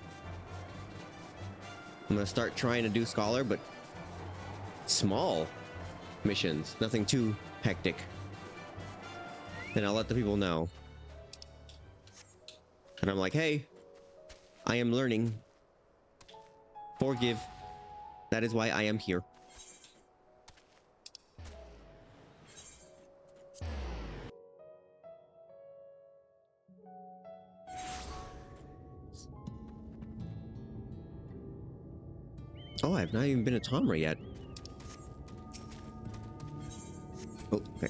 I'm gonna start trying to do Scholar, but small missions, nothing too hectic. And I'll let the people know. And I'm like, hey, I am learning. Forgive. That is why I am here. Oh, I've not even been to Tomra yet. Oh, okay.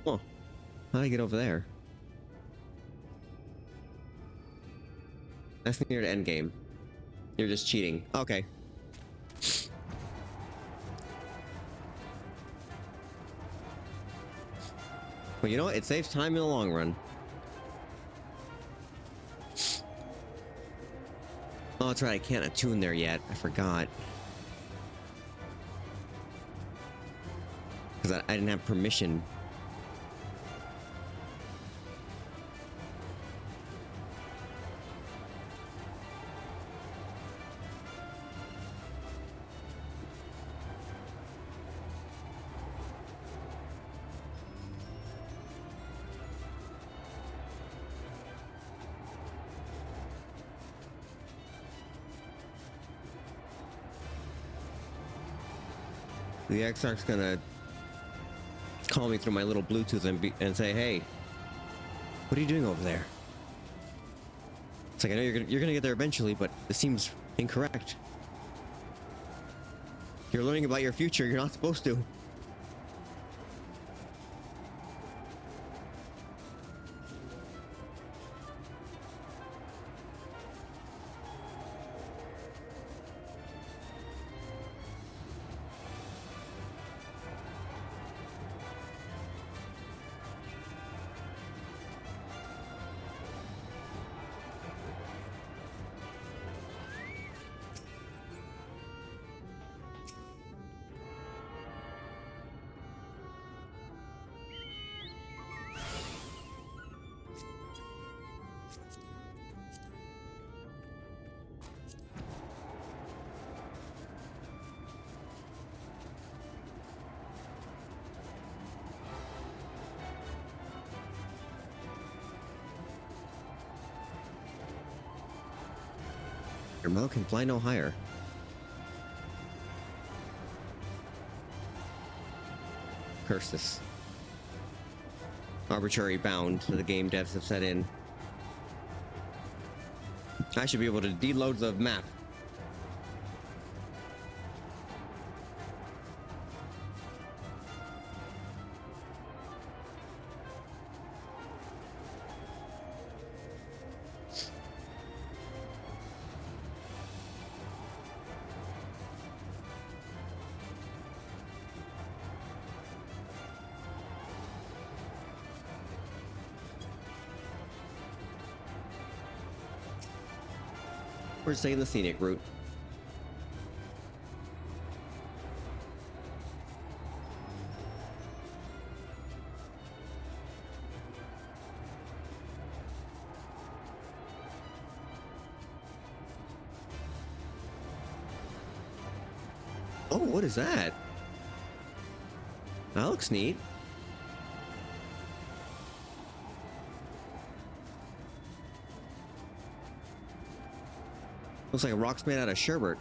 Oh, how do I get over there? That's near the end game. You're just cheating. Okay. Well, you know what? It saves time in the long run. Oh, that's right. I can't attune there yet. I forgot. Because I didn't have permission. The Exarch's gonna call me through my little Bluetooth and say, "Hey, what are you doing over there?" It's like, I know you're gonna get there eventually, but this seems incorrect. You're learning about your future. You're not supposed to. Your mount can fly no higher. Curse this. Arbitrary bound that the game devs have set in. I should be able to deload the map. We're taking the scenic route. Oh, what is that? That looks neat. Looks like a rock's made out of sherbet.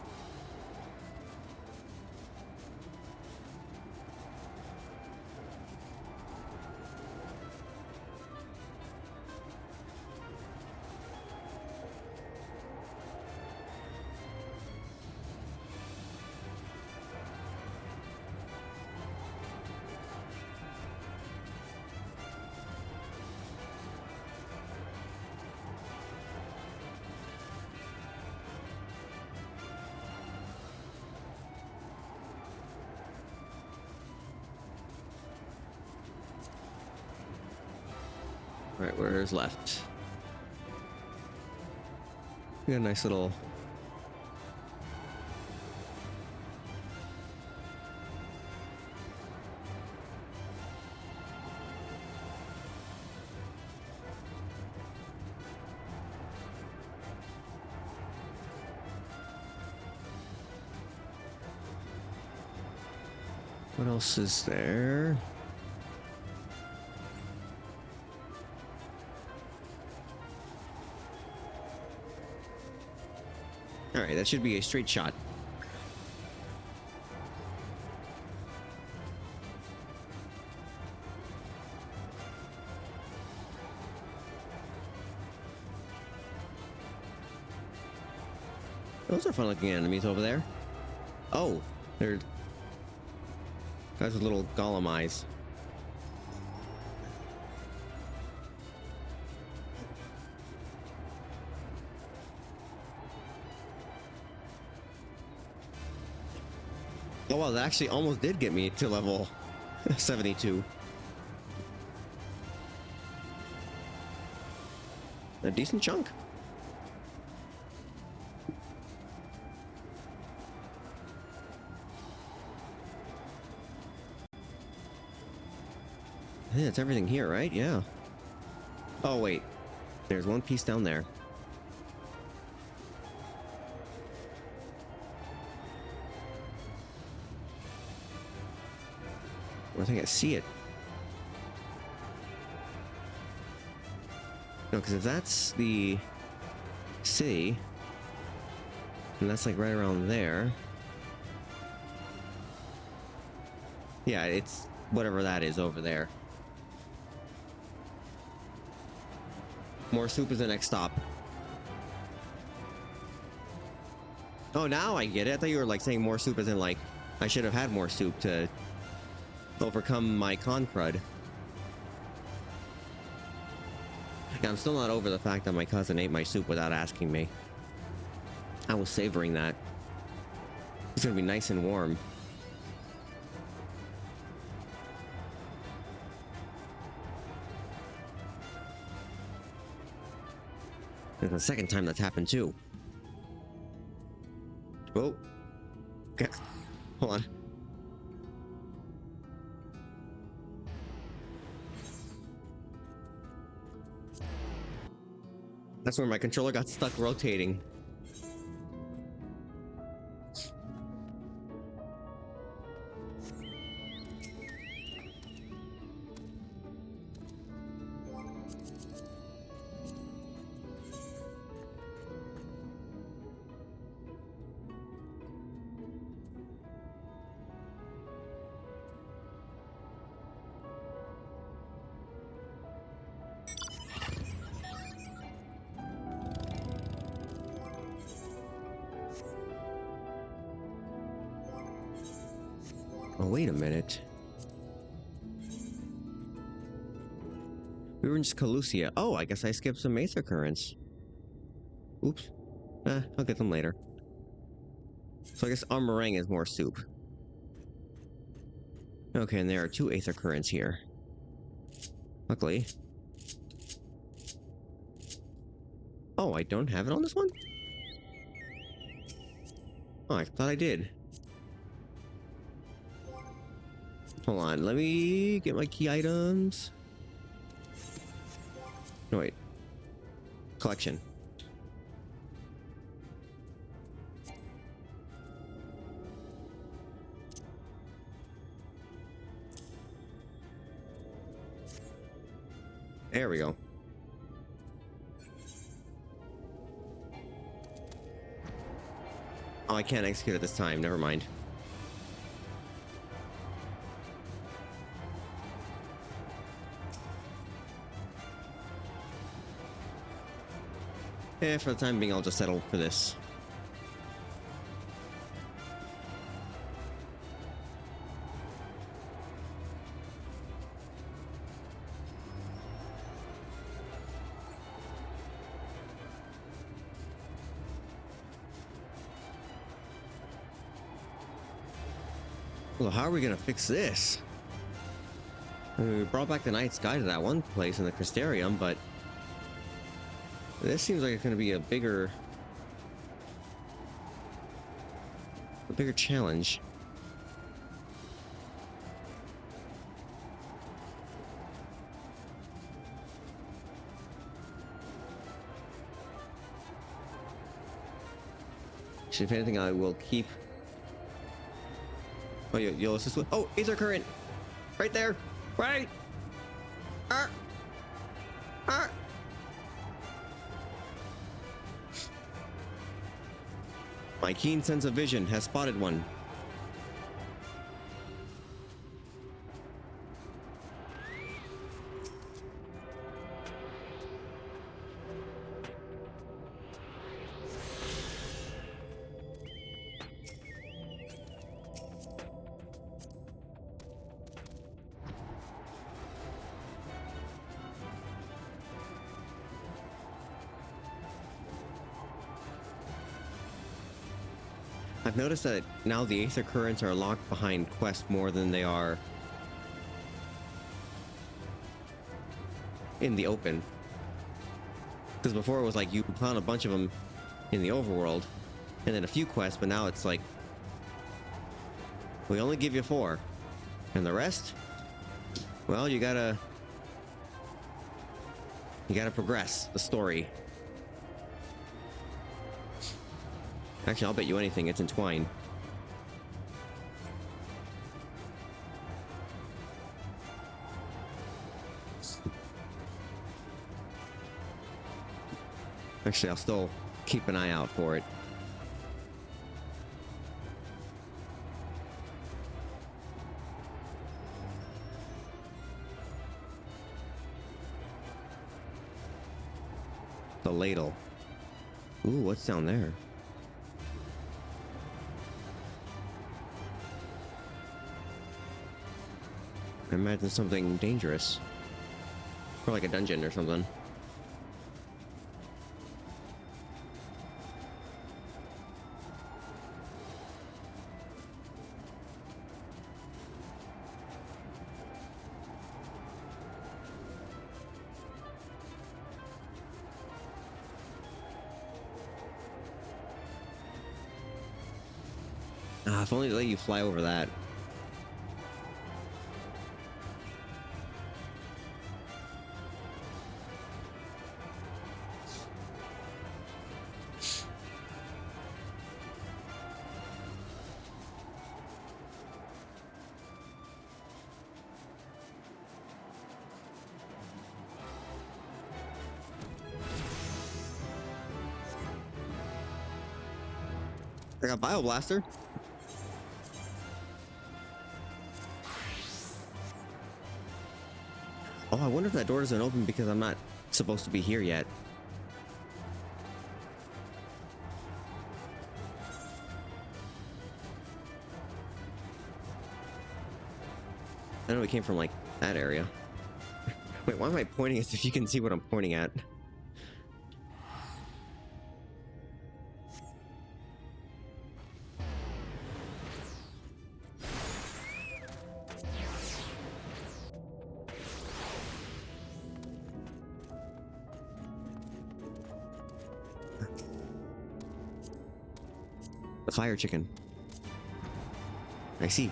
Right, where's left? We got a nice little... What else is there? Alright, that should be a straight shot. Those are fun looking enemies over there. Oh, they're guys with little golem eyes. Oh wow, that actually almost did get me to level 72. A decent chunk. Yeah, it's everything here, right? Yeah. Oh wait, there's one piece down there. I think I see it. No, because if that's the city, and that's like right around there. Yeah, it's whatever that is over there. More soup is the next stop. Oh, now I get it. I thought you were like saying more soup as in like I should have had more soup to overcome my con crud. Yeah, I'm still not over the fact that my cousin ate my soup without asking me. I was savoring that. It's gonna be nice and warm. It's the second time that's happened too. Oh. Okay. Hold on. That's where my controller got stuck rotating. Oh, wait a minute. We were in Calusia. Oh, I guess I skipped some Aether Currents. Oops. I'll get them later. So I guess Armorang is more soup. Okay, and there are 2 Aether Currents here. Luckily. Oh, I don't have it on this one? Oh, I thought I did. Hold on, let me get my key items. No, wait. Collection. There we go. Oh, I can't execute it this time. Never mind. For the time being, I'll just settle for this. Well, how are we gonna fix this? I mean, we brought back the night sky to that one place in the Crystarium, but this seems like it's gonna be a bigger challenge. Actually, if anything, I will keep. Oh, you'll assist with. Oh, Aether Current! Right there! Right! Ah! Ah! My keen sense of vision has spotted one. I've noticed that now the Aether Currents are locked behind quests more than they are in the open. Because before it was like you found a bunch of them in the overworld, and then a few quests, but now it's like we only give you 4, and the rest, well, you gotta progress the story. Actually, I'll bet you anything it's entwined. Actually, I'll still keep an eye out for it. The ladle. Ooh, what's down there? I imagine something dangerous. Or like a dungeon or something. Ah, if only they let you fly over that. I got Bio Blaster. Oh, I wonder if that door doesn't open because I'm not supposed to be here yet. I know it came from like that area. Wait, why am I pointing as if you can see what I'm pointing at? The fire chicken. I see.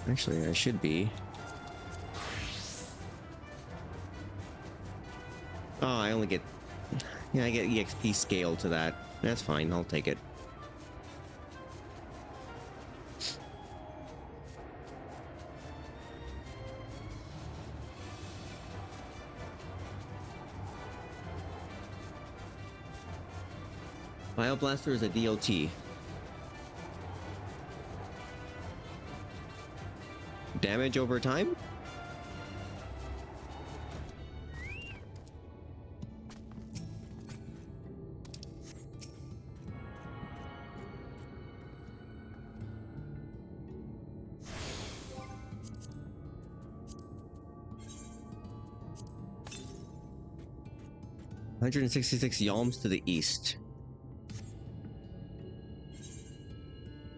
Actually, I should be. Oh, I only get... Yeah, I get EXP scale to that. That's fine, I'll take it. Bioblaster is a DLT. Damage over time? $166 yalms to the east.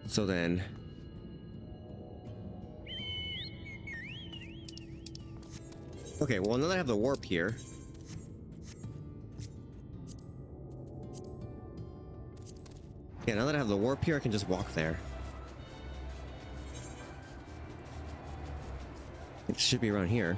So then... Okay, well now that I have the warp here... Yeah, now that I have the warp here, I can just walk there. It should be around here.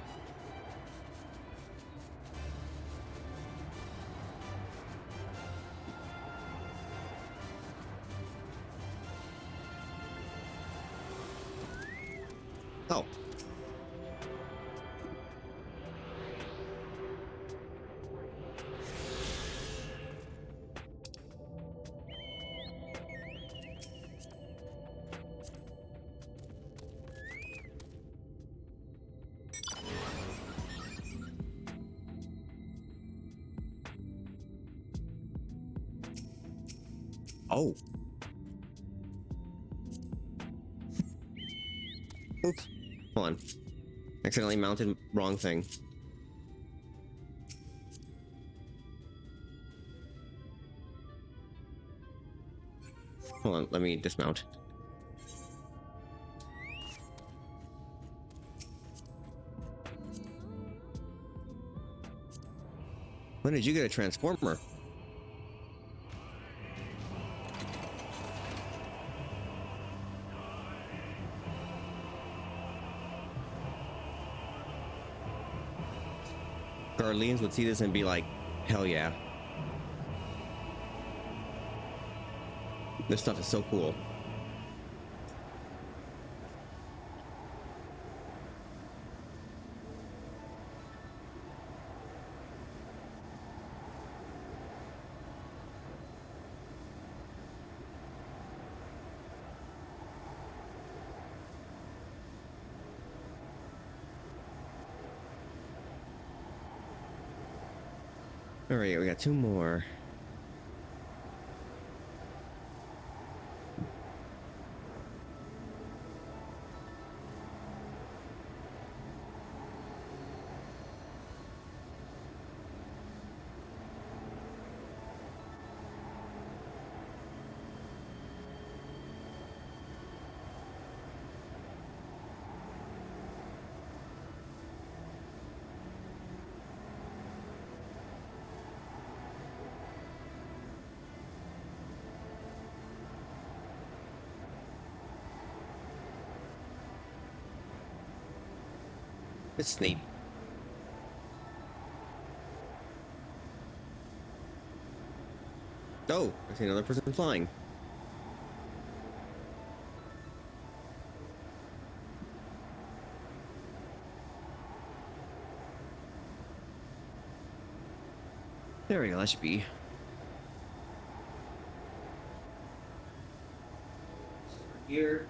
Oh. Oh. Oops. Hold on. Accidentally mounted wrong thing. Hold on, let me dismount. When did you get a transformer? Guardians would see this and be like, hell yeah. This stuff is so cool. Alright, we got 2 more. It's neat. Oh, I see another person flying. There we go, that should be. Here.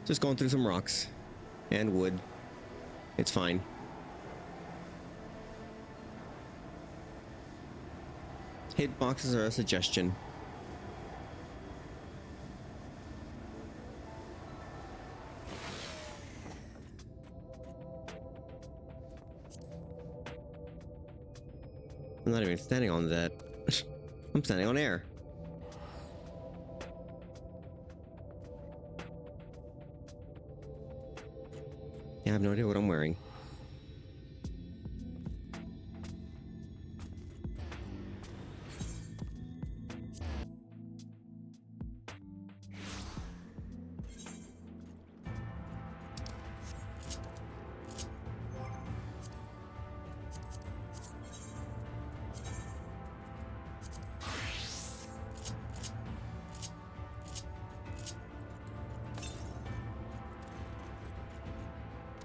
Just going through some rocks and wood. It's fine. Hitboxes are a suggestion. I'm not even standing on that. I'm standing on air. Yeah, I have no idea what I'm wearing.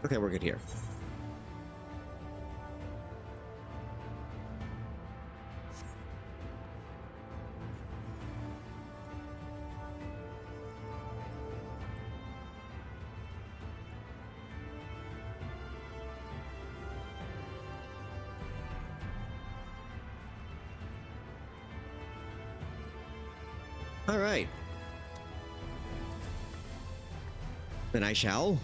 Okay, we're good here. All right. Then I shall.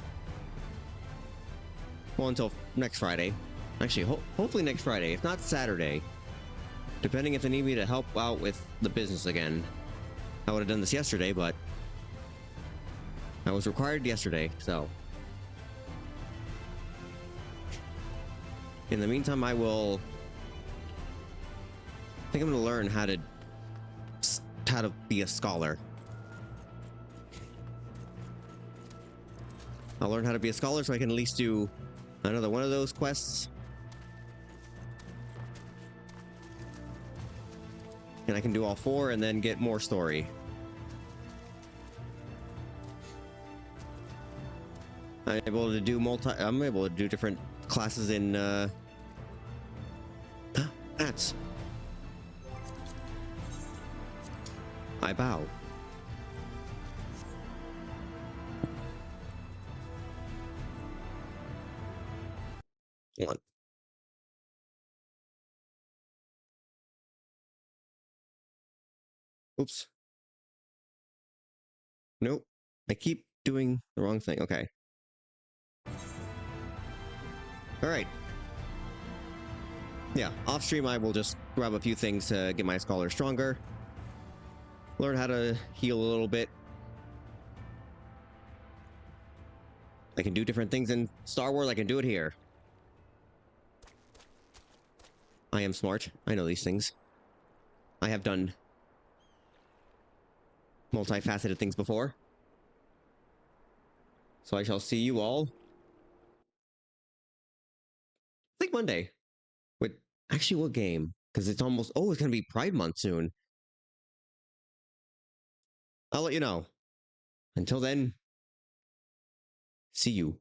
Well, until next Friday. Actually, hopefully next Friday, if not Saturday. Depending if they need me to help out with the business again. I would have done this yesterday, but I was required yesterday, so. In the meantime, I will. I think I'm going to learn how to be a scholar. I'll learn how to be a scholar so I can at least do another one of those quests. And I can do all 4 and then get more story. I'm able to do different classes in that's. I bow. Hold on. Oops. Nope. I keep doing the wrong thing. Okay. Alright. Yeah, off stream I will just grab a few things to get my scholar stronger. Learn how to heal a little bit. I can do different things in Star Wars, I can do it here. I am smart. I know these things. I have done multifaceted things before. So I shall see you all, I think Monday. With actually, what game? Because it's almost, oh, it's going to be Pride Month soon. I'll let you know. Until then, see you.